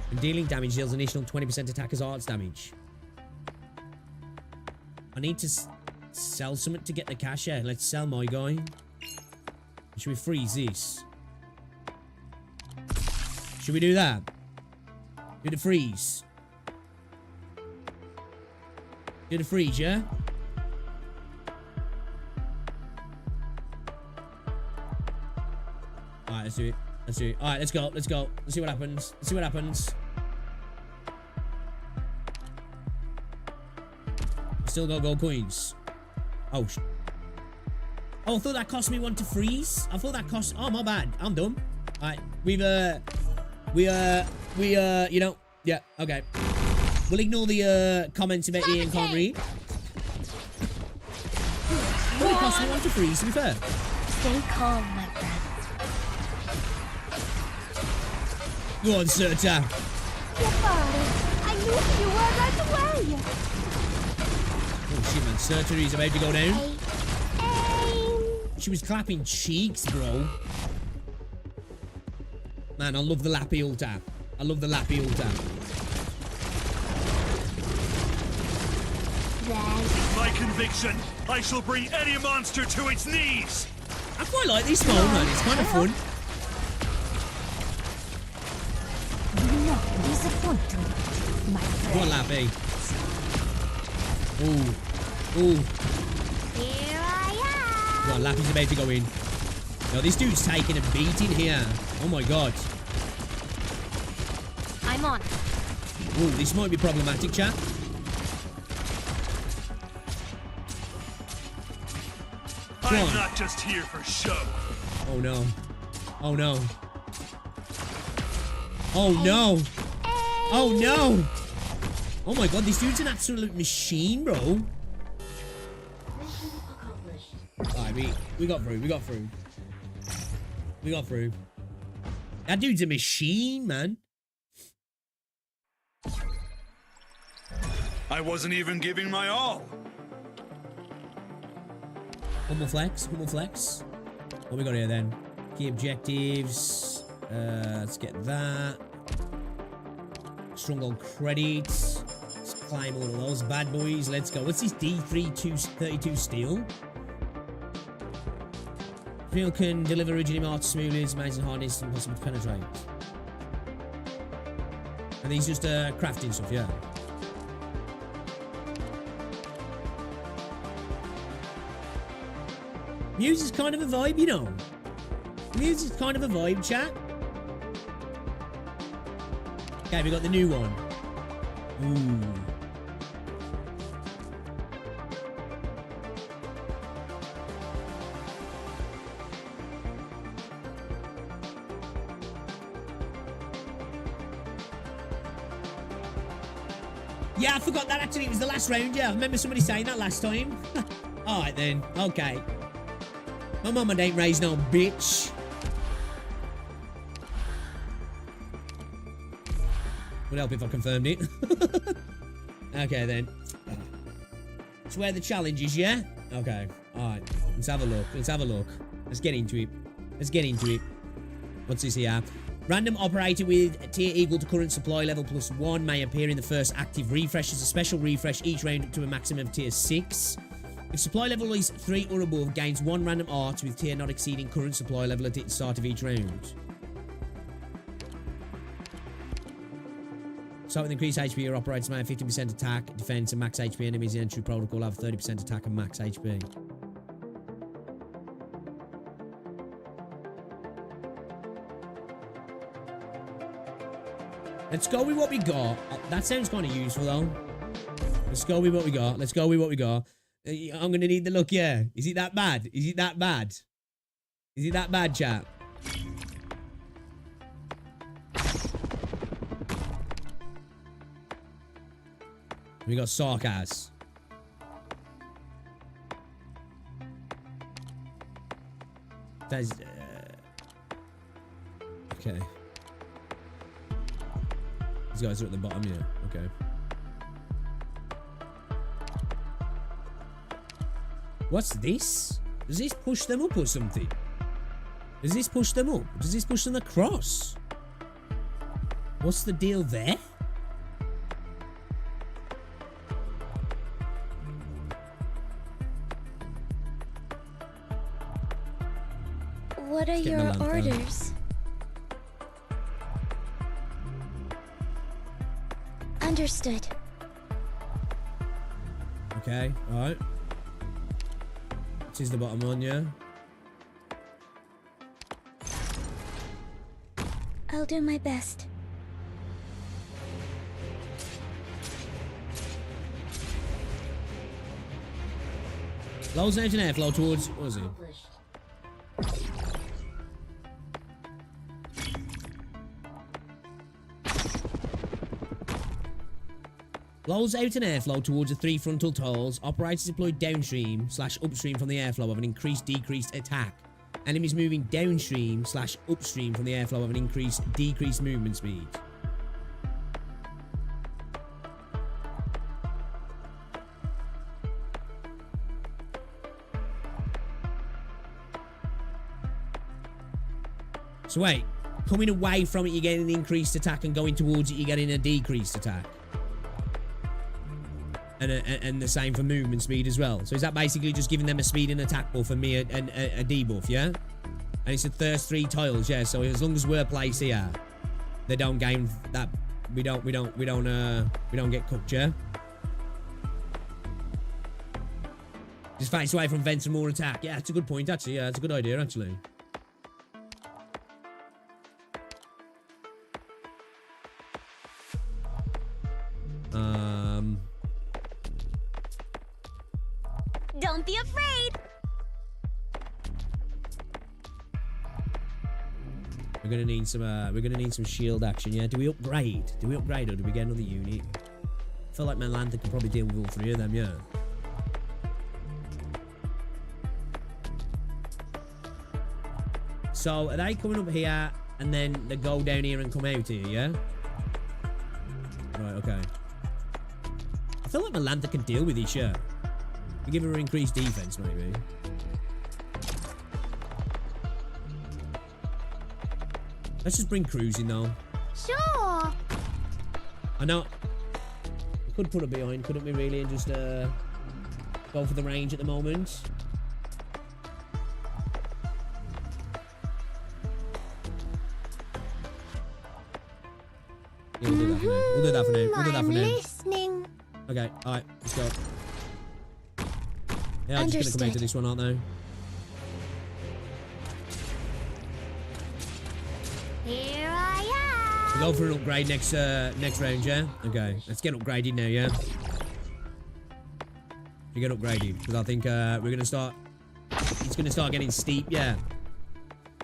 When dealing damage, deals an additional 20% attacker's arts damage. I need to sell something to get the cash out. Let's sell my guy. Should we freeze this? Should we do that? Do the freeze. Do the freeze, yeah? Alright, let's do it. Let's do it. Alright, let's go. Let's go. Let's see what happens. Let's see what happens. Still got gold coins. Oh, oh, I thought that cost me one to freeze. I thought that cost... Oh, my bad. I'm dumb. Alright, you know, yeah, okay. We'll ignore the comments about Ian can't read. Well, it cost me one to freeze, to be fair. Stay calm, my friend. Go on, Serta. Your father. I knew you were right away. Oh, shit, man. Serta is about to go down. Hey. She was clapping cheeks, bro. Man, I love the Lappy ulta. I love the Lappy ulta. With my conviction, I shall bring any monster to its knees. I quite like this mode, man. It's kind of fun. Do not disappoint me, my friend. Go on, Lappy. Ooh. Ooh. Here I am. Go on, Lappy's about to go in. No, this dude's taking a beating here. Oh my god. I'm on. Ooh, this might be problematic, chat. I'm not just here for show. Oh no. Oh no. Oh no. Oh no. Oh my god, this dude's an absolute machine, bro. Alright, we got through. We got through. We got through. That dude's a machine, man. I wasn't even giving my all. Humble flex, humble flex. What we got here then? Key objectives. Let's get that. Stronghold credits. Let's climb all of those bad boys. Let's go. What's this D32 steel? Real can deliver originally marked smoothly, it's amazing hardness, impossible to penetrate. And these just crafting stuff, yeah. Music's kind of a vibe, you know. Music's kind of a vibe, chat. Okay, we got the new one. Ooh. Yeah, I forgot that actually. It was the last round, yeah. I remember somebody saying that last time. Alright then. Okay. My mama ain't raised no bitch. Would help if I confirmed it. Okay then. It's where the challenge is, yeah? Okay. Alright. Let's have a look. Let's have a look. Let's get into it. Let's get into it. What's this here? Random operator with tier equal to current supply level +1 may appear in the first active refresh as a special refresh each round up to a maximum of tier 6. If supply level is 3 or above, gains 1 random art with tier not exceeding current supply level at the start of each round. Start with increased HP, your operators may have 50% attack, defense, and max HP. Enemies in entry protocol have 30% attack and max HP. Let's go with what we got. That sounds kind of useful, though. Let's go with what we got. Let's go with what we got. I'm going to need the look, yeah. Is it that bad? Is it that bad? Is it that bad, chat? We got Sarkaz. That's... okay. These guys are at the bottom, yeah. Okay. What's this? Does this push them up or something? Does this push them up? Does this push them across? What's the deal there? What are your orders? Understood. Okay, alright. This is the bottom one, yeah? I'll do my best. Loads out in airflow towards... What was it? Blows out an airflow towards the 3 frontal tiles. Operators deployed downstream/upstream from the airflow of an decreased attack. Enemies moving downstream/upstream from the airflow of an decreased movement speed. So wait, coming away from it, you're getting an increased attack, and going towards it, you're getting a decreased attack. And the same for movement speed as well. So is that basically just giving them a speed and attack buff and me a debuff, yeah? And it's the first 3 tiles, yeah. So as long as we're placed here, they don't gain that. We don't get cooked, yeah. Just face away from vents and more attack. Yeah, that's a good point actually. Yeah, that's a good idea actually. Don't be afraid. We're gonna need some shield action, yeah? Do we upgrade? Do we upgrade or do we get another unit? I feel like my Lantern can probably deal with all 3 of them, yeah. So are they coming up here and then they go down here and come out here, yeah? Right, okay. I feel like my Lantern can deal with this, yeah. We give her increased defense, maybe. Let's just bring cruising though. Sure. I know. We could put her behind, couldn't we, really, and just go for the range at the moment. Yeah, we'll do that for now. We'll do that for now. We'll do that for now. Listening. Okay, alright, let's go. Yeah, I'm just gonna come out to this one, aren't they? Here I am. We'll go for an upgrade next round, yeah? Okay, let's get upgraded now, yeah? We get upgraded, because I think we're gonna start... It's gonna start getting steep, yeah.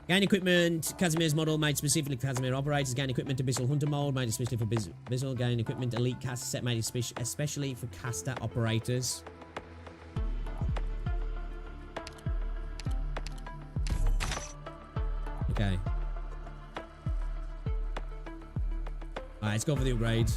Gain equipment, Casimir's model made specifically for Casimir operators. Gain equipment, Abyssal Hunter mode made especially for Abyssal. Gain equipment, Elite Caster set made especially for caster operators. Okay. Alright, let's go for the upgrades.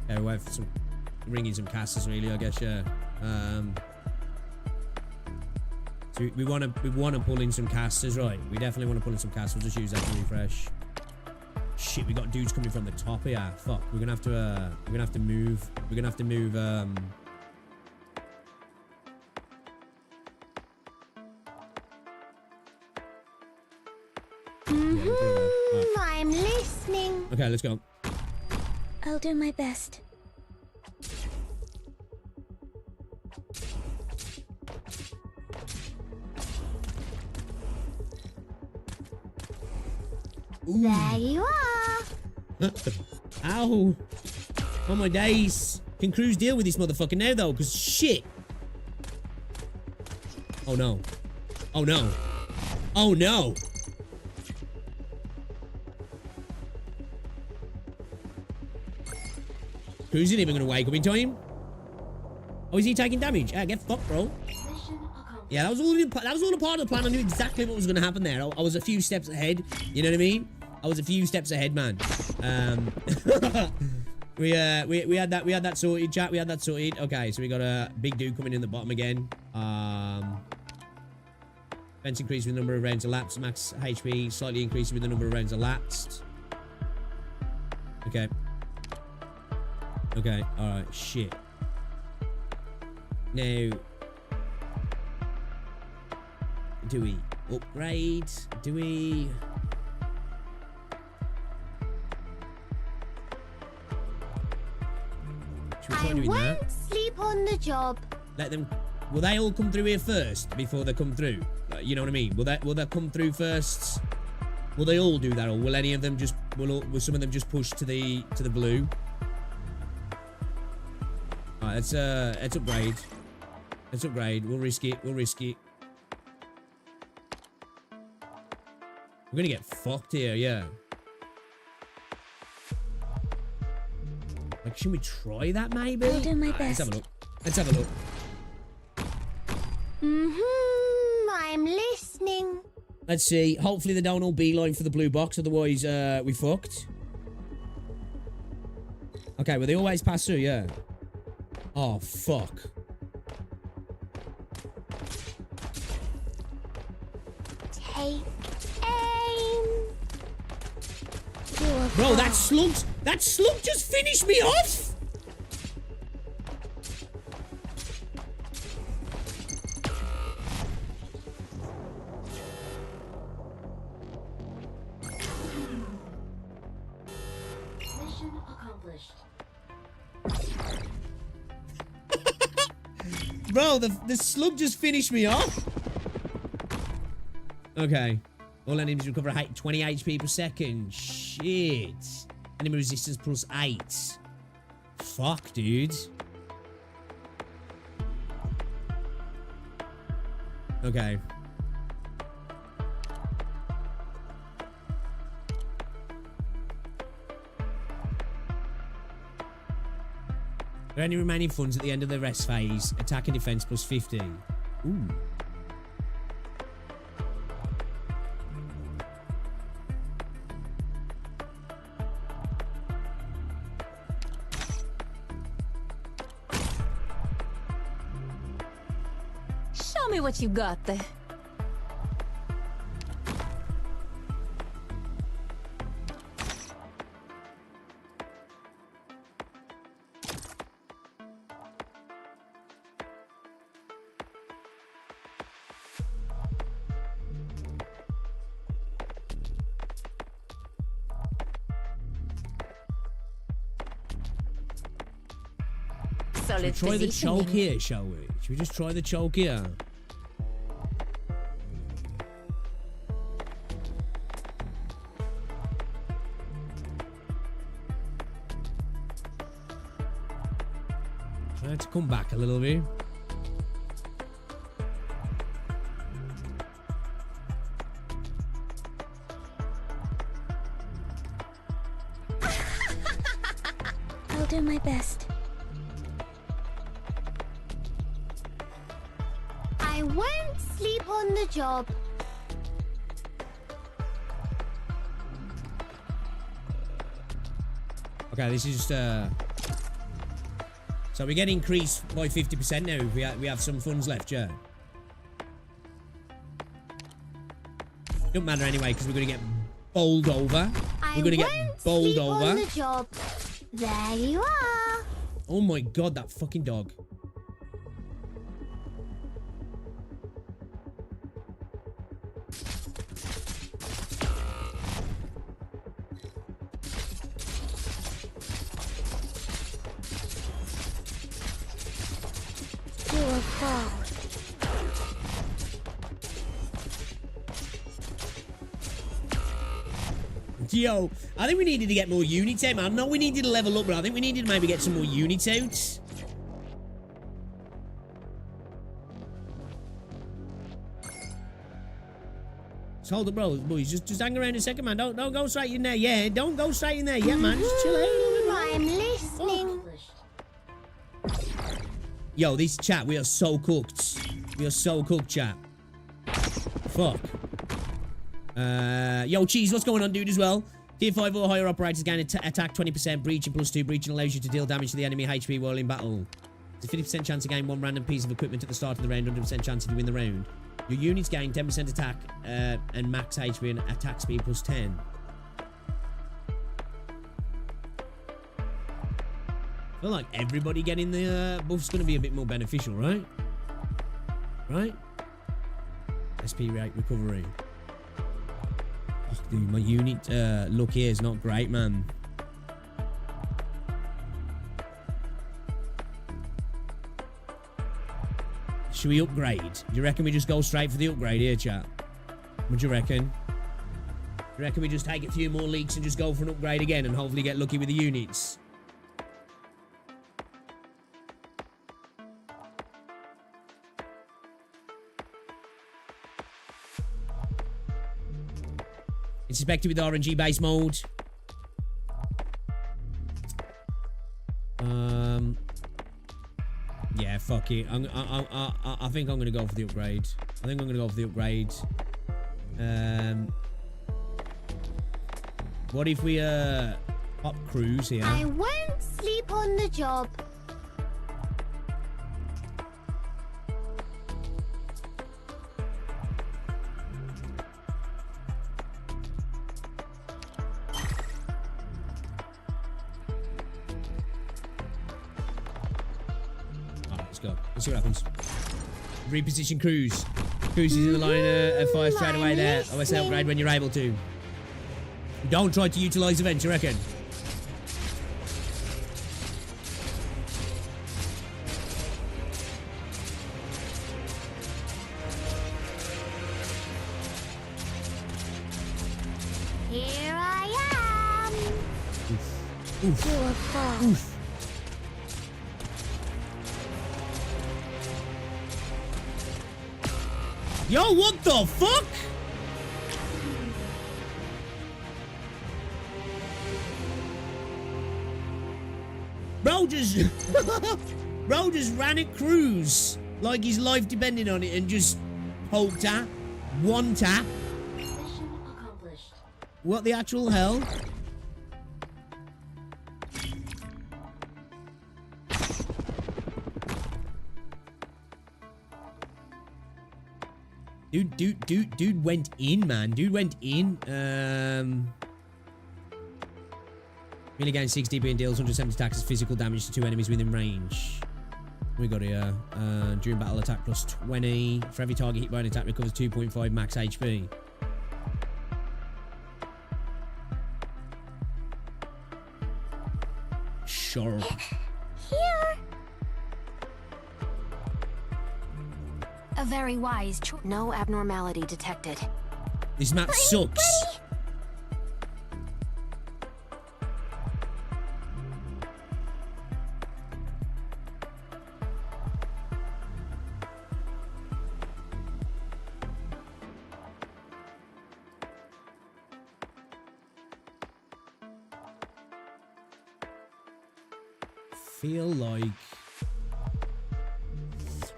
Yeah, we'll have some bring in some casters really, I guess, yeah. So we wanna pull in some casters, right? We definitely want to pull in some casters. We'll just use that to refresh. Shit, we got dudes coming from the top here. Fuck, we're gonna have to move. We're gonna have to move. I'm listening. Okay, let's go. I'll do my best. Ooh. There you are. Ow. Oh my days. Can Cruz deal with this motherfucker now though? Because shit. Oh no. Oh no. Oh no. Cruz isn't even gonna wake up in time. Oh, is he taking damage? Ah, get fucked, bro. Yeah, that was all a part of the plan. I knew exactly what was gonna happen there. I was a few steps ahead. You know what I mean? I was a few steps ahead, man. we had that sorted, chat. We had that sorted. Okay, so we got a big dude coming in the bottom again. Defense increased with the number of rounds elapsed. Max HP slightly increased with the number of rounds elapsed. Okay. Okay. All right. Shit. Now, do we upgrade? Do we? Should we try doing that? Sleep on the job. Let them... Will they all come through here first before they come through? You know what I mean? Will they come through first? Will they all do that, or will any of them just... Will some of them just push to the blue? Alright, let's upgrade. Let's upgrade. We'll risk it. We'll risk it. We're gonna get fucked here, yeah. Like, should we try that maybe? I'll do my Right, best. let's have a look. Let's have a look. I'm listening. Let's see. Hopefully they don't all beeline for the blue box, otherwise we fucked. Okay, well they always pass through, yeah. Oh, fuck. Take aim. Bro, that slug just finished me off. Mission accomplished. Bro, the slug just finished me off. Okay. All enemies recover 20 HP per second. Shit. Enemy resistance plus 8. Fuck, dude. Okay. Are there any remaining funds at the end of the rest phase? Attack and defense plus 50. Ooh. Show me what you got there. Should we try the choke here, shall we? Should we just try the choke here? Try to come back a little bit. I'll do my best. I won't sleep on the job. Okay, this is just so we get increased by 50% now if we have some funds left, yeah. Don't matter anyway because we're gonna get bowled over. We're gonna get bowled over. On the job. There you are. Oh my god, that fucking dog. Yo, I think we needed to get more units out, man. I know we needed to level up, but I think we needed to maybe get some more units out. Just hold up, bro. Boys, just hang around a second, man. Don't go straight in there. Yeah, don't go straight in there yet, man. Just chill out a little bit, man. I'm listening. Yo, this chat, we are so cooked. We are so cooked, chat. Fuck. Yo, Cheese, what's going on, dude, as well? Tier 5 or higher operators gain attack 20%, breaching +2. Breaching allows you to deal damage to the enemy HP while in battle. There's a 50% chance to gain one random piece of equipment at the start of the round, 100% chance if you win the round. Your units gain 10% attack and max HP and attack speed +10. I feel like everybody getting the buff's going to be a bit more beneficial, right? Right? SP rate recovery. Oh, dude, my unit look here is not great, man. Should we upgrade? Do you reckon we just go straight for the upgrade here, chat? What do you reckon? Do you reckon we just take a few more leaks and just go for an upgrade again and hopefully get lucky with the units? It's expected with RNG base mode. Yeah, fuck it. I think I'm gonna go for the upgrade. What if we pop cruise here? I won't sleep on the job. Let's see what happens. Reposition cruise. Cruise is in the line of fire straight away there. OSL upgrade when you're able to. Don't try to utilize events, you reckon? Here I am. Oof. Oof. Yo, what the fuck? Bro just ran at cruise like his life depended on it and just poked tap. One tap. Mission accomplished. What the actual hell? Dude went in, man. Dude went in. Really gains 6 DP and deals 170 attacks as physical damage to 2 enemies within range. We got here. During battle attack plus 20. For every target hit by an attack recovers 2.5 max HP. Sure. Here. A very wise choice. No abnormality detected. This map sucks. Feel like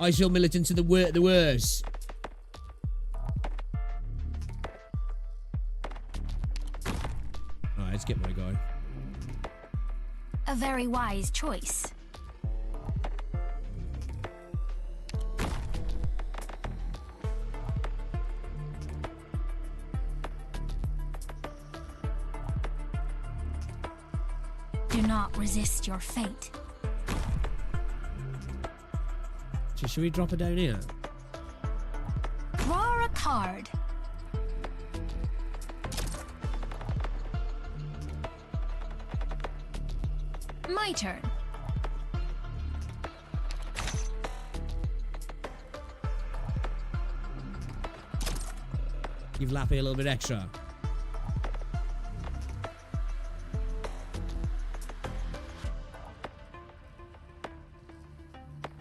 I feel militant to the worst. Alright, let's get my guy. A very wise choice. Do not resist your fate. Should we drop it down here? Draw a card. My turn. Give Lappy a little bit extra.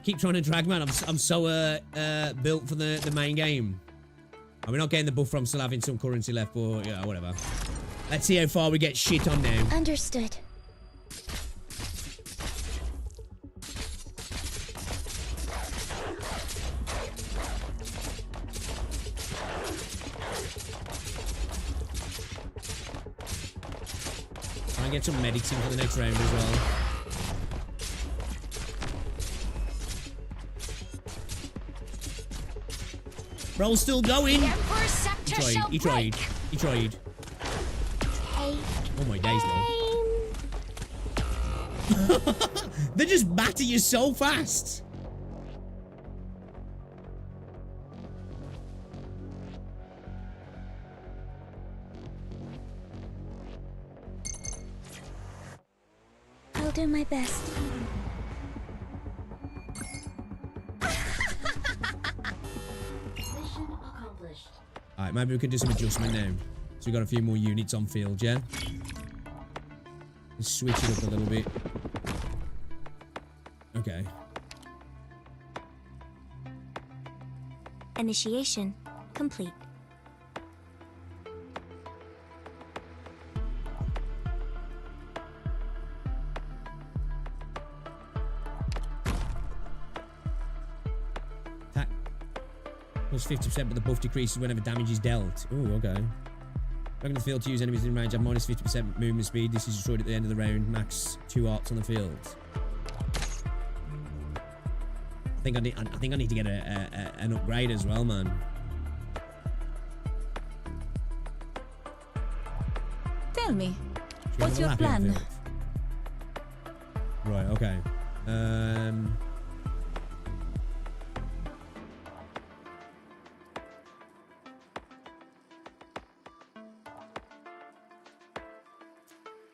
Keep trying to drag, man. I'm so built for the main game. And we're not getting the buff from still having some currency left, but yeah, whatever. Let's see how far we get shit on now. Understood. Try and get some medics in for the next round as well. Bro's still going. He tried. Oh my days, bro. They just batter you so fast. I'll do my best. Alright, maybe we can do some adjustment now. So we've got a few more units on field, yeah? Let's switch it up a little bit. Okay. Initiation complete. Attack. Plus 50%, but the buff decreases whenever damage is dealt. Ooh, okay. Back in the field to use enemies in range have minus 50% movement speed. This is destroyed at the end of the round. Max 2 arts on the field. I think I need to get an upgrade as well, man. Tell me, what's your plan? Right, okay.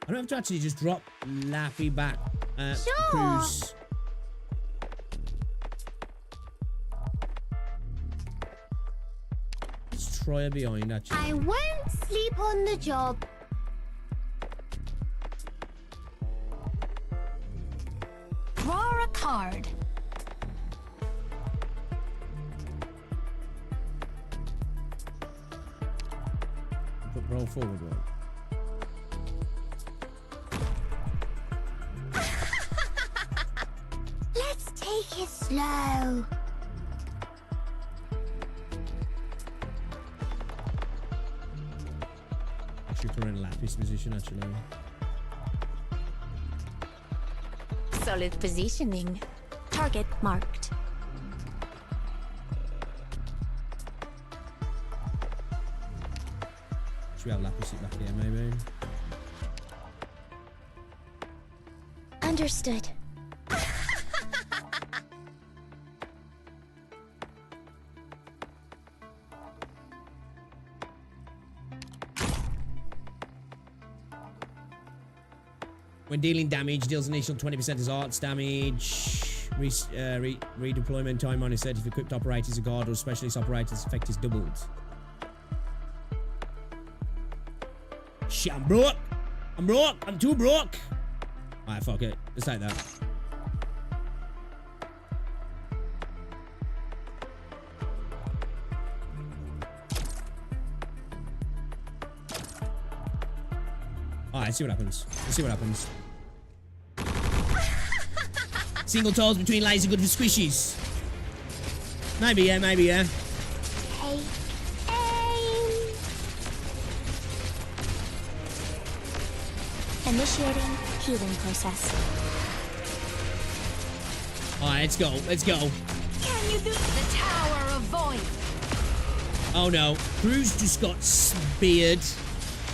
I don't have to actually just drop Laffy back at Cruz. Let's try her behind, actually. I won't sleep on the job. Draw a card. Put Brawl forward, right? Let's take it slow. Actually, put her in Lapis position, actually. Solid positioning. Target marked. Should we have Lapis sit back here, maybe? Understood. When dealing damage, deals initial 20% as arts damage. Redeployment time on is set if equipped operators, a guard, or specialist operators effect is doubled. Shit, I'm broke. I'm broke. I'm too broke. Alright, fuck it. Let's take that. Alright, let's see what happens. Let's see what happens. Single tiles between laser good for squishies. Maybe, yeah, maybe, yeah. Hey, aim. Initiating healing process. Alright, let's go. Let's go. Can you do the Tower of Void? Oh no. Cruz just got speared.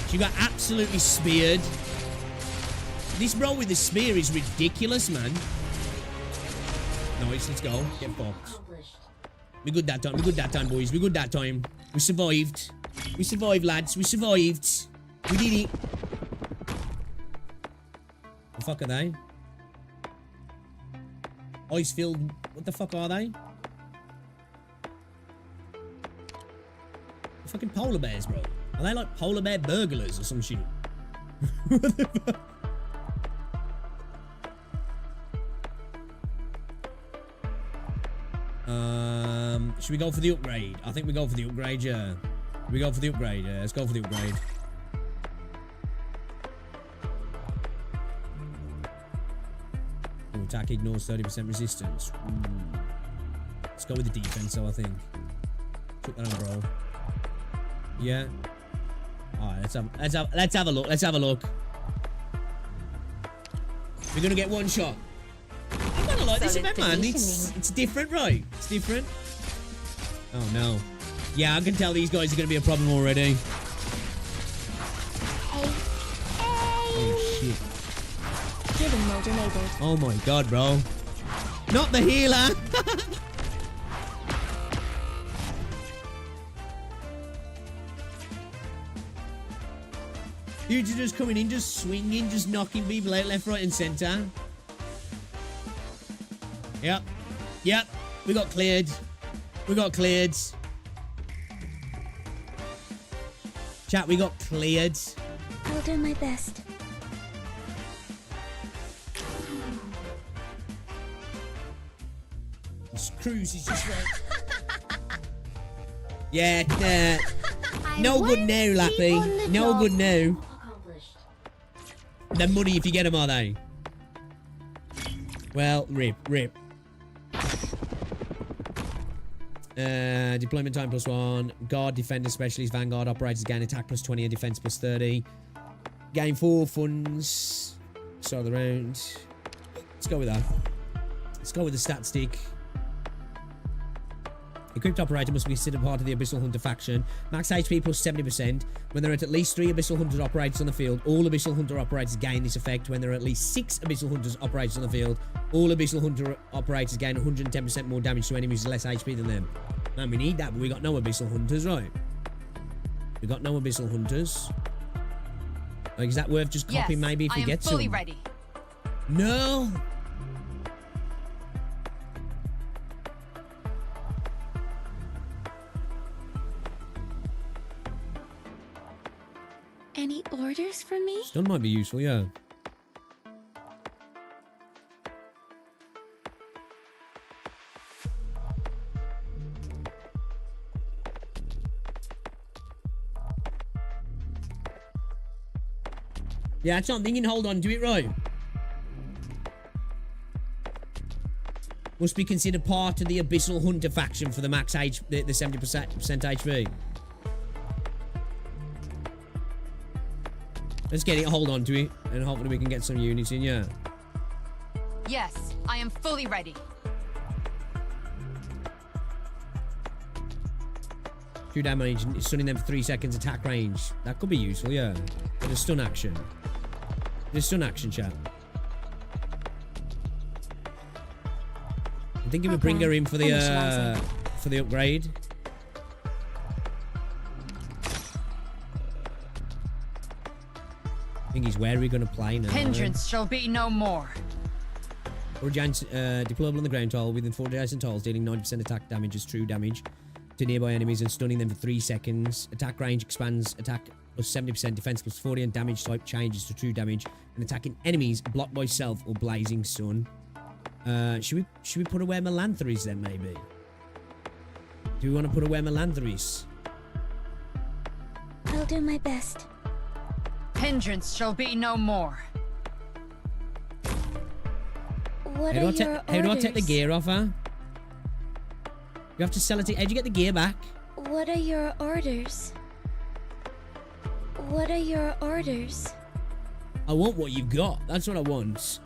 She got absolutely speared. This bro with the spear is ridiculous, man. Nice, let's go. Get fucked. We good that time. We good that time, boys. We good that time. We survived. We survived, lads. We survived. We did it. The fuck are they? Ice filled. What the fuck are they? Fucking polar bears, bro. Are they like polar bear burglars or some shit? What the fuck? Should we go for the upgrade? I think we go for the upgrade, yeah. We go for the upgrade, yeah. Let's go for the upgrade. Ooh, attack ignores 30% resistance. Let's go with the defense, though, I think. Chuck that on, bro. Yeah. Alright, let's have a look. Let's have a look. We're gonna get one shot. I kinda like this event, man. It's different, right? It's different. Oh no. Yeah, I can tell these guys are gonna be a problem already. Oh shit. Healing mode enabled. Oh my god, bro. Not the healer. Dudes are just coming in, just swinging, just knocking people out left, right, and center. Yep. Yep. We got cleared. We got cleared. Chat, we got cleared. I'll do my best. This cruise is just like... Yeah, no good now, Lappy. No good now. They're money if you get them, are they? Well, rip. Deployment time +1. Guard, defender, specialist, vanguard, operators gain attack +20 and defense +30. Gain 4 funds. Start of the round. Let's go with that. Let's go with the stat stick. Equipped operator must be considered part of the Abyssal Hunter faction. Max HP +70%. When there are at least 3 Abyssal Hunter operators on the field, all Abyssal Hunter operators gain this effect. When there are at least 6 Abyssal Hunters operators on the field, all Abyssal Hunter operators gain 110% more damage to enemies with less HP than them. Man, we need that, but we got no Abyssal Hunters, right? We got no Abyssal Hunters. Like, is that worth just copying maybe if we get some? Fully ready. No! Any orders for me? Stun might be useful, yeah. Yeah, that's what I'm thinking. Hold on, do it right. Must be considered part of the Abyssal Hunter faction for the max H, the 70% HP. Let's get it, hold on to it, and hopefully we can get some units in, yeah. Yes, I am fully ready. 2 damage, stunning them for 3 seconds, attack range. That could be useful, yeah. With a stun action. With a stun action, chat. I think it would bring her in for the upgrade. I think he's where are we going to play now? Hindrance shall be no more. 4 giants deployable on the ground tile within 4 adjacent tiles, dealing 90% attack damage as true damage to nearby enemies and stunning them for 3 seconds. Attack range expands, attack +70%, defense +40, and damage type changes to true damage. And attacking enemies blocked by self or blazing sun. Should we put away Melantharis then, maybe? Do we want to put away Melantharis? I'll do my best. Hindrance shall be no more. What are your orders? How do I take the gear off her? You have to sell it. How do you get the gear back? What are your orders? What are your orders? I want what you've got. That's what I want.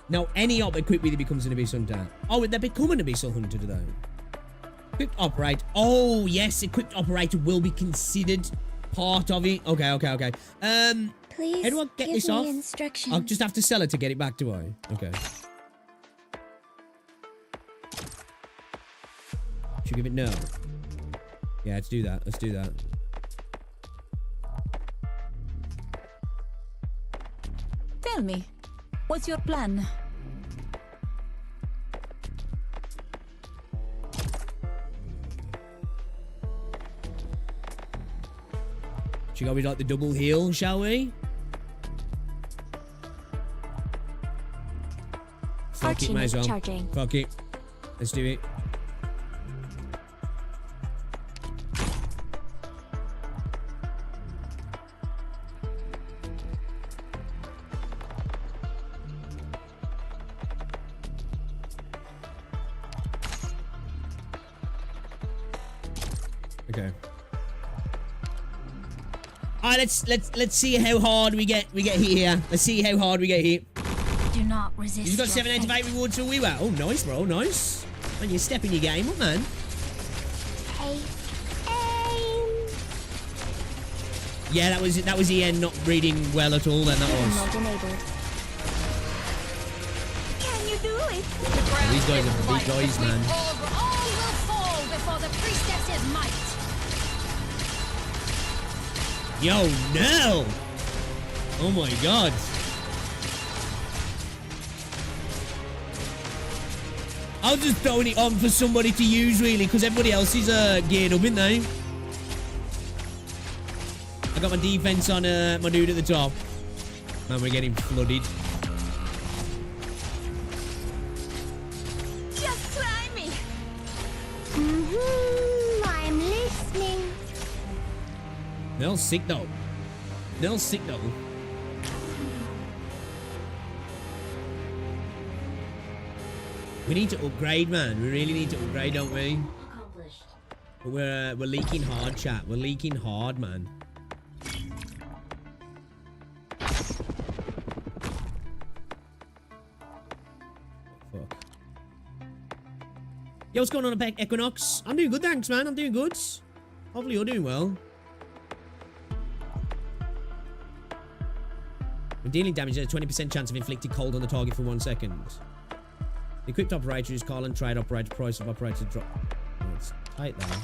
Now, any op equipped with it becomes an Abyss Hunter. Oh, they become an Abyssal Hunter, though. Equipped operator. Oh, yes. Equipped operator will be considered part of it. Okay. Please how do I get this off? Instructions. I'll just have to sell it to get it back, do I? Okay. Should we give it no? Yeah, let's do that. Let's do that. Tell me, what's your plan? Should we go with like the double heal, shall we? Fuck it, may as well. Charging. Fuck it. Let's do it. Okay. Alright, let's see how hard we get hit here. Let's see how hard we get hit. Do not resist. You've got 7 out of 8 rewards for we were. Oh, nice, bro, nice. Man, you're stepping your game up, man. Hey. Yeah, that was Ian not reading well at all. Then that was. Mode enabled. Can you do it? Yeah, these guys are big guys, man. All will fall before the priestess's might. Yo, no! Oh my god. I was just throwing it on for somebody to use, really, because everybody else is geared up, isn't they? I got my defense on my dude at the top. Man, we're getting flooded. Just try me. I'm listening. Nell's sick, though. Nell's sick, though. We need to upgrade, man. We really need to upgrade, don't we? But we're leaking hard, chat. We're leaking hard, man. Fuck. Yo, what's going on, Equinox? I'm doing good, thanks, man. I'm doing good. Hopefully you're doing well. When dealing damage, there's a 20% chance of inflicting cold on the target for 1 second. The equipped operator is call and trade operator. Price of operator drop. Oh, it's tight there.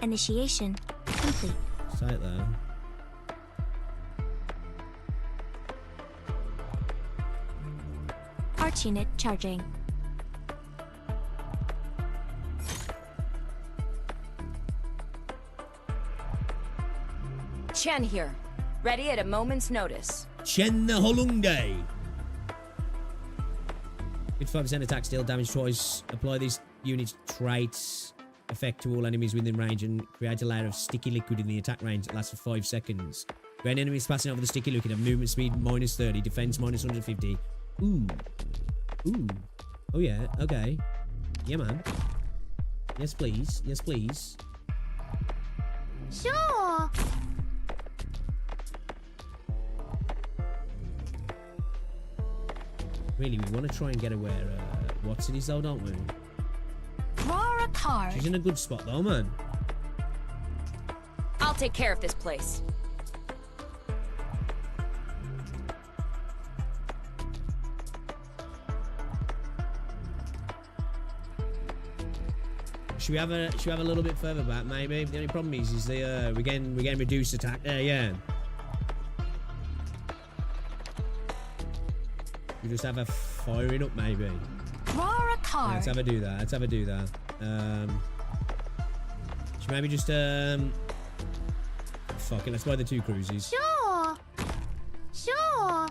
Initiation complete. It's tight there. Arch unit charging. Chen here. Ready at a moment's notice. Chen the Holunde. 55% attack, steal damage twice. Apply these units' traits. Effect to all enemies within range and create a layer of sticky liquid in the attack range that lasts for 5 seconds. When enemies passing over the sticky liquid have movement speed -30, defense -150. Ooh. Ooh. Oh yeah, okay. Yeah, man. Yes, please. Yes, please. Sure. Really, we want to try and get her where what's it is though, don't we? Draw a card. She's in a good spot though, man. I'll take care of this place. Should we have a little bit further back, maybe? The only problem is the we're getting reduced attack there, yeah. We just have a firing up, maybe. Draw a card. Yeah, let's have a do that. Let's have a do that. Should maybe just fuck it. Let's buy the 2 cruises. Sure. Sure.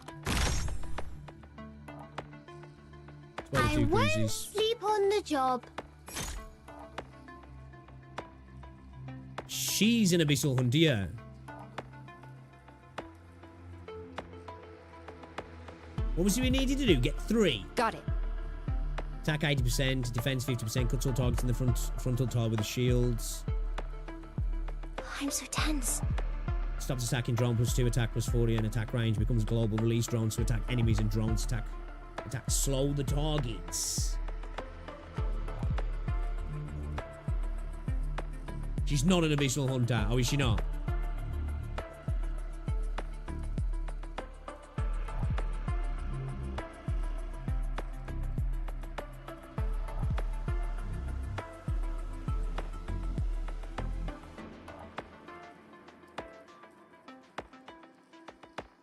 Let's buy the 2 cruises. Won't sleep on the job. She's an abyssal hunter, yeah. What was it we needed to do? Get 3. Got it. Attack 80%, defense 50%, cuts all targets in the frontal tile with the shields. I'm so tense. Stops attacking drone +2, attack +40, and attack range becomes global. Release drones to attack enemies and drones attack slow the targets. She's not an abyssal hunter. Oh, is she not?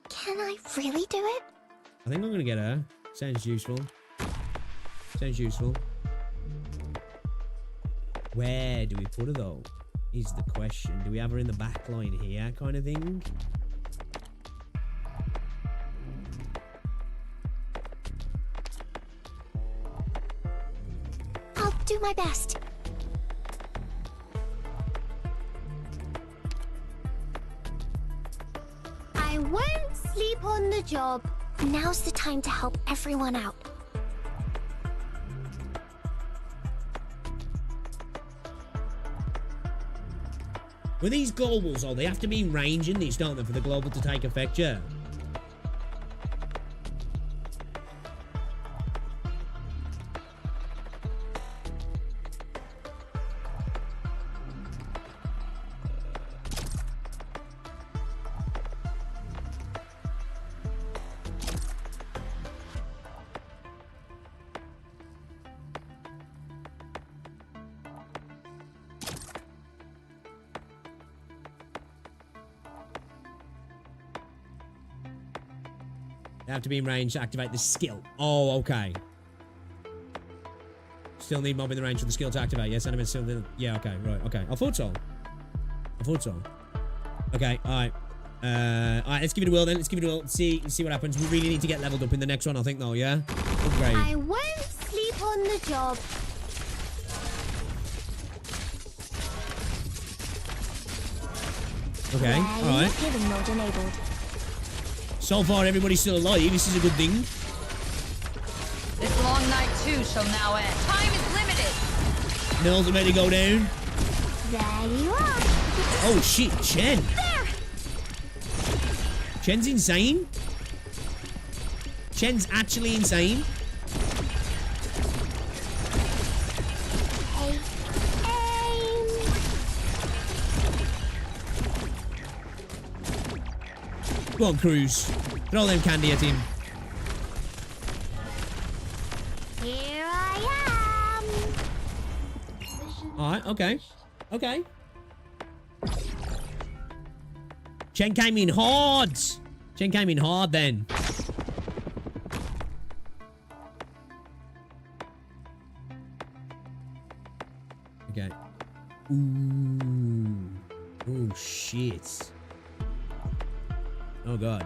Can I really do it? I think I'm gonna get her. Sounds useful. Sounds useful. Where do we put her though? Is the question. Do we have her in the back line here, kind of thing? I'll do my best. I won't sleep on the job. Now's the time to help everyone out. With these globals, though, they have to be in range in these, don't they, for the global to take effect, yeah? They have to be in range to activate the skill. Oh, okay. still need mob in the range for the skill to activate. Yes, enemies still... Yeah, okay, right, okay. I thought so. Okay, alright. Alright, let's give it a whirl then. Let's give it a whirl. See what happens. We really need to get leveled up in the next one, I think, though, yeah? Upgrade. I won't sleep on the job. Okay, alright. Giving mode enabled. So far, everybody's still alive. This is a good thing. This long night too shall now end. Time is limited. Nils are ready to go down. There you are. Oh shit, Chen. There. Chen's insane. Chen's actually insane. Go on, Cruz. Throw them candy at him. Here I am. Alright, okay. Okay. Chen came in hard. Chen came in hard then. Okay. Ooh. Oh, shit. Oh, God.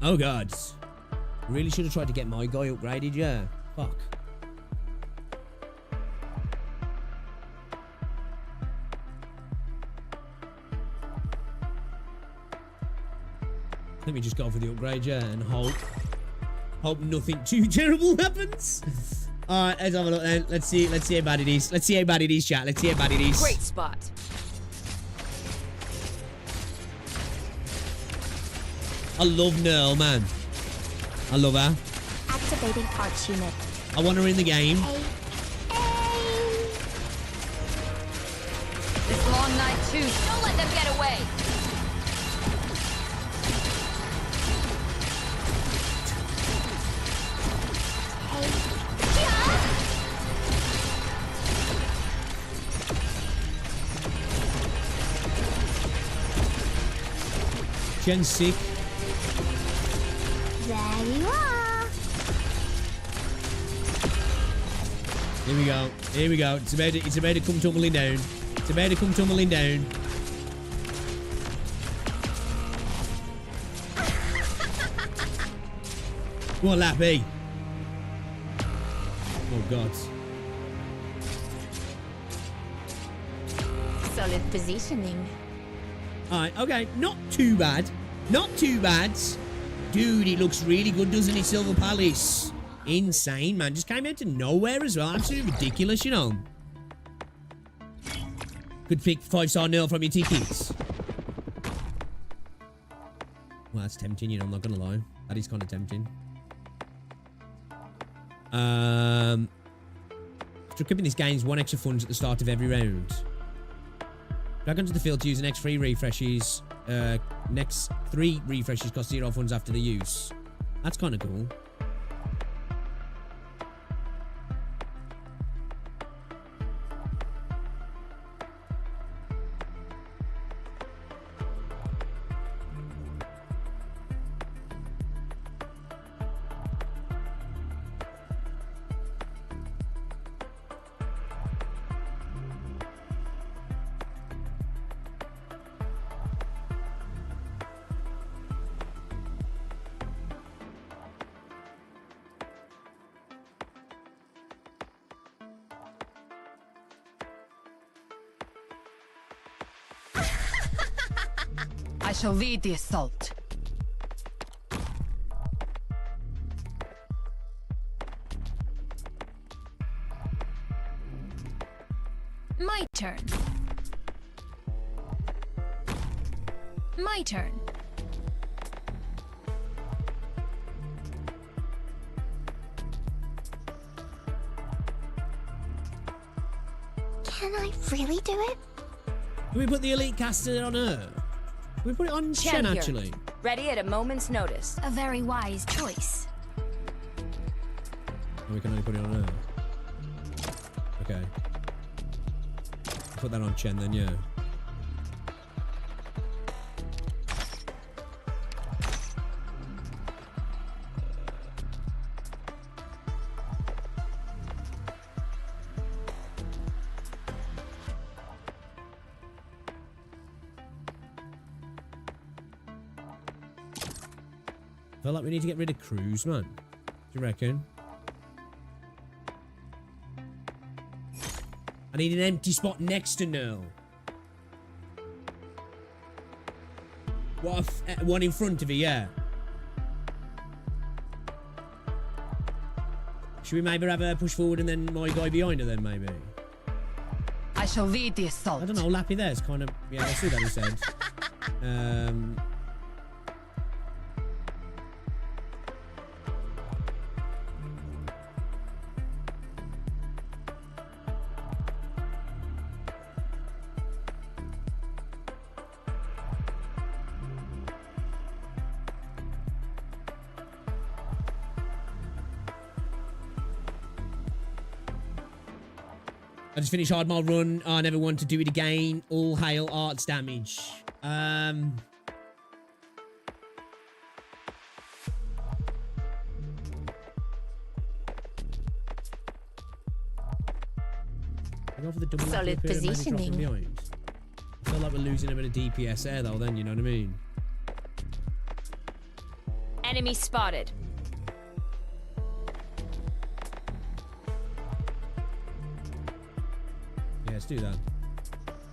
Oh, God. Really should have tried to get my guy upgraded, yeah. Fuck. Let me just go for the upgrade, yeah, and hope nothing too terrible happens. Alright, let's have a look then. Let's see how bad it is. Let's see how bad it is, chat. Let's see how bad it is. Great spot. I love Nerl, man. I love her. Activating parts unit. I want her in the game. This long night too. Don't let them get away. Jen's sick. There you are. Here we go. Here we go. It's about to come tumbling down. It's about to come tumbling down. Go on, Lappy. Oh, God. Solid positioning. Alright, okay. Not too bad. Not too bad. Dude, it looks really good, doesn't it, Silver Palace? Insane, man. Just came out of nowhere as well. Absolutely ridiculous, you know. Good pick, 5-star Nerl from your tickets. Well, that's tempting, you know, I'm not gonna lie. That is kind of tempting. After equipping this gains 1 extra funds at the start of every round. Drag onto the field to use the next 3 refreshes. Next 3 refreshes cost 0 funds after the use. That's kind of cool. I shall lead the assault. My turn. My turn. Can I really do it? Can we put the elite caster on her? Can we put it on Chen, here. actually? Ready at a moment's notice. A very wise choice. Oh, we can only put it on her. Okay. Put that on Chen then, yeah. feel like we need to get rid of Cruz, man. Do you reckon? I need an empty spot next to Nerl. What? One in front of it, yeah. Should we maybe have her push forward and then my guy behind her then, maybe? I shall lead the assault. I don't know, Lappy there's kind of... Yeah, I see that he said. I just finished hard mode run. I never want to do it again. All hail arts damage. I go for the double solid positioning. I feel like we're losing a bit of DPS there though, then, you know what I mean? Enemy spotted. Yeah, let's do that.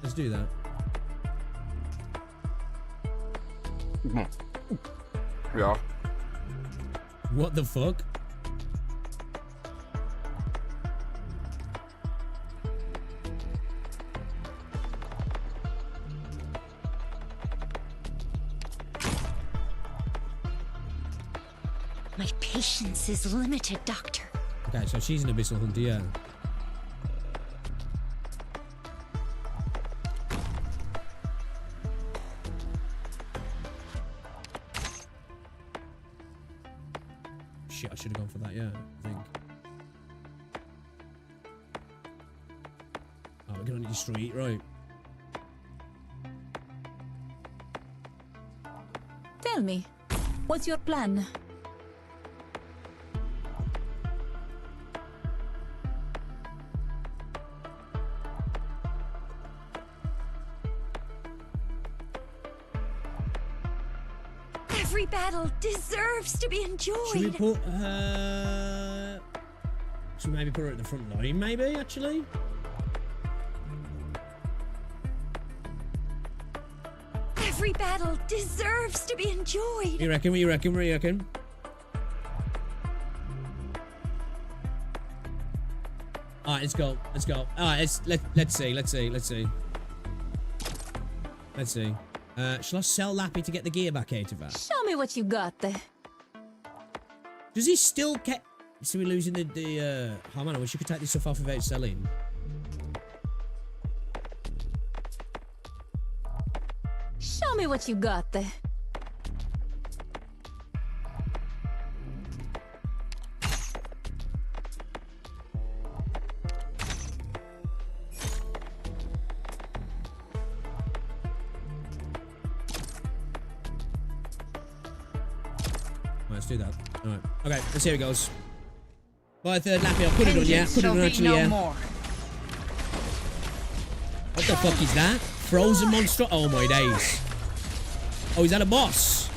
Let's do that. Yeah. What the fuck? My patience is limited, Doctor. Okay, so she's an abyssal hunter, yeah. Shit, I should have gone for that, yeah, I think. Oh, we're gonna destroy it, right. Tell me, what's your plan? Every battle deserves to be enjoyed. Should we put her... Should we maybe put her at the front line, maybe, actually? Every battle deserves to be enjoyed. What you reckon? What you reckon? What you reckon? All right, let's go. Let's go. All right, let's see. Let's see. Let's see. Let's see. Shall I sell Lappy to get the gear back out of her? Show me what you got there. Does he still get... So we're losing the oh man, I wish you could take this stuff off without selling. Show me what you got there. Let's do that. All right. Okay, let's see how it goes. Buy a third Lappy. I'll put it on, yeah. Put it on, actually, yeah. What the fuck is that? Frozen monster? Oh my days. Oh, is that a boss?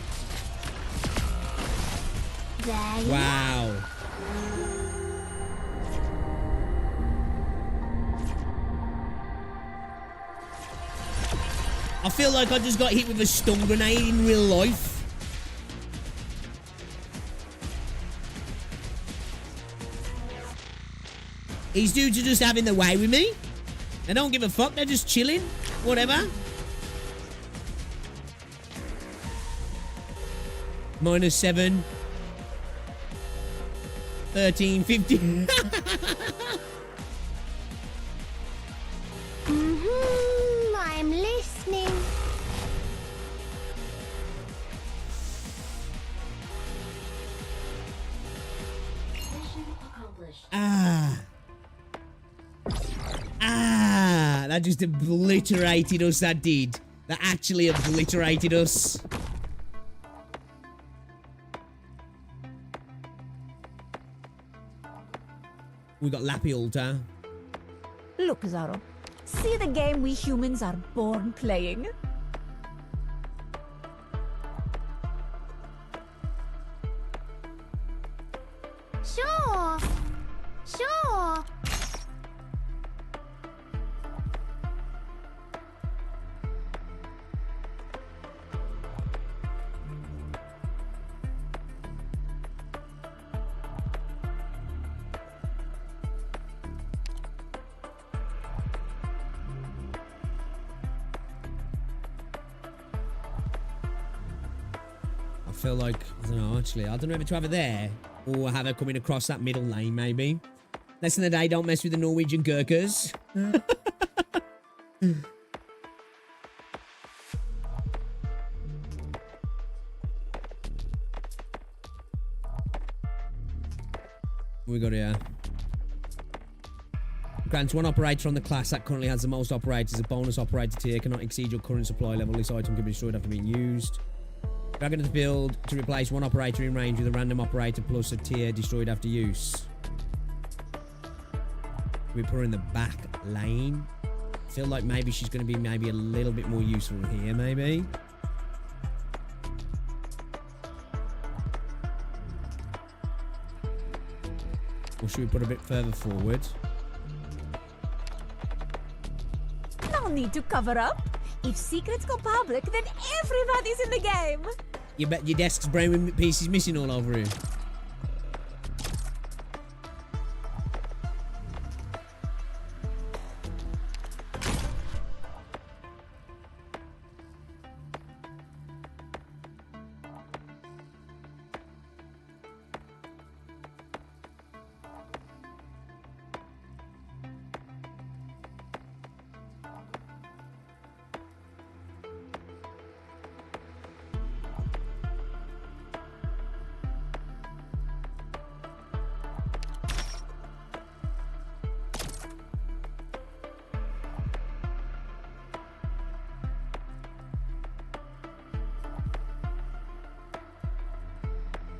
Wow. I feel like I just got hit with a stun grenade in real life. These dudes are just having their way with me. They don't give a fuck. They're just chilling. Whatever. -7. 13, 15. I'm listening. That just obliterated us, that did. That actually obliterated us. We got Lappy Altar. Look, Zaro. See the game we humans are born playing? Sure. Sure. I feel like, I don't know, actually. I don't know if to have her there or have her coming across that middle lane, maybe. Lesson of the day, don't mess with the Norwegian Gurkhas. We got here. Grants one operator on the class that currently has the most operators. A bonus operator tier cannot exceed your current supply level. This item can be destroyed after being used. Dragon to the build to replace one operator in range with a random operator plus a tier destroyed after use. We put her in the back lane. I feel like maybe she's going to be maybe a little bit more useful here, maybe. Or should we put a bit further forward? No need to cover up. If secrets go public, then everybody's in the game. You bet your desk's brown with pieces missing all over it.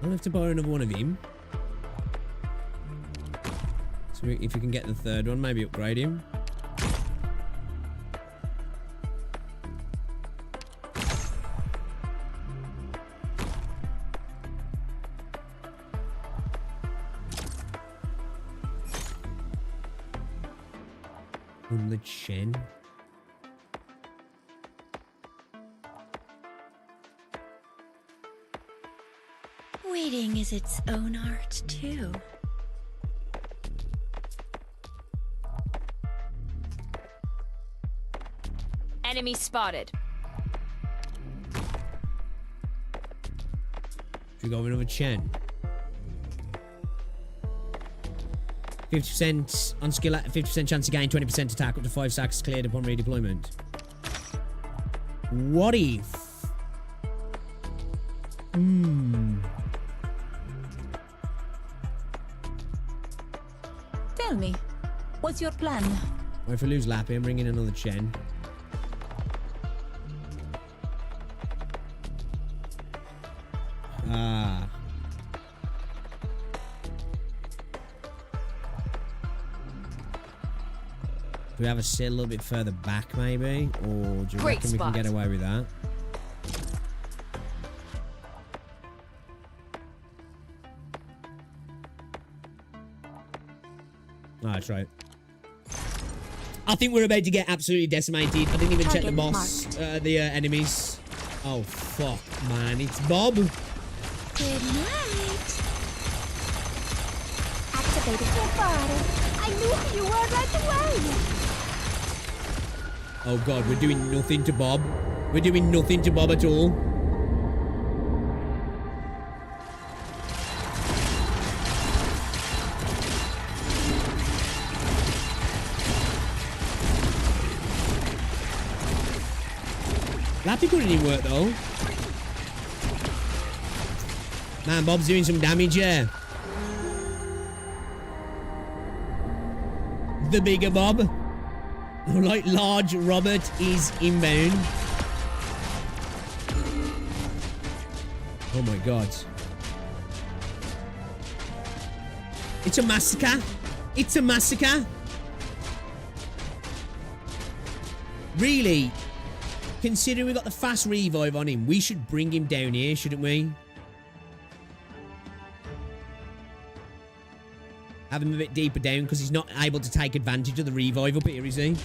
I'll have to borrow another one of him. So if we can get the third one, maybe upgrade him. On the chin. Waiting is its own art, too. Enemy spotted. Should we go with another Chen? 50% on skill, 50% chance to gain 20% attack, up to 5 stacks cleared upon redeployment. What if? Tell me, what's your plan? Well, if we lose Lappy, I'm bringing another Chen. Do we have a sit a little bit further back, maybe? Or do you reckon we can get away with that? Oh, that's right. I think we're about to get absolutely decimated. I didn't even check the boss, the enemies. Oh, fuck, man. It's Bob. Good night. Activated your body. I knew who you were right away. Oh, God. We're doing nothing to Bob. We're doing nothing to Bob at all. Lappy couldn't even work though. Man, Bob's doing some damage here. The bigger Bob. Like large Robert is inbound. Oh my god. It's a massacre. It's a massacre. Really? Considering we got the fast revive on him, we should bring him down here, shouldn't we? Have him a bit deeper down because he's not able to take advantage of the revive up here, is he?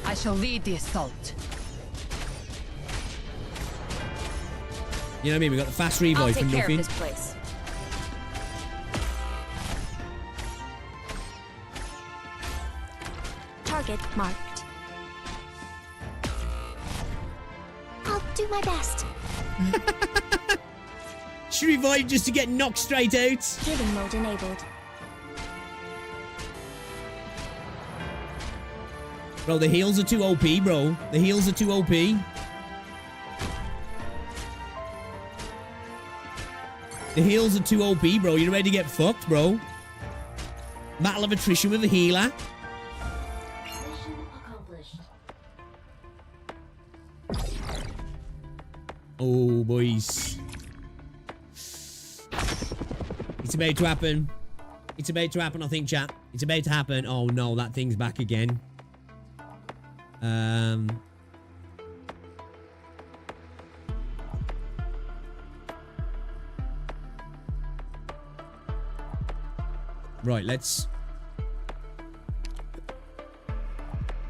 I shall lead the assault. You know what I mean? We got the fast revive from nothing. I'll take care of this place. Target marked. I'll do my best. She revived just to get knocked straight out. Healing mode enabled. Bro, the heals are too OP, bro. The heals are too OP. The heals are too OP, bro. You're ready to get fucked, bro. Battle of attrition with a healer. Mission accomplished. Oh, boys. It's about to happen. It's about to happen, I think, chat. It's about to happen. Oh, no, that thing's back again. Right, let's...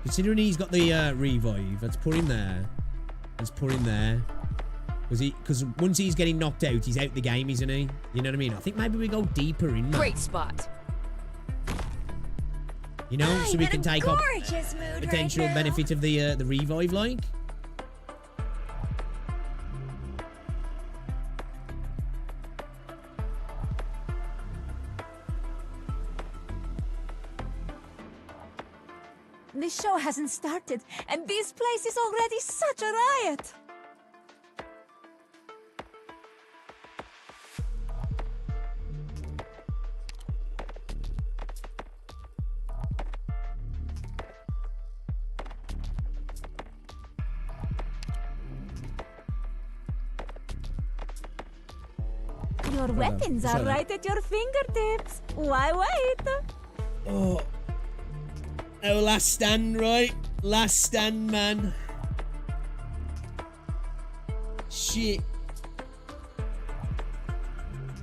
Considering he's got the revive, let's put him there. Let's put him there. Because once he's getting knocked out, he's out the game, isn't he? You know what I mean? I think maybe we go deeper in, man. Great spot. You know, so we can take up potential right benefit of the revive, like. The show hasn't started, and this place is already such a riot. Your weapons are right at your fingertips. Why wait? Oh. Oh, last stand, right? Last stand, man. Shit.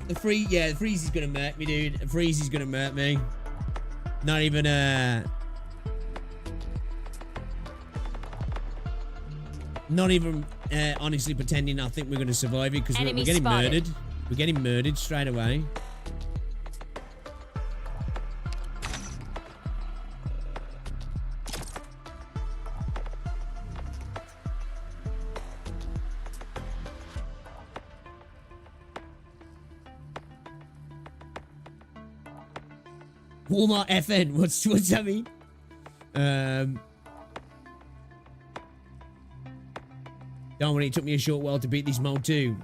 The freeze is gonna murk me, dude. The freeze is gonna murk me. Not even, not even, honestly pretending I think we're gonna survive it because we're getting murdered. We're getting murdered straight away. Walmart FN. What's that mean? Don't worry, it took me a short while to beat this mode too.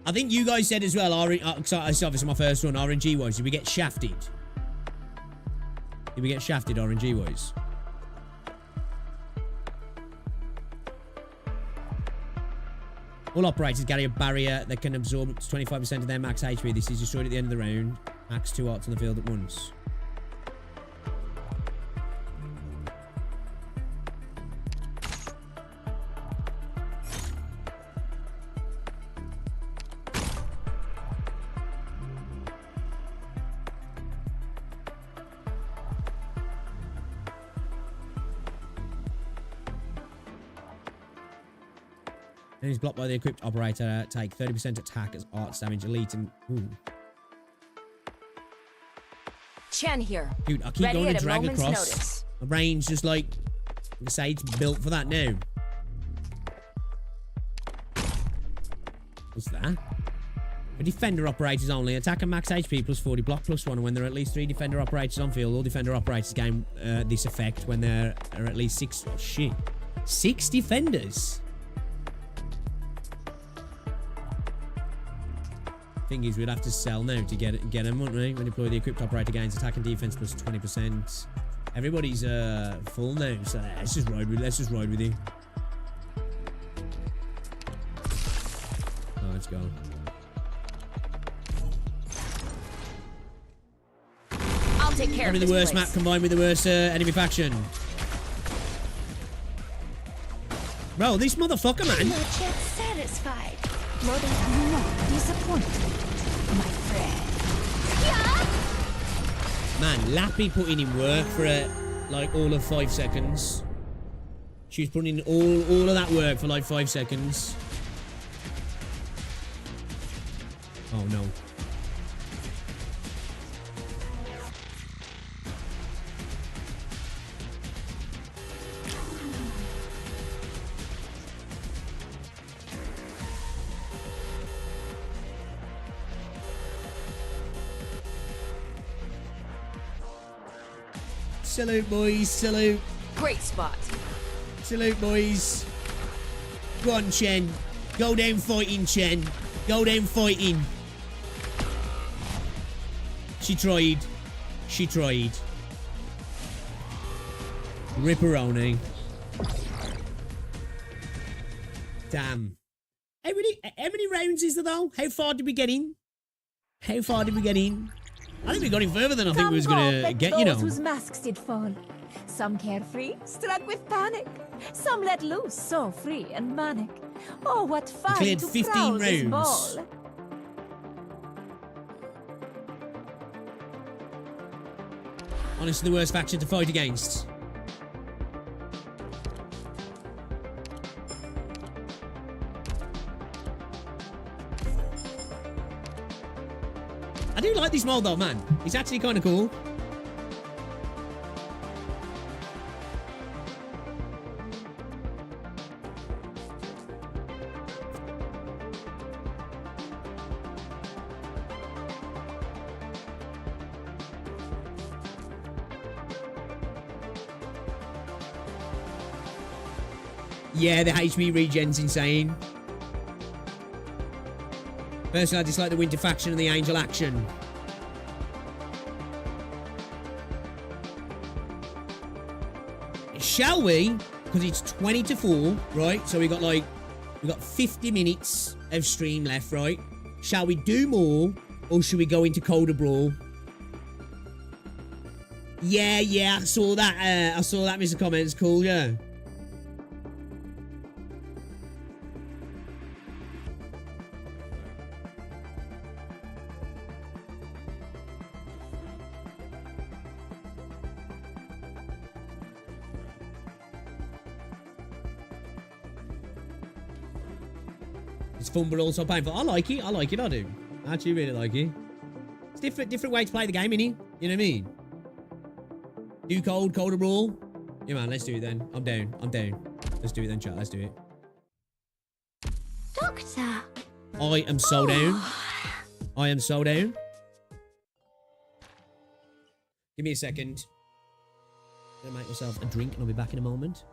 I think you guys said as well, it's obviously my first one, RNG wise, did we get shafted? Did we get shafted RNG wise? All operators carry a barrier that can absorb up to 25% of their max HP. This is destroyed at the end of the round. Max 2 hearts on the field at once. And he's blocked by the equipped operator. Take 30% attack as arts damage. Elite and... Ooh. Chen here. Dude, I keep going to drag across. Notice. My brain's just like I say, it's built for that now. What's that? For defender operators only. Attack and max HP plus 40, block plus 1. And when there are at least 3 defender operators on field, all defender operators gain this effect when there are at least 6... Oh, shit. 6 defenders? Thing is, we'd have to sell now to get them, wouldn't we? When deploy the equipped operator gains attack and defense plus 20%. Everybody's full now, so let's just ride with you. Oh, let's go. I'll take care of the worst map combined with the worst enemy faction. Bro, this motherfucker, man. Not yet satisfied. More disappointed, my friend. Man, Lappy putting in work for like all of 5 seconds. She was putting in all of that work for like 5 seconds. Oh no. Salute, boys. Salute. Great spot. Salute, boys. Go on, Chen. Go down fighting, Chen. Go down fighting. She tried. She tried. Ripperoni. Damn. How many rounds is there, though? How far did we get in? How far did we get in? I think we got in further than I think we was going to get, you know. Those whose masks did fall. Some carefree, struck with panic. Some let loose, so free and manic. Oh, what fun cleared to 15 prowl this rounds. ball. Honestly, the worst faction to fight against. I do like this mod though, man. It's actually kind of cool. Yeah, the HP regen's insane. Personally, I dislike the Winter faction and the Angel action. Shall we? Because it's 20 to 4, right? So we got 50 minutes of stream left, right? Shall we do more, or should we go into Colder Brawl? Yeah, I saw that, Mr. Comments. Cool, yeah. It's fun, but also painful. I like it. I do. I actually really like it. It's different way to play the game, innit? You know what I mean? Do Colder Brawl? Yeah, man, let's do it then. I'm down. Let's do it then, chat. Let's do it. Doctor. I am so down. I am so down. Give me a second. I'm gonna make myself a drink and I'll be back in a moment.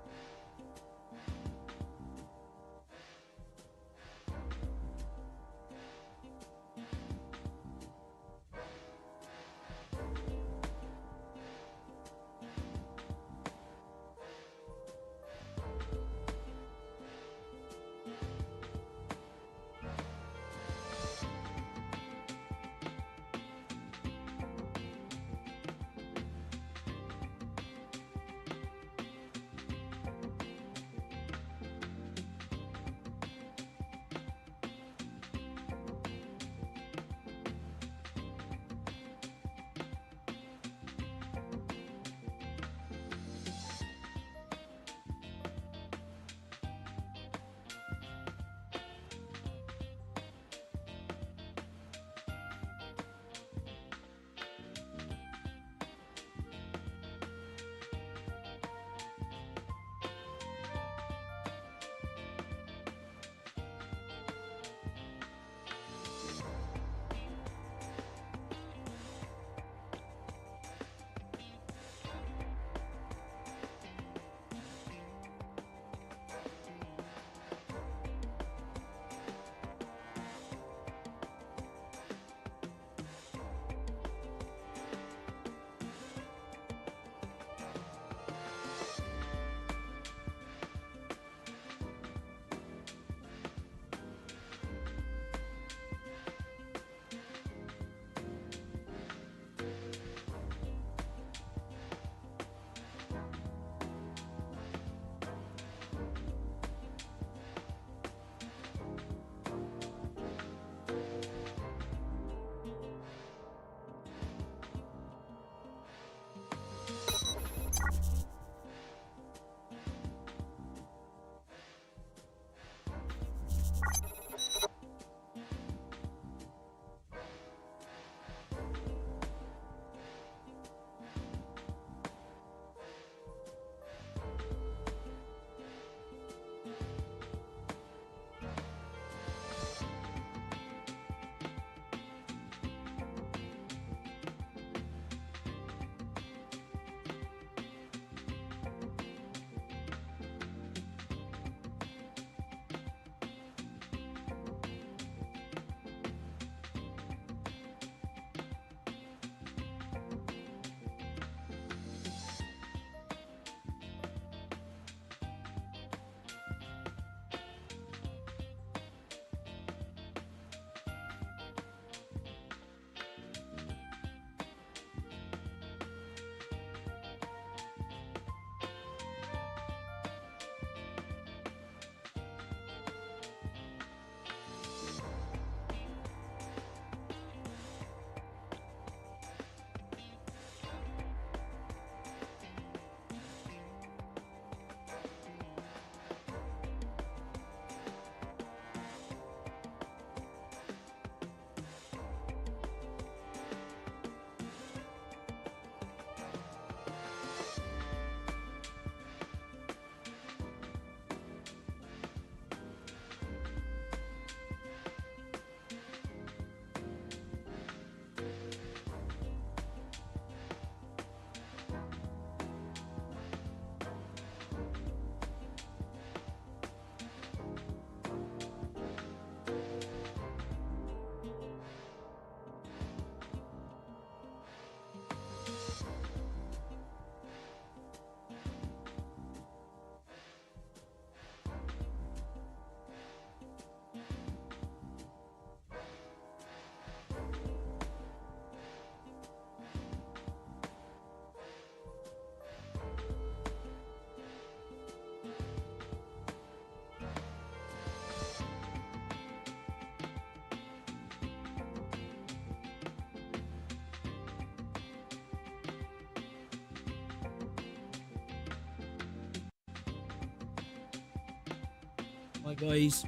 Right, guys.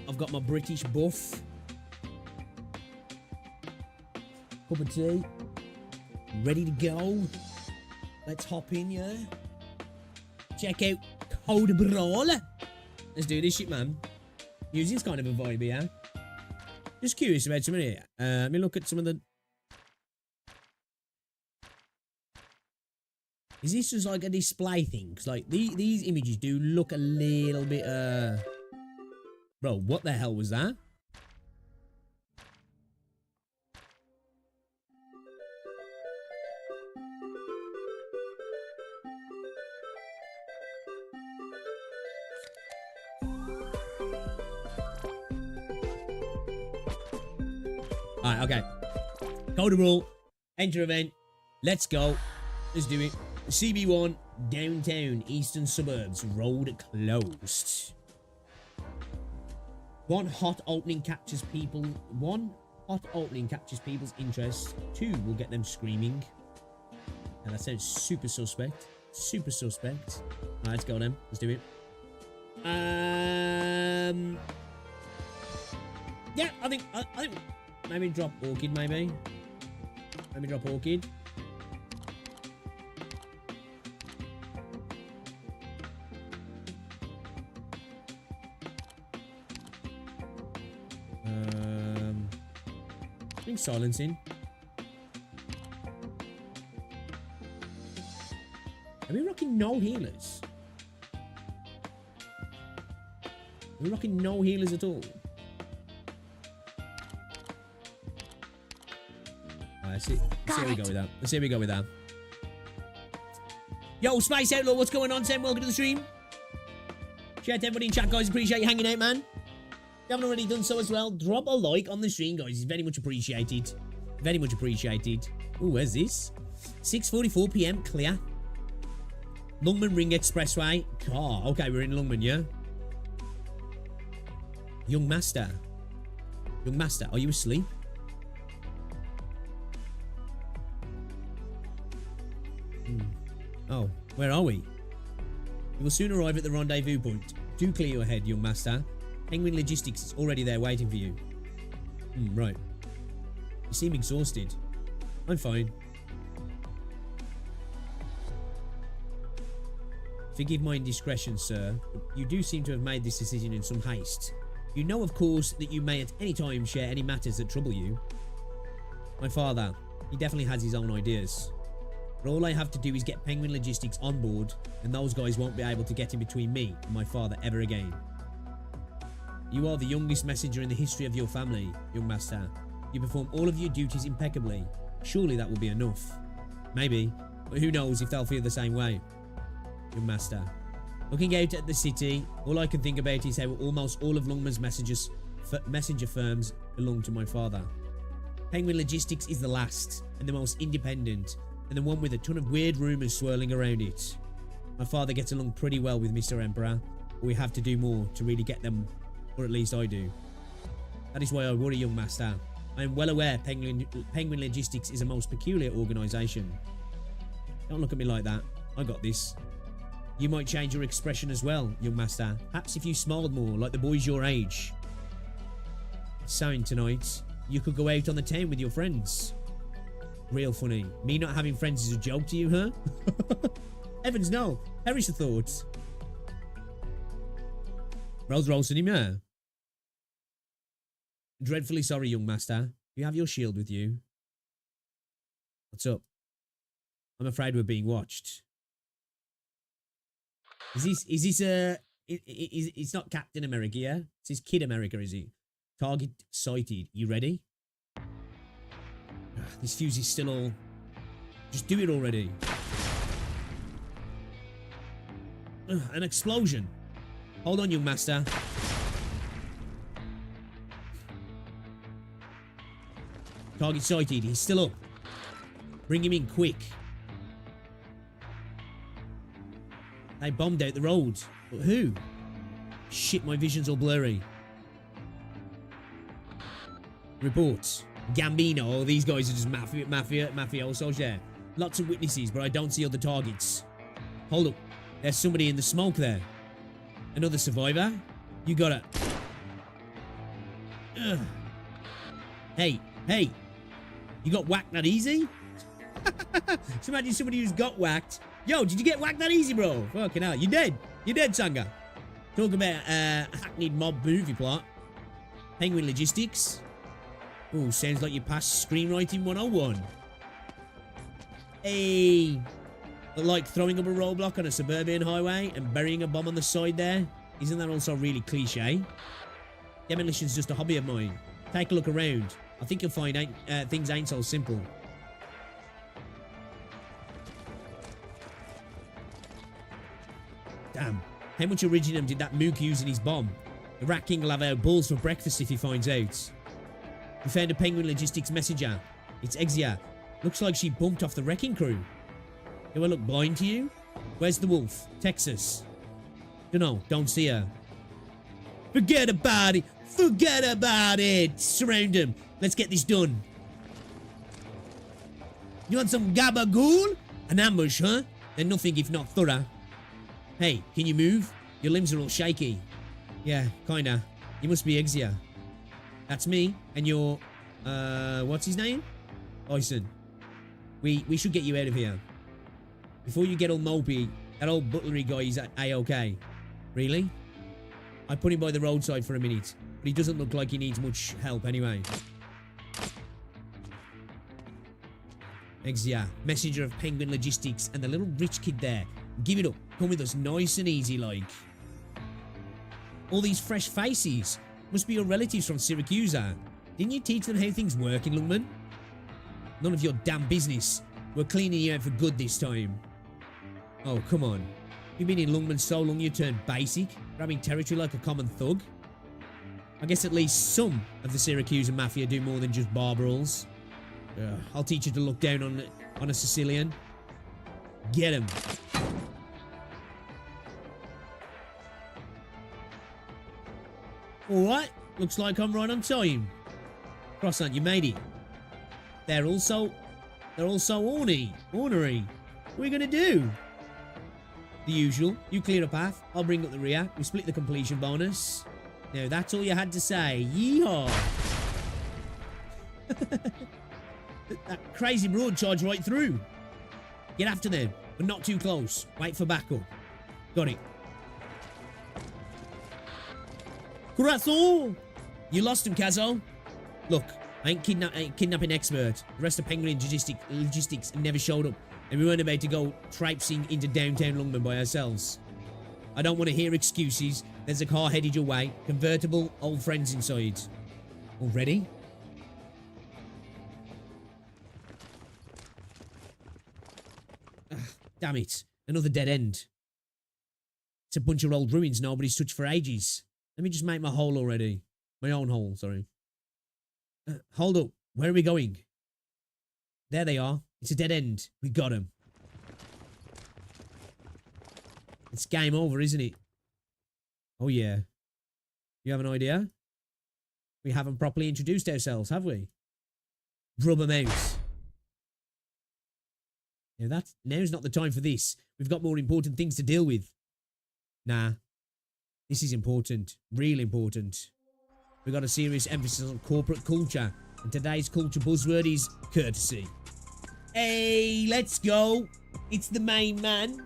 I've got my British buff. Cup of tea. Ready to go. Let's hop in, yeah? Check out Code Brawl. Let's do this shit, man. Music's kind of a vibe, yeah? Just curious about some of it. Let me look at some of the... Is this just like a display thing? Because, like, these images do look a little bit, Bro, what the hell was that? Alright, okay. Code of Brawl. Enter event. Let's go. Let's do it. CB1, downtown, eastern suburbs, road closed. One hot opening captures people's interest. Two will get them screaming. And that sounds super suspect. Super suspect. Alright, let's go then. Let's do it. Yeah, I think maybe drop Orchid, maybe. Maybe drop Orchid. Bring silence in. Are we rocking no healers? Are we rocking no healers at all? Let's see how we go with that. Let's see how we go with that. Yo, Space Outlaw, what's going on, Sam? Welcome to the stream. Shout out to everybody in chat, guys. Appreciate you hanging out, man. If you haven't already done so as well, drop a like on the stream, guys. It's very much appreciated. Very much appreciated. Ooh, where's this? 6:44 p.m. clear. Lungman Ring Expressway. Car. Okay, we're in Lungman, yeah? Young Master. Young Master, are you asleep? Oh, where are we? You will soon arrive at the rendezvous point. Do clear your head, young master. Penguin Logistics is already there waiting for you. Right. You seem exhausted. I'm fine. Forgive my indiscretion, sir, but you do seem to have made this decision in some haste. You know, of course, that you may at any time share any matters that trouble you. My father, he definitely has his own ideas. But all I have to do is get Penguin Logistics on board, and those guys won't be able to get in between me and my father ever again. You are the youngest messenger in the history of your family, young master. You perform all of your duties impeccably. Surely that will be enough. Maybe, but who knows if they'll feel the same way. Young master. Looking out at the city, all I can think about is how almost all of Lungman's messenger firms belong to my father. Penguin Logistics is the last, and the most independent, and the one with a ton of weird rumours swirling around it. My father gets along pretty well with Mr. Emperor, but we have to do more to really get them, or at least I do. That is why I worry, young master. I am well aware Penguin Logistics is a most peculiar organisation. Don't look at me like that. I got this. You might change your expression as well, young master. Perhaps if you smiled more, like the boys your age. Saying tonight, you could go out on the town with your friends. Real funny. Me not having friends is a joke to you, huh? Evans, no. Perish the thoughts. Rolls roasting him, yeah. Dreadfully sorry, young master. You have your shield with you. What's up? I'm afraid we're being watched. It's not Captain America, yeah? It's his Kid America, is he? Target sighted. You ready? This fuse is still all... Just do it already. An explosion. Hold on, young master. Target sighted. He's still up. Bring him in quick. They bombed out the road. But who? Shit, my vision's all blurry. Reports. Gambino. These guys are just mafiosos, yeah. Lots of witnesses, but I don't see other targets. Hold up. There's somebody in the smoke there. Another survivor? You got it. Ugh. Hey, hey. You got whacked that easy? So imagine somebody who's got whacked. Yo, did you get whacked that easy, bro? Fucking hell. You dead. You dead, Sanga. Talk about hackneyed mob movie plot. Penguin logistics. Oh, sounds like you passed screenwriting 101. Hey. But like throwing up a roadblock on a suburban highway and burying a bomb on the side there. Isn't that also really cliche? Demolition's just a hobby of mine. Take a look around. I think you'll find things ain't so simple. Damn. How much iridium did that mook use in his bomb? The Rat King will have our balls for breakfast if he finds out. We found a Penguin Logistics messenger. It's Exia. Looks like she bumped off the wrecking crew. Do I look blind to you? Where's the wolf? Texas. Dunno, don't see her. Forget about it. Forget about it. Surround him. Let's get this done. You want some gabagool? An ambush, huh? Then nothing if not thorough. Hey, can you move? Your limbs are all shaky. Yeah, kinda. You must be Exia. That's me. And you're... what's his name? Bison. We should get you out of here. Before you get all mopey, that old butlery guy is A-OK. Really? I put him by the roadside for a minute, but he doesn't look like he needs much help anyway. Exia, messenger of Penguin Logistics, and the little rich kid there. Give it up. Come with us nice and easy like. All these fresh faces. Must be your relatives from Syracuse. Didn't you teach them how things work in Lungman? None of your damn business. We're cleaning you out for good this time. Oh, come on. You've been in Lungman so long you turned basic, grabbing territory like a common thug. I guess at least some of the Syracuse Mafia do more than just bar brawls. I'll teach you to look down on a Sicilian. Get him. Alright, looks like I'm right on time. Croissant, you made it. They're all so ornery. What are we gonna do? The usual. You clear a path, I'll bring up the rear. We split the completion bonus. Now that's all you had to say. Yeehaw! That crazy broad charge right through. Get after them, but not too close. Wait for backup. Got it. Corazon! You lost him, Kazo. Look, I ain't kidnapping expert. The rest of Penguin Logistics never showed up, and we weren't about to go traipsing into downtown Lungman by ourselves. I don't want to hear excuses. There's a car headed your way. Convertible, old friends inside. Already? Ugh, damn it. Another dead end. It's a bunch of old ruins nobody's touched for ages. Let me just make my hole already. My own hole, sorry. Hold up. Where are we going? There they are. It's a dead end. We got him. It's game over, isn't it? Oh, yeah. You have an idea? We haven't properly introduced ourselves, have we? Rubber mouse. Yeah, now's not the time for this. We've got more important things to deal with. Nah. This is important. Real important. We got a serious emphasis on corporate culture. And today's culture buzzword is courtesy. Hey, let's go. It's the main man.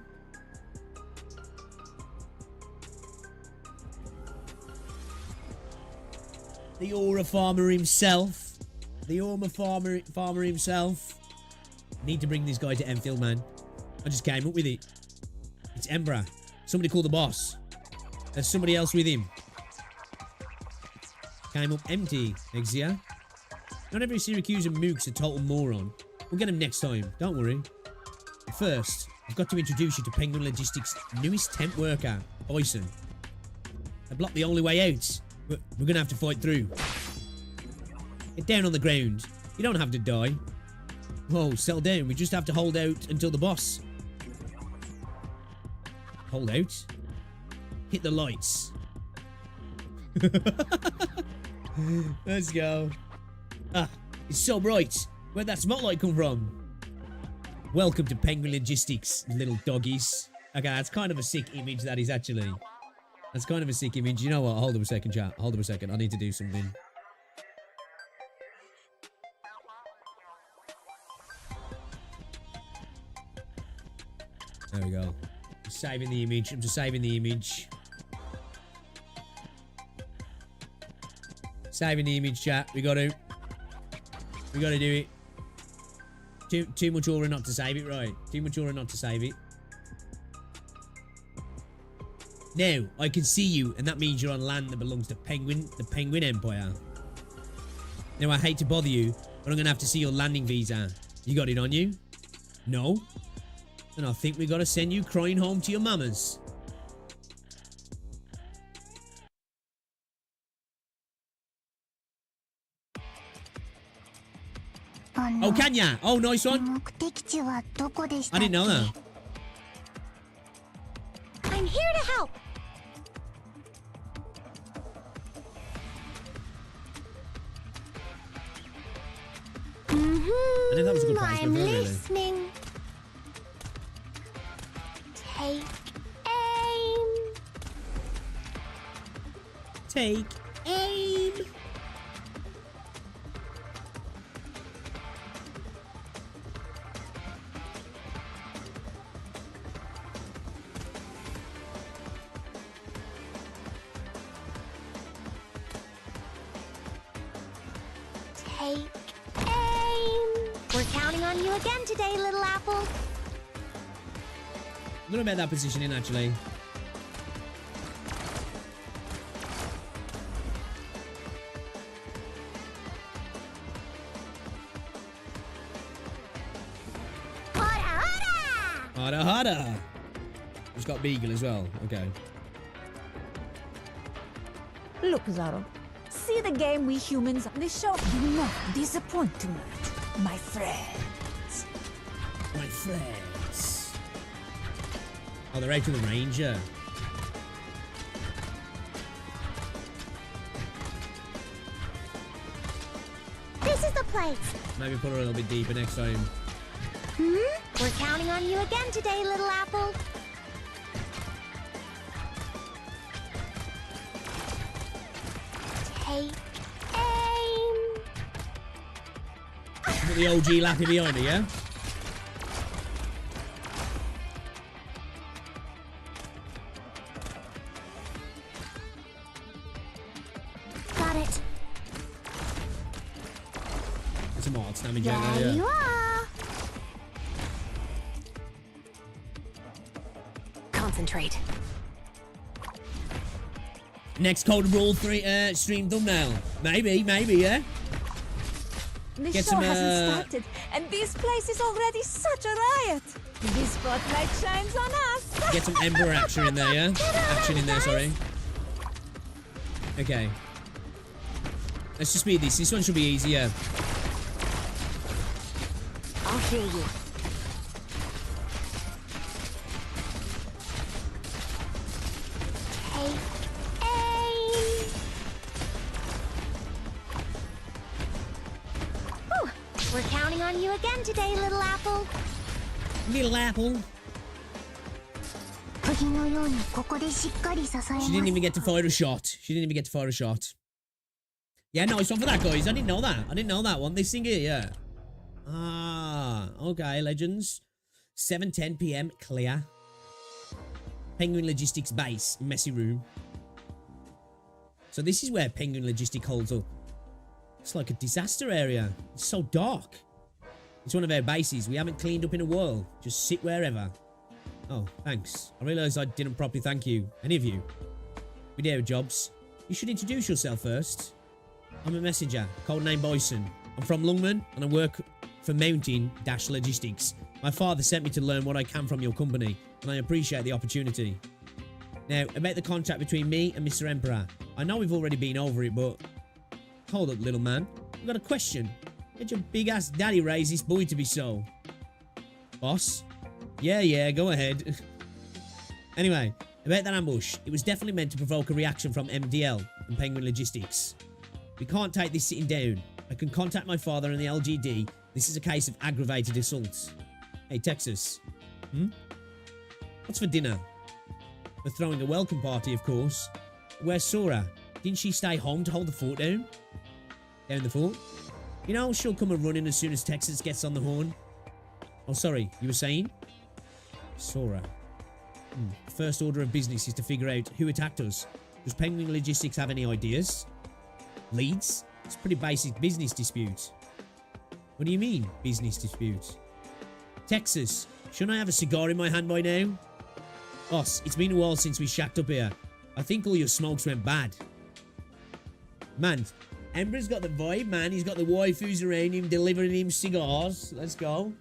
The aura farmer himself. The aura farmer himself. Need to bring this guy to Enfield, man. I just came up with it. It's Emperor. Somebody call the boss. There's somebody else with him. Came up empty, Exia. Not every Syracusan mook's a total moron. We'll get him next time, don't worry. But first, I've got to introduce you to Penguin Logistics' newest temp worker, Bison. They blocked the only way out, but we're gonna have to fight through. Get down on the ground. You don't have to die. Whoa, settle down. We just have to hold out until the boss. Hold out? Hit the lights. Let's go. Ah, it's so bright. Where'd that spotlight come from? Welcome to Penguin Logistics, little doggies. Okay, that's kind of a sick image, that is actually. That's kind of a sick image. You know what? Hold up a second, chat. Hold up a second. I need to do something. There we go. I'm saving the image. I'm just saving the image. Saving the image, chat. We got to do it. Too much aura not to save it, right? Too much aura not to save it. Now, I can see you, and that means you're on land that belongs to the Penguin Empire. Now, I hate to bother you, but I'm going to have to see your landing visa. You got it on you? No? Then I think we got to send you crying home to your mamas. Oh, can ya? Oh, nice one. I didn't know that. I'm here to help. I think that was a good place. I'm listening. Take aim. Take aim. Take aim. We're counting on you again today, little apple. I don't know about that positioning, actually. Harder, harder. Just got Beagle as well. Okay. Look, Zaro. See the game we humans on this show do not disappoint tonight, my friends. My friends. Oh, they're out to the Ranger. This is the place. Maybe put her a little bit deeper next time. We're counting on you again today, little apple. Take aim. Put the OG lappy behind her, yeah? Got it. Get some hard damage out There there, you yeah. are. Concentrate. Next Cold Brawl 3 stream thumbnail. Maybe, yeah? The Get show some, hasn't started, and this place is already such a riot. The spotlight shines on us. Get some Emperor action in there, yeah? Action in there, sorry. Okay. Let's just speed this. This one should be easier. I'll hear you. Take aim. Whew. We're counting on you again today, little apple. Little apple. She didn't even get to fire a shot. Yeah, nice one for that, guys. I didn't know that one. This thing here, yeah. Ah, okay, legends. 7:10 p.m. clear. Penguin Logistics base, messy room. So this is where Penguin Logistic holds up. It's like a disaster area. It's so dark. It's one of our bases. We haven't cleaned up in a while. Just sit wherever. Oh, thanks. I realised I didn't properly thank you. Any of you. We do jobs. You should introduce yourself first. I'm a messenger, codename Bison. I'm from Lungman and I work for Mountain-Logistics. My father sent me to learn what I can from your company, and I appreciate the opportunity. Now, about the contract between me and Mr. Emperor. I know we've already been over it, but... Hold up, little man. I've got a question. Did your big-ass daddy raise this boy to be so? Boss? Yeah, go ahead. Anyway, about that ambush. It was definitely meant to provoke a reaction from MDL and Penguin Logistics. We can't take this sitting down. I can contact my father and the LGD. This is a case of aggravated assault. Hey, Texas. What's for dinner? We're throwing a welcome party, of course. Where's Sora? Didn't she stay home to hold the fort down? Down the fort? You know, she'll come running as soon as Texas gets on the horn. Oh, sorry, you were saying? Sora. First order of business is to figure out who attacked us. Does Penguin Logistics have any ideas? Leads? It's a pretty basic business dispute. What do you mean, business dispute? Texas, shouldn't I have a cigar in my hand by now? Boss, it's been a while since we shacked up here. I think all your smokes went bad. Man, Ember's got the vibe, man. He's got the waifus around him, delivering him cigars. Let's go.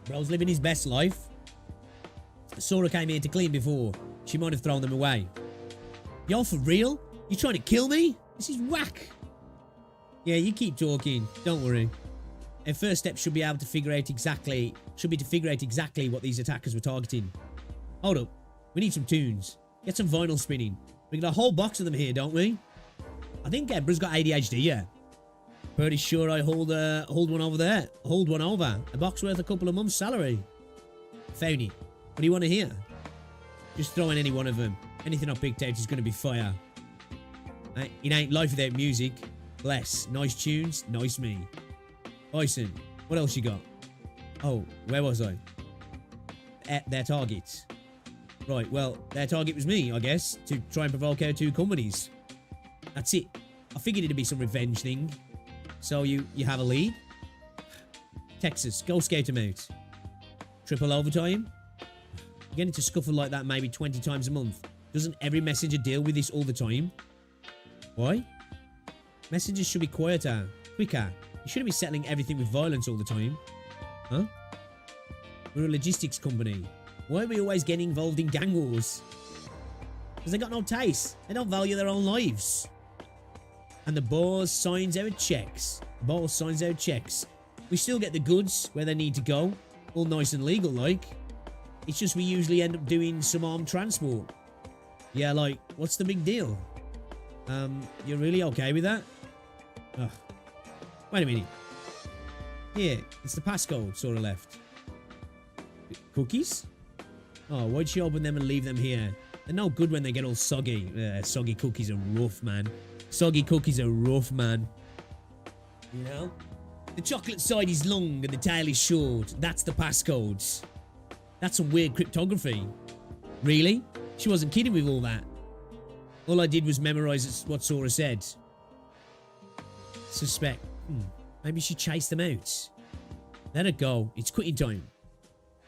Bro's living his best life. Sora came here to clean before. She might have thrown them away. Y'all for real? You trying to kill me? This is whack. Yeah, you keep talking. Don't worry. Our first step should be to figure out exactly what these attackers were targeting. Hold up. We need some tunes. Get some vinyl spinning. We got a whole box of them here, don't we? I think Embra's got ADHD, yeah. Pretty sure I hold one over there. Hold one over. A box worth a couple of months' salary. Found it. What do you want to hear? Just throw in any one of them. Anything I picked out is going to be fire. It ain't life without music. Bless. Nice tunes. Nice me. Bison. What else you got? Oh, where was I? Their targets. Right, well, their target was me, I guess, to try and provoke our two companies. That's it. I figured it'd be some revenge thing. So you have a lead? Texas, go scout him out. Triple overtime? You get into scuffle like that maybe 20 times a month. Doesn't every messenger deal with this all the time? Why? Messengers should be quieter, quicker. You shouldn't be settling everything with violence all the time. Huh? We're a logistics company. Why are we always getting involved in gang wars? Because they got no taste. They don't value their own lives. And the boss signs out checks. Boss signs out checks. We still get the goods where they need to go. All nice and legal like. It's just we usually end up doing some armed transport. Yeah, like, what's the big deal? You're really okay with that? Ugh. Wait a minute. Here, it's the passcode, Sora left. Cookies? Oh, why'd she open them and leave them here? They're no good when they get all soggy. Soggy cookies are rough, man. Soggy cookies are rough, man. You know? The chocolate side is long and the tail is short. That's the passcodes. That's some weird cryptography. Really? She wasn't kidding with all that. All I did was memorize what Sora said. Suspect. Maybe she chased them out. Let it go. It's quitting time.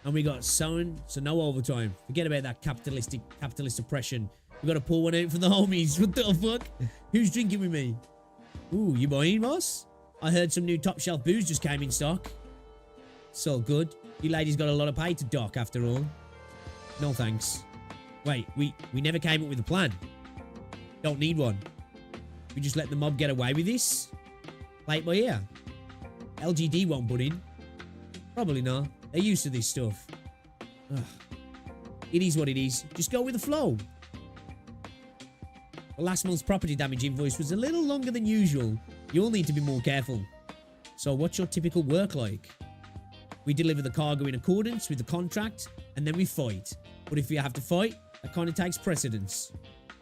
And we got sewing, so no overtime. Forget about that capitalist oppression. We gotta pour one out for the homies. What the fuck? Who's drinking with me? Ooh, you buying, boss? I heard some new top shelf booze just came in stock. So good. You ladies got a lot of pay to dock after all. No thanks. Wait, we never came up with a plan. Don't need one. We just let the mob get away with this? Play it by ear. LGD won't butt in. Probably not. They're used to this stuff. Ugh. It is what it is. Just go with the flow. Well, last month's property damage invoice was a little longer than usual. You'll need to be more careful. So what's your typical work like? We deliver the cargo in accordance with the contract, and then we fight. But if we have to fight, that kind of takes precedence.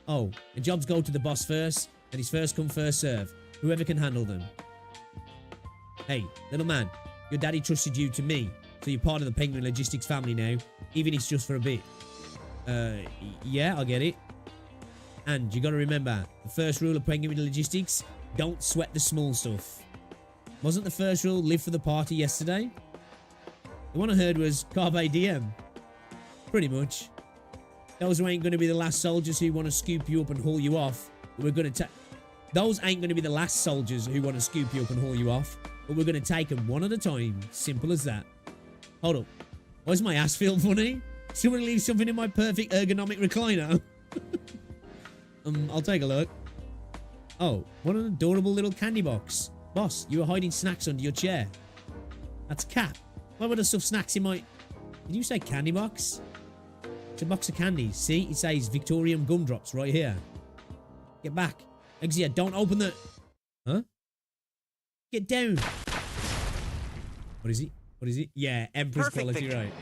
Oh, and jobs go to the boss first, and it's first come, first serve. Whoever can handle them. Hey, little man, your daddy trusted you to me, so you're part of the Penguin Logistics family now, even if it's just for a bit. Yeah, I get it. And you gotta remember, the first rule of Penguin Logistics, don't sweat the small stuff. Wasn't the first rule live for the party yesterday? The one I heard was Carpe Diem. Pretty much. Those who ain't gonna be the last soldiers who want to scoop you up and haul you off, but we're gonna take... Those ain't gonna be the last soldiers who want to scoop you up and haul you off, but we're gonna take them one at a time. Simple as that. Hold up. Why does my ass feel funny? Someone leave something in my perfect ergonomic recliner? I'll take a look. Oh, what an adorable little candy box. Boss, you were hiding snacks under your chair. That's cat. Why would I stuff snacks in my... Did you say candy box? It's a box of candies. See, it says Victorium gumdrops right here. Get back. Exia, don't open the... Huh? Get down. What is it? What is it? Yeah, Empress Perfect quality, thinking. right.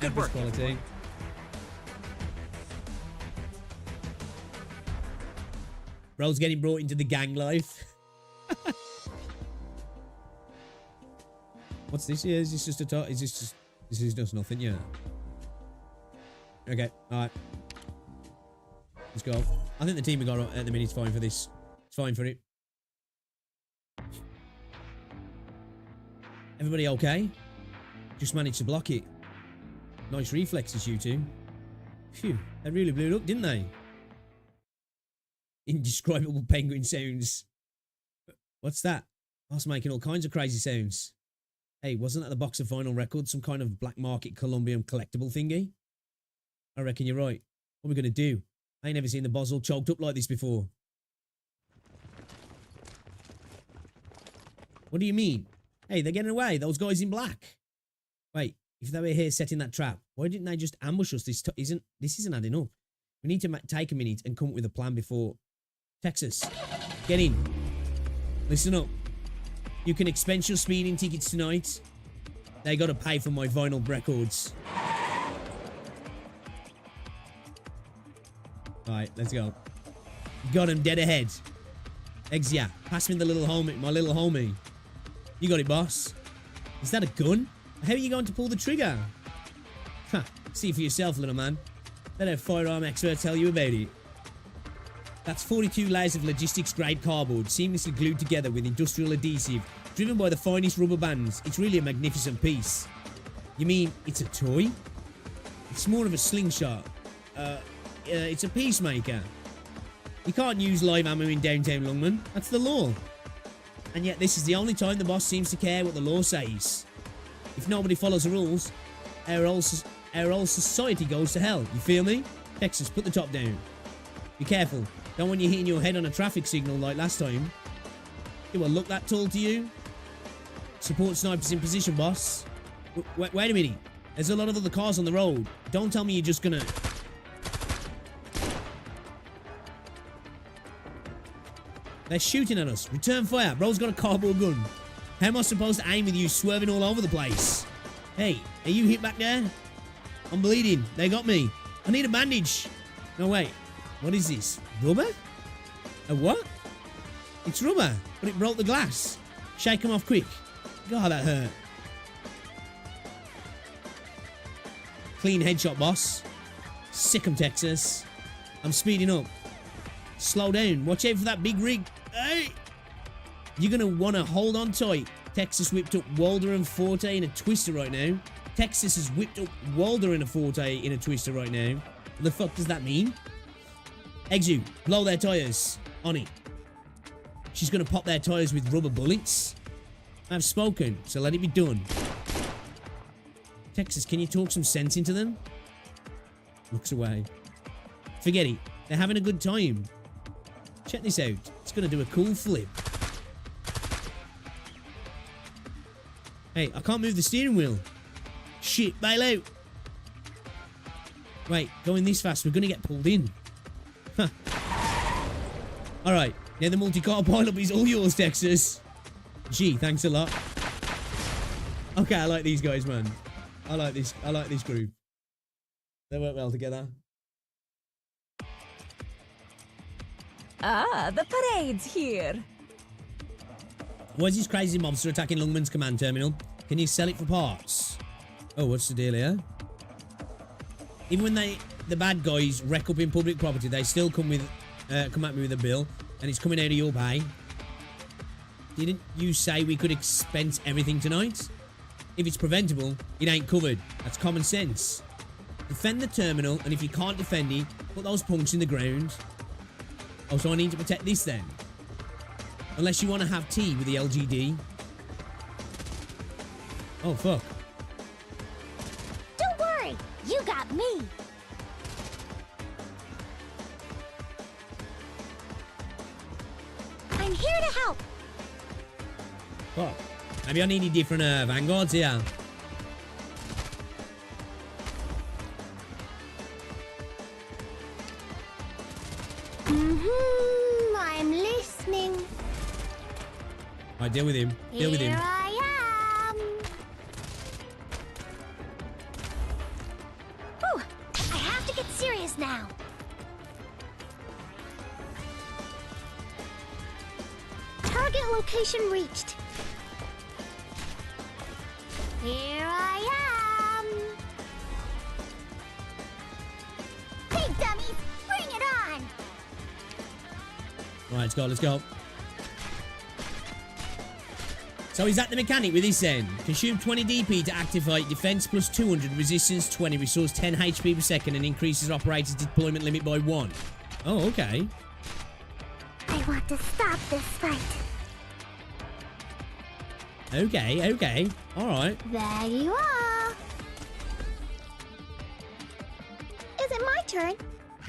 Good Empress work, quality. Bro's getting brought into the gang life. What's this here? Is this just a talk? Is this just... This is just nothing, yeah. Okay, alright. Let's go. I think the team we got at the minute's fine for this. It's fine for it. Everybody okay? Just managed to block it. Nice reflexes, you two. Phew, they really blew it up, didn't they? Indescribable penguin sounds. What's that? I was making all kinds of crazy sounds. Hey, wasn't that the box of vinyl records? Some kind of black market Colombian collectible thingy? I reckon you're right. What are we going to do? I ain't never seen the boss all choked up like this before. What do you mean? Hey, they're getting away. Those guys in black. Wait, if they were here setting that trap, why didn't they just ambush us? This isn't adding up. We need to take a minute and come up with a plan before... Texas, get in. Listen up. You can expense your speeding tickets tonight. They gotta pay for my vinyl records. Alright, let's go. Got him dead ahead. Exia, pass me the little homie, my little homie. You got it, boss. Is that a gun? How are you going to pull the trigger? Huh, see for yourself, little man. Let a firearm expert tell you about it. That's 42 layers of logistics-grade cardboard seamlessly glued together with industrial adhesive, driven by the finest rubber bands. It's really a magnificent piece. You mean it's a toy? It's more of a slingshot. It's a peacemaker. You can't use live ammo in downtown Longman. That's the law. And yet this is the only time the boss seems to care what the law says. If nobody follows the rules, our whole society goes to hell. You feel me? Texas, put the top down. Be careful. Don't want you hitting your head on a traffic signal like last time. Do I look that tall to you? Support snipers in position, boss. Wait a minute. There's a lot of other cars on the road. Don't tell me you're just gonna... They're shooting at us. Return fire. Bro's got a cardboard gun. How am I supposed to aim with you swerving all over the place? Hey, are you hit back there? I'm bleeding. They got me. I need a bandage. No, wait. What is this? Rubber? A what? It's rubber, but it broke the glass. Shake them off quick. God, that hurt. Clean headshot, boss. Sick 'em, Texas. I'm speeding up. Slow down. Watch out for that big rig. Hey! You're going to want to hold on tight. Texas whipped up Walder and Forte in a twister right now. Texas has whipped up Walder and a Forte in a twister right now. What the fuck does that mean? Exu, blow their tires. On it. She's going to pop their tires with rubber bullets. I've spoken, so let it be done. Texas, can you talk some sense into them? Looks away. Forget it. They're having a good time. Check this out. It's going to do a cool flip. Hey, I can't move the steering wheel. Shit, bail out. Wait, going this fast, we're going to get pulled in. Huh. Alright, now the multi-car pileup is all yours, Texas. Gee, thanks a lot. Okay, I like these guys, man. I like this group. They work well together. Ah, the parade's here. Why is this crazy mobster attacking Lungman's command terminal? Can you sell it for parts? Oh, what's the deal here? Even when the bad guys wreck up in public property, they still come at me with a bill, and it's coming out of your pay. Didn't you say we could expense everything tonight? If it's preventable, it ain't covered. That's common sense. Defend the terminal, and if you can't defend it, put those punks in the ground. Oh, so I need to protect this then? Unless you want to have tea with the LGD. Oh, fuck. Don't worry, you got me. I'm here to help. Fuck. Maybe I need different vanguards here. I'm listening. Alright, deal with him. Deal with him. Here I am. serious now. Target location reached. Here I am. Hey, dummies, bring it on. All right, let's go. Let's go. So is that the mechanic with this then? Consume 20 DP to activate defense plus 200, resistance 20, restores 10 HP per second, and increases operator's deployment limit by 1. Oh, okay. I want to stop this fight. Okay, okay. Alright. There you are. Is it my turn?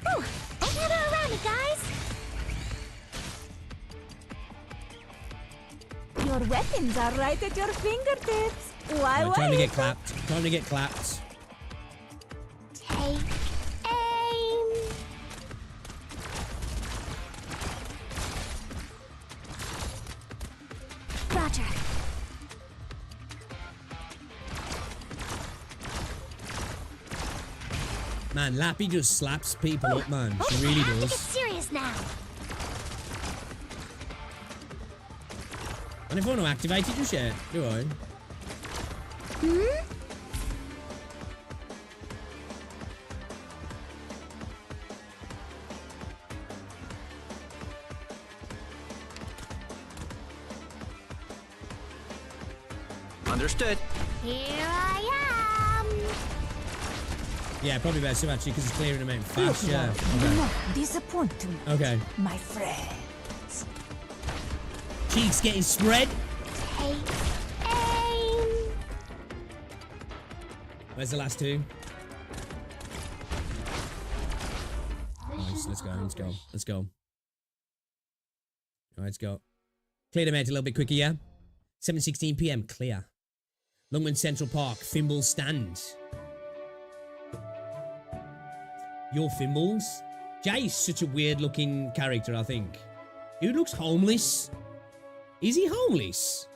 Oh, I got her around it, guys. Your weapons are right at your fingertips. Why Right, time to wait? get clapped. Time to get clapped. Take aim. Roger. Man, Lappy just slaps people up, man. She really I have to get does. serious now. And if I want to activate it just yet, do I? Hmm? Understood. Here I am. Yeah, probably better actually because it's clearing them out fast. Yeah. Do Okay. not disappoint me, Okay. my friends. Cheeks getting spread. Take aim. Where's the last two? Nice. Let's go. Let's go. Let's go. All right, let's go. Clear them out a little bit quicker, yeah? 7:16 p.m. Clear. Longman Central Park. Fimble stand. Your Fimbles? Jay's such a weird looking character, I think. Dude looks homeless. Is he homeless?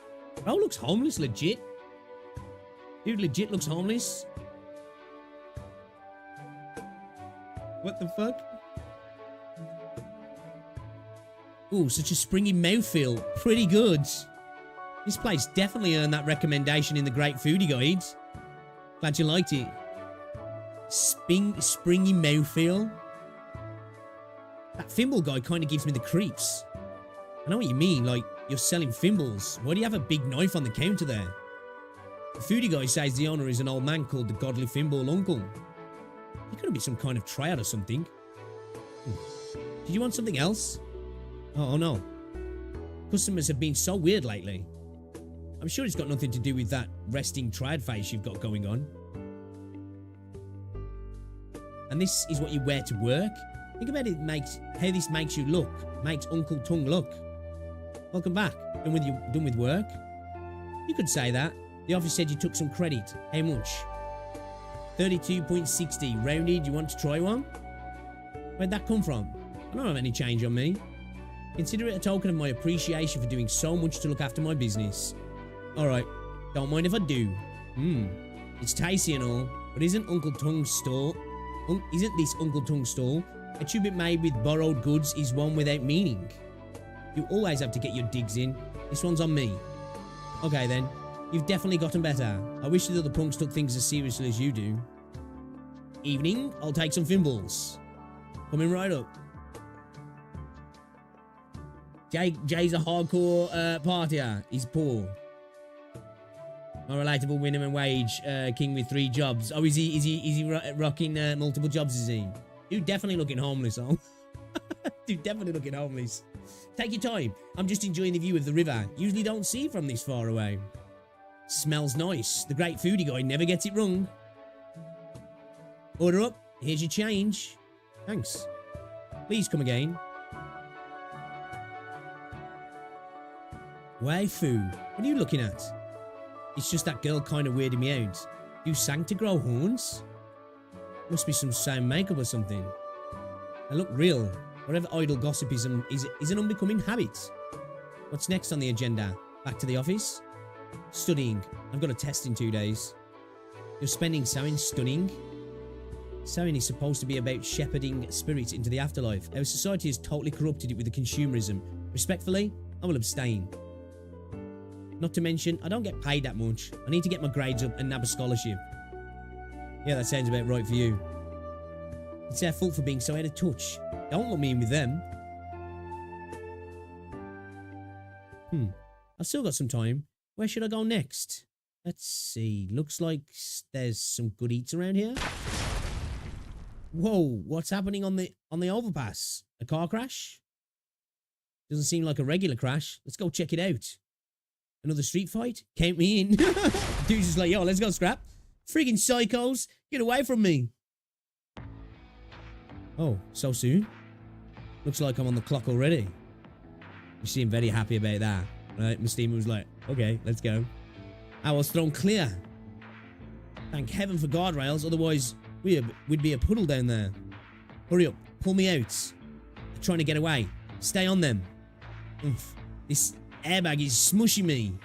Bro looks homeless, legit. Dude legit looks homeless. What the fuck? Ooh, such a springy mouthfeel. Pretty good. This place definitely earned that recommendation in the Great Foodie Guide. Glad you liked it. Springy mouthfeel. That Fimble guy kind of gives me the creeps. I know what you mean, like, you're selling Fimbles. Why do you have a big knife on the counter there? The foodie guy says the owner is an old man called the Godly Fimble Uncle. He could be some kind of triad or something. Did you want something else? Oh no. Customers have been so weird lately. I'm sure it's got nothing to do with that resting triad face you've got going on. And this is what you wear to work? Think about it, how this makes you look. Makes Uncle Tongue look. Welcome back. Done with work? You could say that. The office said you took some credit. How much? 32.60. Rounded, you want to try one? Where'd that come from? I don't have any change on me. Consider it a token of my appreciation for doing so much to look after my business. Alright, don't mind if I do. It's tasty and all, but isn't Uncle Tongue's store... isn't this Uncle Tongue's store? A tube made with borrowed goods is one without meaning. You always have to get your digs in. This one's on me. Okay then, you've definitely gotten better. I wish the other punks took things as seriously as you do. Evening, I'll take some Fimbles. Coming right up. Jay's a hardcore partier. He's poor. A relatable minimum wage king with 3 jobs. Oh, is he rocking multiple jobs? Is he? Dude, definitely looking homeless. Oh, dude, definitely looking homeless. Take your time. I'm just enjoying the view of the river. Usually don't see from this far away. Smells nice. The Great Foodie Guy never gets it wrong. Order up. Here's your change. Thanks. Please come again. Waifu. What are you looking at? It's just that girl kind of weirding me out. You sang to grow horns? Must be some sound makeup or something. They look real. Whatever idle gossipism is an unbecoming habit. What's next on the agenda? Back to the office? Studying. I've got a test in 2 days. You're spending time studying? Sewing is supposed to be about shepherding spirits into the afterlife. Our society has totally corrupted it with the consumerism. Respectfully, I will abstain. Not to mention, I don't get paid that much. I need to get my grades up and nab a scholarship. Yeah, that sounds about right for you. It's their fault for being so out of touch. Don't let me in with them. I've still got some time. Where should I go next? Let's see. Looks like there's some good eats around here. Whoa, what's happening on the overpass? A car crash? Doesn't seem like a regular crash. Let's go check it out. Another street fight? Count me in. Dude's just like, yo, let's go scrap. Friggin' psychos. Get away from me. Oh, so soon? Looks like I'm on the clock already. You seem very happy about that, right? Mystima was like, okay, let's go. I was thrown clear. Thank heaven for guardrails, otherwise we'd be a puddle down there. Hurry up, pull me out. I'm trying to get away. Stay on them. Oof, this airbag is smushing me.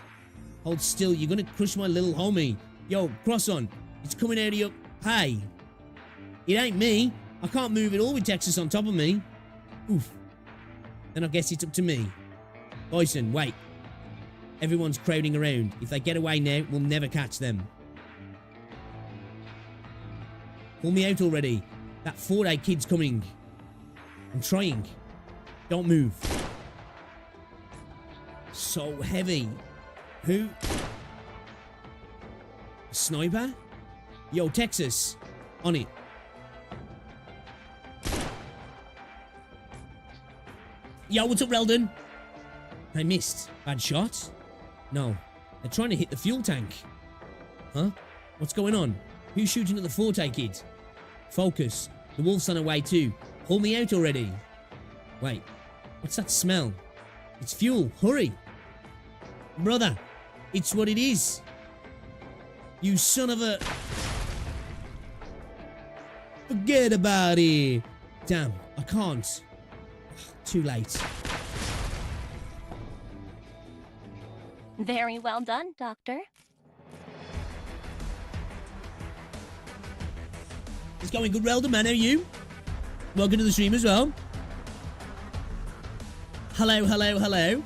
Hold still, you're gonna crush my little homie. Yo, cross on. It's coming out of your... Hey. It ain't me. I can't move at all with Texas on top of me. Oof. Then I guess it's up to me. Bison, wait. Everyone's crowding around. If they get away now, we'll never catch them. Pull me out already. That 4-day kid's coming. I'm trying. Don't move. So heavy. Who? A sniper? Yo, Texas. On it. Yo, what's up, Reldon? I missed. Bad shot? No. They're trying to hit the fuel tank. Huh? What's going on? Who's shooting at the Forte kid? Focus. The wolf's on her way too. Pull me out already. Wait. What's that smell? It's fuel. Hurry. Brother. It's what it is. You son of a... Forget about it. Damn. I can't. Too late. Very well done, Doctor. It's going good, Relda, man. How are you? Welcome to the stream as well. Hello, hello, hello.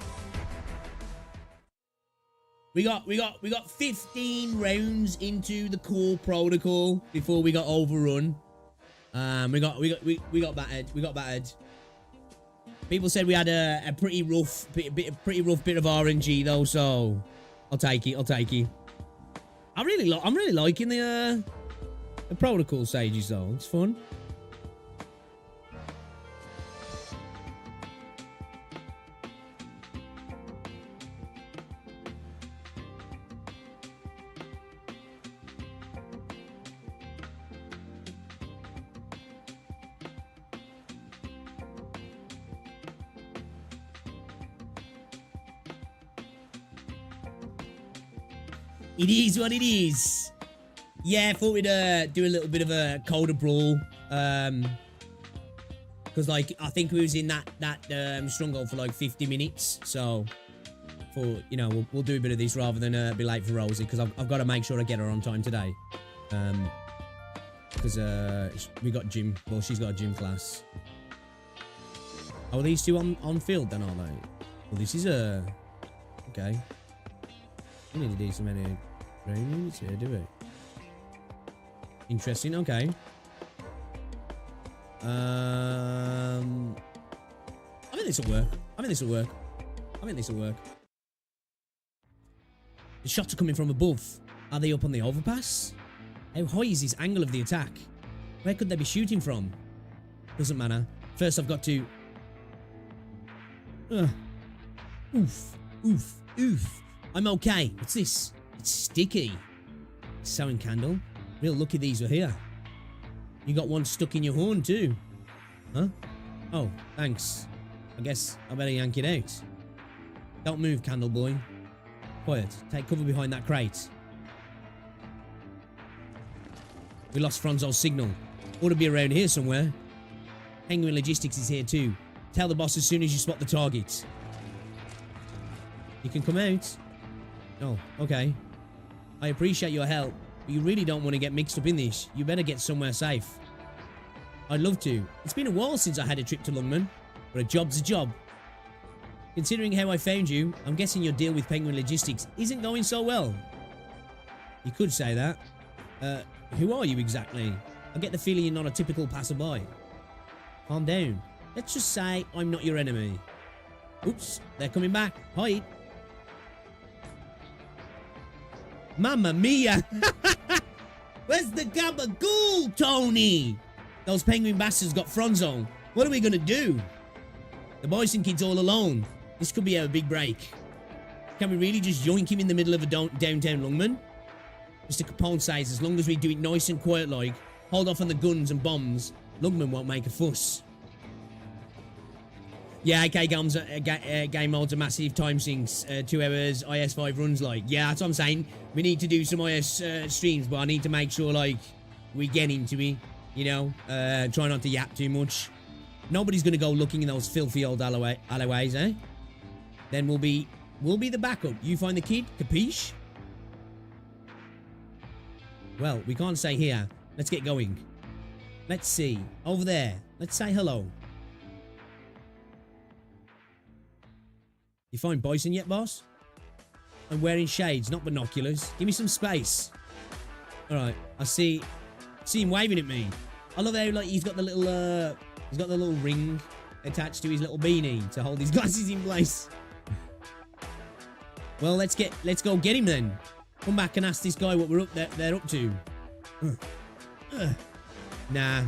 We got 15 rounds into the core protocol before we got overrun. We got battered. People said we had a pretty rough bit of RNG though, so I'll take it. I'm really liking the protocol stages though. It's fun. It is what it is. Yeah, I thought we'd do a little bit of a colder brawl. Because like I think we was in that Stronghold for like 50 minutes. So for we'll do a bit of this rather than be late for Rosie, because I've got to make sure I get her on time today. Because we got gym. Well, she's got a gym class. Oh, are these two on field then, are they? Well, this is a okay. We need to do some any rounds here, do we? Interesting, okay. I think this will work. The shots are coming from above. Are they up on the overpass? How high is this angle of the attack? Where could they be shooting from? Doesn't matter. First I've got to... Oof. I'm okay. What's this? It's sticky. Sewing candle. Real lucky these were here. You got one stuck in your horn too. Huh? Oh, thanks. I guess I better yank it out. Don't move, candle boy. Quiet. Take cover behind that crate. We lost Franzo's signal. Ought to be around here somewhere. Penguin Logistics is here too. Tell the boss as soon as you spot the target. You can come out. Oh, okay. I appreciate your help, but you really don't want to get mixed up in this. You better get somewhere safe. I'd love to. It's been a while since I had a trip to Lungman, but a job's a job. Considering how I found you, I'm guessing your deal with Penguin Logistics isn't going so well. You could say that. Who are you exactly? I get the feeling you're not a typical passerby. Calm down. Let's just say I'm not your enemy. Oops, they're coming back. Hide. Mamma mia! Where's the gabagool, Tony? Those penguin bastards got Fronzo. What are we gonna do? The Bison kid's all alone. This could be our big break. Can we really just yoink him in the middle of a downtown Lungman? Mr. Capone says as long as we do it nice and quiet like, hold off on the guns and bombs, Lungman won't make a fuss. Yeah, AK game modes are massive time sinks, 2 hours, IS5 runs like. Yeah, that's what I'm saying. We need to do some IS streams, but I need to make sure like we get into it, you know, try not to yap too much. Nobody's gonna go looking in those filthy old alleyways, eh? Then we'll be the backup. You find the kid, capiche? Well, we can't stay here. Let's get going. Let's see. Over there. Let's say hello. You find Bison yet, boss? I'm wearing shades, not binoculars. Give me some space. Alright, I see him waving at me. I love how like he's got the little ring attached to his little beanie to hold his glasses in place. Well, let's go get him then. Come back and ask this guy what they're up to. Nah.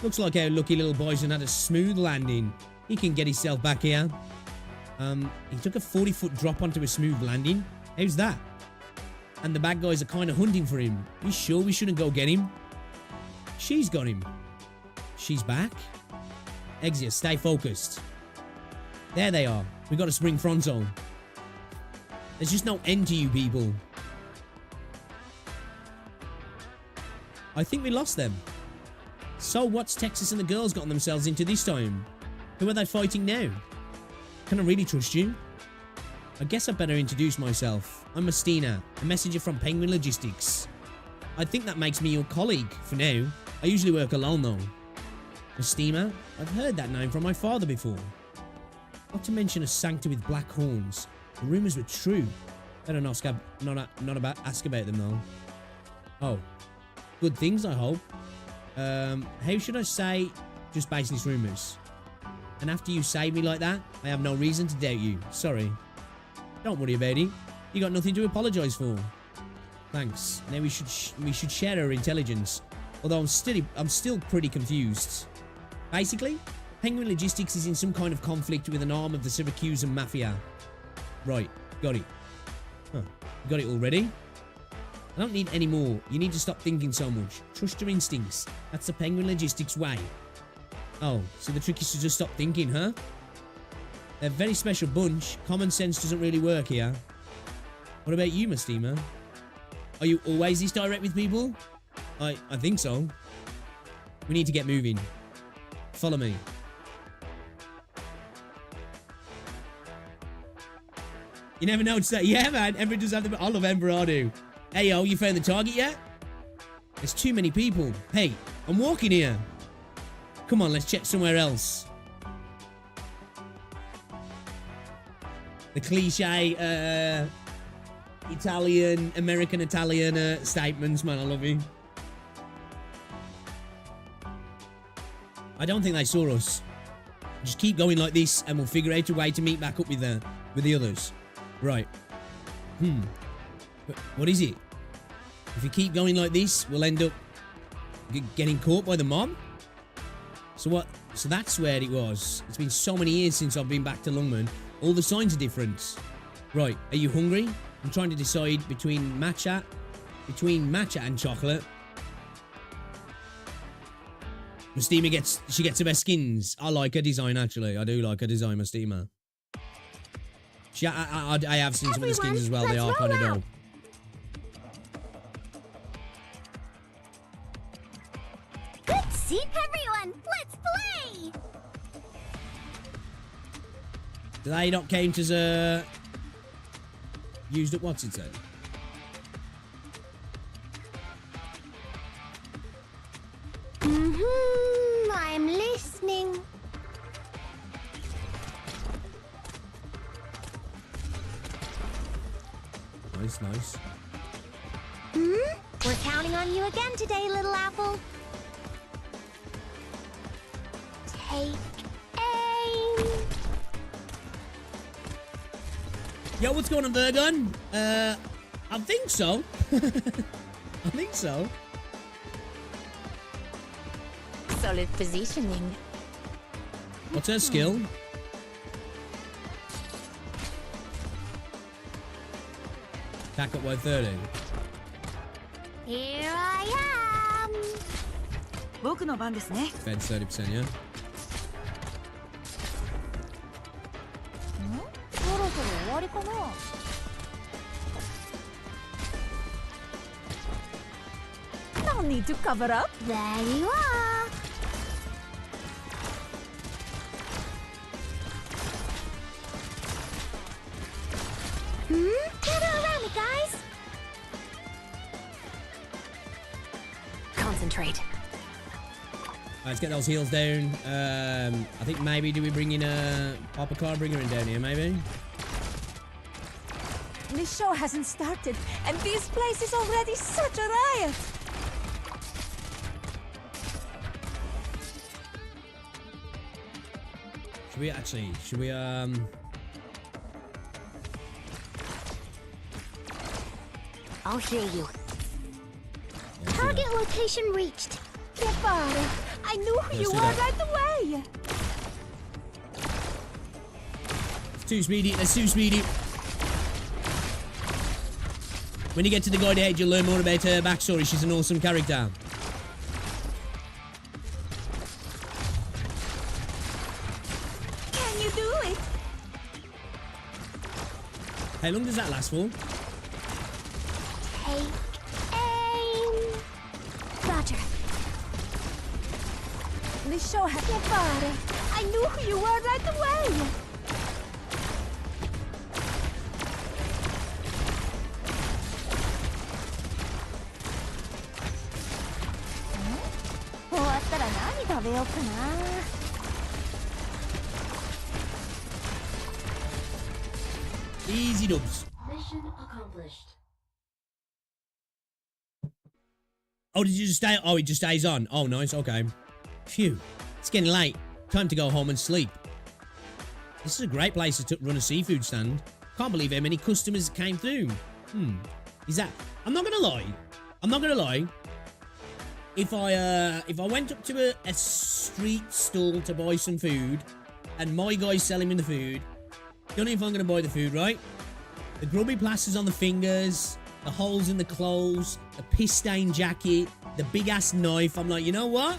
Looks like our lucky little Bison had a smooth landing. He can get himself back here. He took a 40-foot drop onto a smooth landing. How's that? And the bad guys are kind of hunting for him. You sure we shouldn't go get him? She's got him. She's back. Exia, stay focused. There they are. We got a spring front zone. There's just no end to you people. I think we lost them. So what's Texas and the girls gotten themselves into this time? Who are they fighting now? Can I really trust you? I guess I better introduce myself. I'm Mastina, a messenger from Penguin Logistics. I think that makes me your colleague for now. I usually work alone though. Mastina? I've heard that name from my father before. Not to mention a sanctum with black horns. The rumours were true. Better not ask about them though. Oh. Good things, I hope. How should I say just baseless rumours? And after you say me like that, I have no reason to doubt you. Sorry. Don't worry about it. You got nothing to apologise for. Thanks. Now we should share our intelligence. Although I'm still pretty confused. Basically, Penguin Logistics is in some kind of conflict with an arm of the Syracusan Mafia. Right, got it. Huh, got it already? I don't need any more. You need to stop thinking so much. Trust your instincts. That's the Penguin Logistics way. Oh, so the trick is to just stop thinking, huh? They're a very special bunch. Common sense doesn't really work here. What about you, Mastima? Are you always this direct with people? I think so. We need to get moving. Follow me. You never noticed that? Yeah, man. Ember does have the... I love Ember, I do. Hey, yo, you found the target yet? There's too many people. Hey, I'm walking here. Come on, let's check somewhere else. The cliche, American-Italian statements, man. I love you. I don't think they saw us. Just keep going like this, and we'll figure out a way to meet back up with the others. Right. What is it? If we keep going like this, we'll end up getting caught by the mob? So what? So that's where it was. It's been so many years since I've been back to Lungman. All the signs are different. Right. Are you hungry? I'm trying to decide between matcha and chocolate. Mastima gets the best skins. I like her design actually. I do like her design, Mastima. I have seen some of the skins as well. They are kind of dope. Good seat, everyone. Let's play. They not count as a used up. What's it say? I'm listening. Nice, nice. We're counting on you again today, little apple. Take aim. Yo, what's going on, Virgon? I think so. I think so. Solid positioning. What's her skill? Attack at 130. Here I am. Defense 30%, yeah. No need to cover up. There you are. Gather around me, guys. Concentrate. Let's get those heals down. I think maybe do we bring in a Papa Card, bring her in down here, maybe? The show hasn't started, and this place is already such a riot. Should we I'll hear you. Target location reached. Father, I knew who you were right away. It's too speedy, that's too speedy. When you get to the guide age, you'll learn more about her backstory. She's an awesome character. Can you do it? How long does that last for? Take aim. Roger. The show has Father, I knew who you were right away. Easy dubs. Mission accomplished. Oh, did you just stay? Oh, it just stays on. Oh, nice. Okay. Phew. It's getting late. Time to go home and sleep. This is a great place to run a seafood stand. Can't believe how many customers came through. Is that... I'm not gonna lie. I'm not gonna lie. If I went up to a street stall to buy some food, and my guy's selling me the food, don't know if I'm gonna buy the food, right? The grubby plasters on the fingers, the holes in the clothes, the piss-stained jacket, the big-ass knife. I'm like, you know what?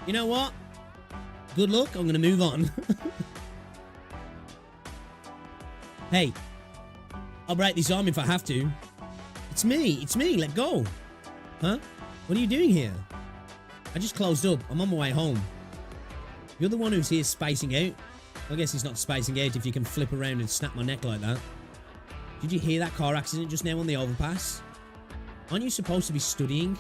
You know what? Good luck. I'm gonna move on. Hey, I'll break this arm if I have to. It's me. It's me. Let go. Huh? What are you doing here? I just closed up. I'm on my way home. You're the one who's here spacing out. I guess it's not spacing out if you can flip around and snap my neck like that. Did you hear that car accident just now on the overpass? Aren't you supposed to be studying?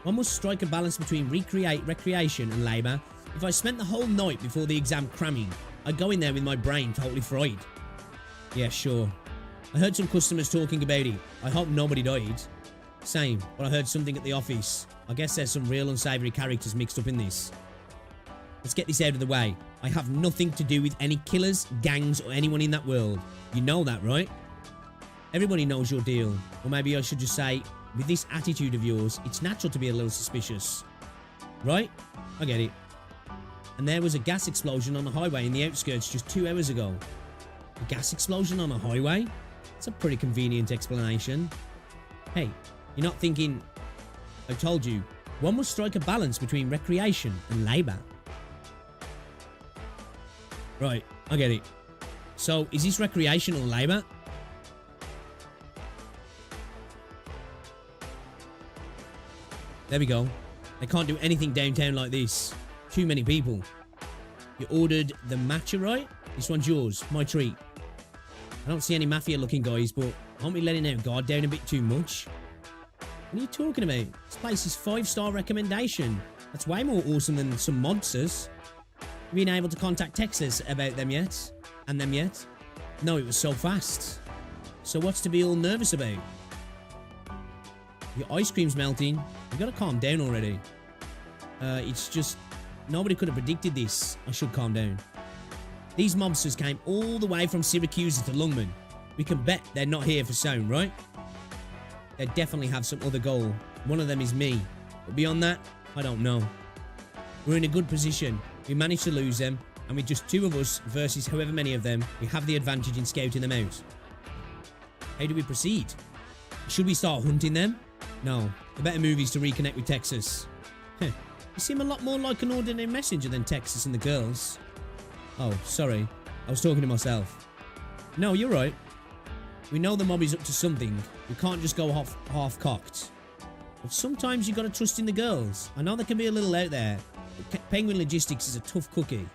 One must strike a balance between recreation and labour. If I spent the whole night before the exam cramming, I'd go in there with my brain totally fried. Yeah, sure. I heard some customers talking about it. I hope nobody died. Same, but I heard something at the office. I guess there's some real unsavoury characters mixed up in this. Let's get this out of the way. I have nothing to do with any killers, gangs, or anyone in that world. You know that, right? Everybody knows your deal. Or maybe I should just say, with this attitude of yours, it's natural to be a little suspicious. Right? I get it. And there was a gas explosion on the highway in the outskirts just 2 hours ago. A gas explosion on a highway? That's a pretty convenient explanation. Hey, you're not thinking... I told you, one must strike a balance between recreation and labour. Right, I get it. So, is this recreation or labour? There we go. I can't do anything downtown like this. Too many people. You ordered the matcha, right? This one's yours. My treat. I don't see any mafia-looking guys, but aren't we letting our guard down a bit too much? What are you talking about? This place is 5-star recommendation. That's way more awesome than some monsters. You been able to contact Texas about them yet? And them yet? No, it was so fast. So what's to be all nervous about? Your ice cream's melting. You gotta calm down already. It's just... Nobody could have predicted this. I should calm down. These mobsters came all the way from Syracuse to Lungman. We can bet they're not here for sound, right? They definitely have some other goal. One of them is me. But beyond that, I don't know. We're in a good position. We managed to lose them, and with just 2 of us versus however many of them, we have the advantage in scouting them out. How do we proceed? Should we start hunting them? No. The better move is to reconnect with Texas. Heh. You seem a lot more like an ordinary messenger than Texas and the girls. Oh, sorry. I was talking to myself. No, you're right. We know the mob is up to something. We can't just go half-cocked. But sometimes you gotta trust in the girls. I know they can be a little out there, but Penguin Logistics is a tough cookie.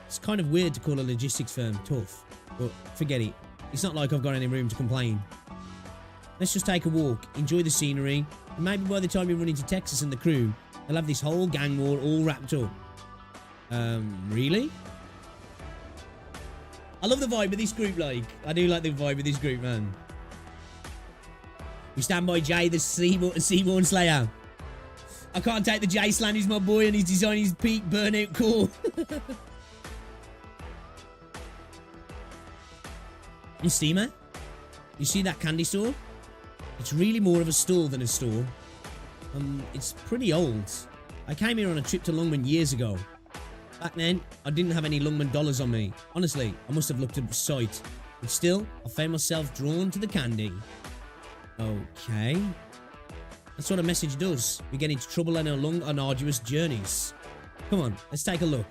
It's kind of weird to call a logistics firm tough, but forget it. It's not like I've got any room to complain. Let's just take a walk, enjoy the scenery, and maybe by the time we run into Texas and the crew, they'll have this whole gang war all wrapped up. Really? I love the vibe of this group, like. I do like the vibe of this group, man. We stand by Jay, the Seaborn Slayer. I can't take the Jay slam, he's my boy, and he's designing his peak burnout core. And Steamer, you see that candy store? It's really more of a stall than a store. It's pretty old. I came here on a trip to Lungman years ago. Back then, I didn't have any Lungman dollars on me. Honestly, I must have looked at the site. But still, I found myself drawn to the candy. Okay. That's what a message does. We get into trouble on our long and arduous journeys. Come on, let's take a look.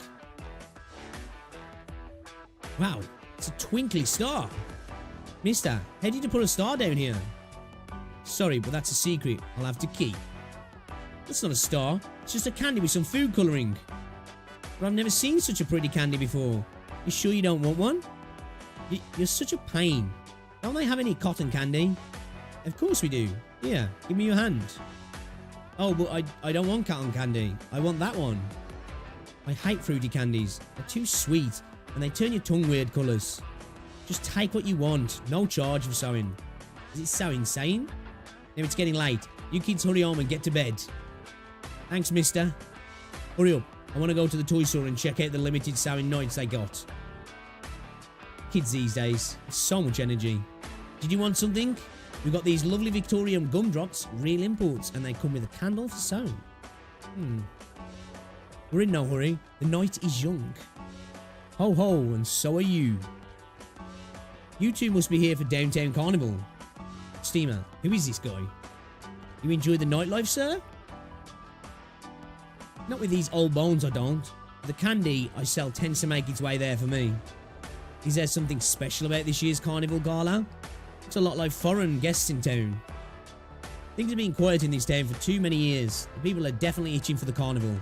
Wow, it's a twinkly star. Mister, how did you put a star down here? Sorry, but that's a secret I'll have to keep. That's not a star. It's just a candy with some food colouring. But I've never seen such a pretty candy before. You sure you don't want one? You're such a pain. Don't they have any cotton candy? Of course we do. Here, give me your hand. Oh, but I don't want cotton candy. I want that one. I hate fruity candies. They're too sweet, and they turn your tongue weird colours. Just take what you want. No charge for sewing. Is it so insane? Now it's getting late. You kids hurry home and get to bed. Thanks, mister. Hurry up. I want to go to the toy store and check out the limited sewing nights they got. Kids these days, so much energy. Did you want something? We've got these lovely Victorian gumdrops, real imports, and they come with a candle for sewing. We're in no hurry. The night is young. Ho ho, and so are you. You two must be here for Downtown Carnival. Steamer, who is this guy? You enjoy the nightlife, sir? Not with these old bones, I don't. The candy I sell tends to make its way there for me. Is there something special about this year's Carnival Gala? It's a lot like foreign guests in town. Things have been quiet in this town for too many years. The people are definitely itching for the Carnival.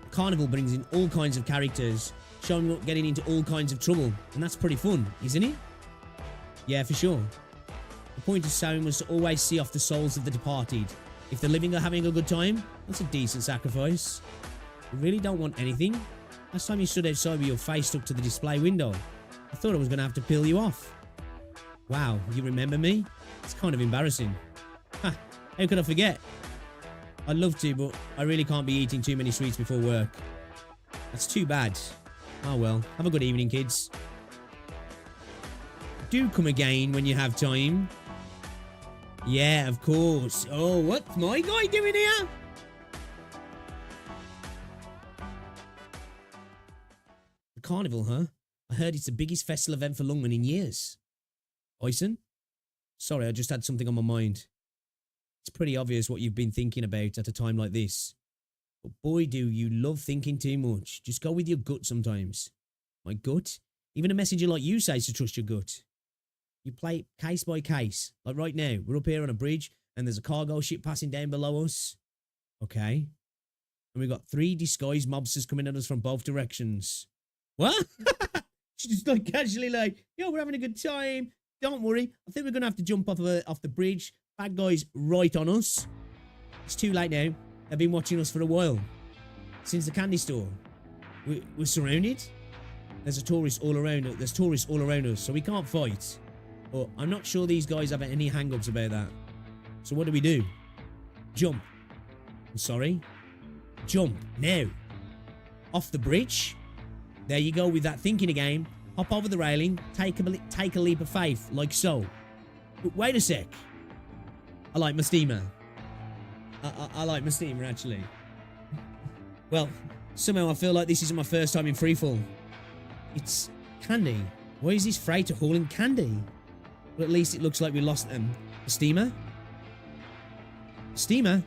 The Carnival brings in all kinds of characters, showing up getting into all kinds of trouble, and that's pretty fun, isn't it? Yeah, for sure. The point of sewing was to always see off the souls of the departed. If the living are having a good time, that's a decent sacrifice. You really don't want anything? Last time you stood outside with your face stuck to the display window, I thought I was going to have to peel you off. Wow, you remember me? It's kind of embarrassing. Ha, how could I forget? I'd love to, but I really can't be eating too many sweets before work. That's too bad. Oh well, have a good evening, kids. Do come again when you have time. Yeah, of course. Oh, what's my guy doing here? The Carnival, huh? I heard it's the biggest festival event for Lungman in years. Oisen? Sorry, I just had something on my mind. It's pretty obvious what you've been thinking about at a time like this. But boy, do you love thinking too much. Just go with your gut sometimes. My gut? Even a messenger like you says to trust your gut. You play it case by case. Like right now, we're up here on a bridge and there's a cargo ship passing down below us. Okay. And we've got 3 disguised mobsters coming at us from both directions. What? She's just like casually like, yo, we're having a good time. Don't worry. I think we're going to have to jump off the bridge. Bad guys right on us. It's too late now. have been watching us for a while. Since the candy store. We're surrounded. There's tourists all around us. There's tourists all around us, so we can't fight. But I'm not sure these guys have any hang-ups about that. So what do? Jump. I'm sorry. Jump. Now. Off the bridge. There you go with that thinking again. Hop over the railing. Take a leap of faith, like so. But wait a sec. I like my steamer. I like my steamer, actually. Well, somehow I feel like this isn't my first time in freefall. It's candy. Why is this freighter hauling candy? Well, at least it looks like we lost them. A steamer? Steamer?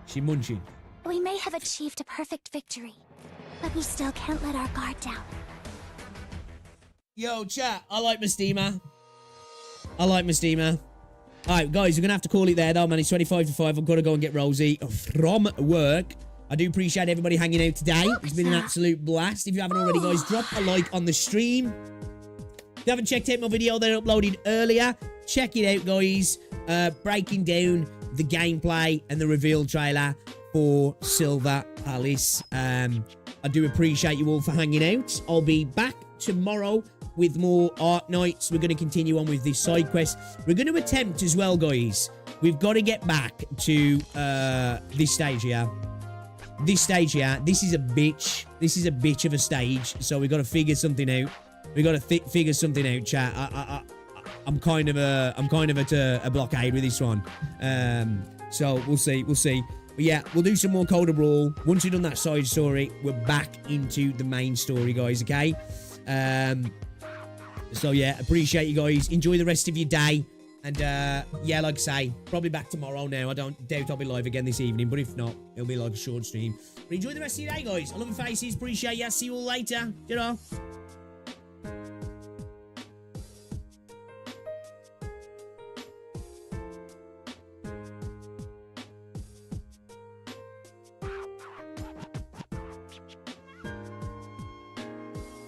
She munching. We may have achieved a perfect victory, but we still can't let our guard down. Yo, chat, I like my steamer. I like my steamer. Alright, guys, we're going to have to call it there, though, man. It's 25 to 5. I've got to go and get Rosie from work. I do appreciate everybody hanging out today. It's been an absolute blast. If you haven't already, guys, drop a like on the stream. If you haven't checked out my video that I uploaded earlier, check it out, guys. Breaking down the gameplay and the reveal trailer for Silver Palace. I do appreciate you all for hanging out. I'll be back tomorrow with more Arknights. We're going to continue on with this side quest. We're going to attempt as well, guys. We've got to get back to this stage here. This stage here. This is a bitch. This is a bitch of a stage. So we've got to figure something out. We've got to figure something out, chat. I'm kind of at a blockade with this one. So we'll see. We'll see. But yeah, we'll do some more Colder Brawl. Once we've done that side story, we're back into the main story, guys, okay? So yeah, appreciate you guys. Enjoy the rest of your day. And yeah, like I say, probably back tomorrow now. I don't doubt I'll be live again this evening, but if not, it'll be like a short stream. But enjoy the rest of your day, guys. I love your faces. Appreciate you. See you all later. You know.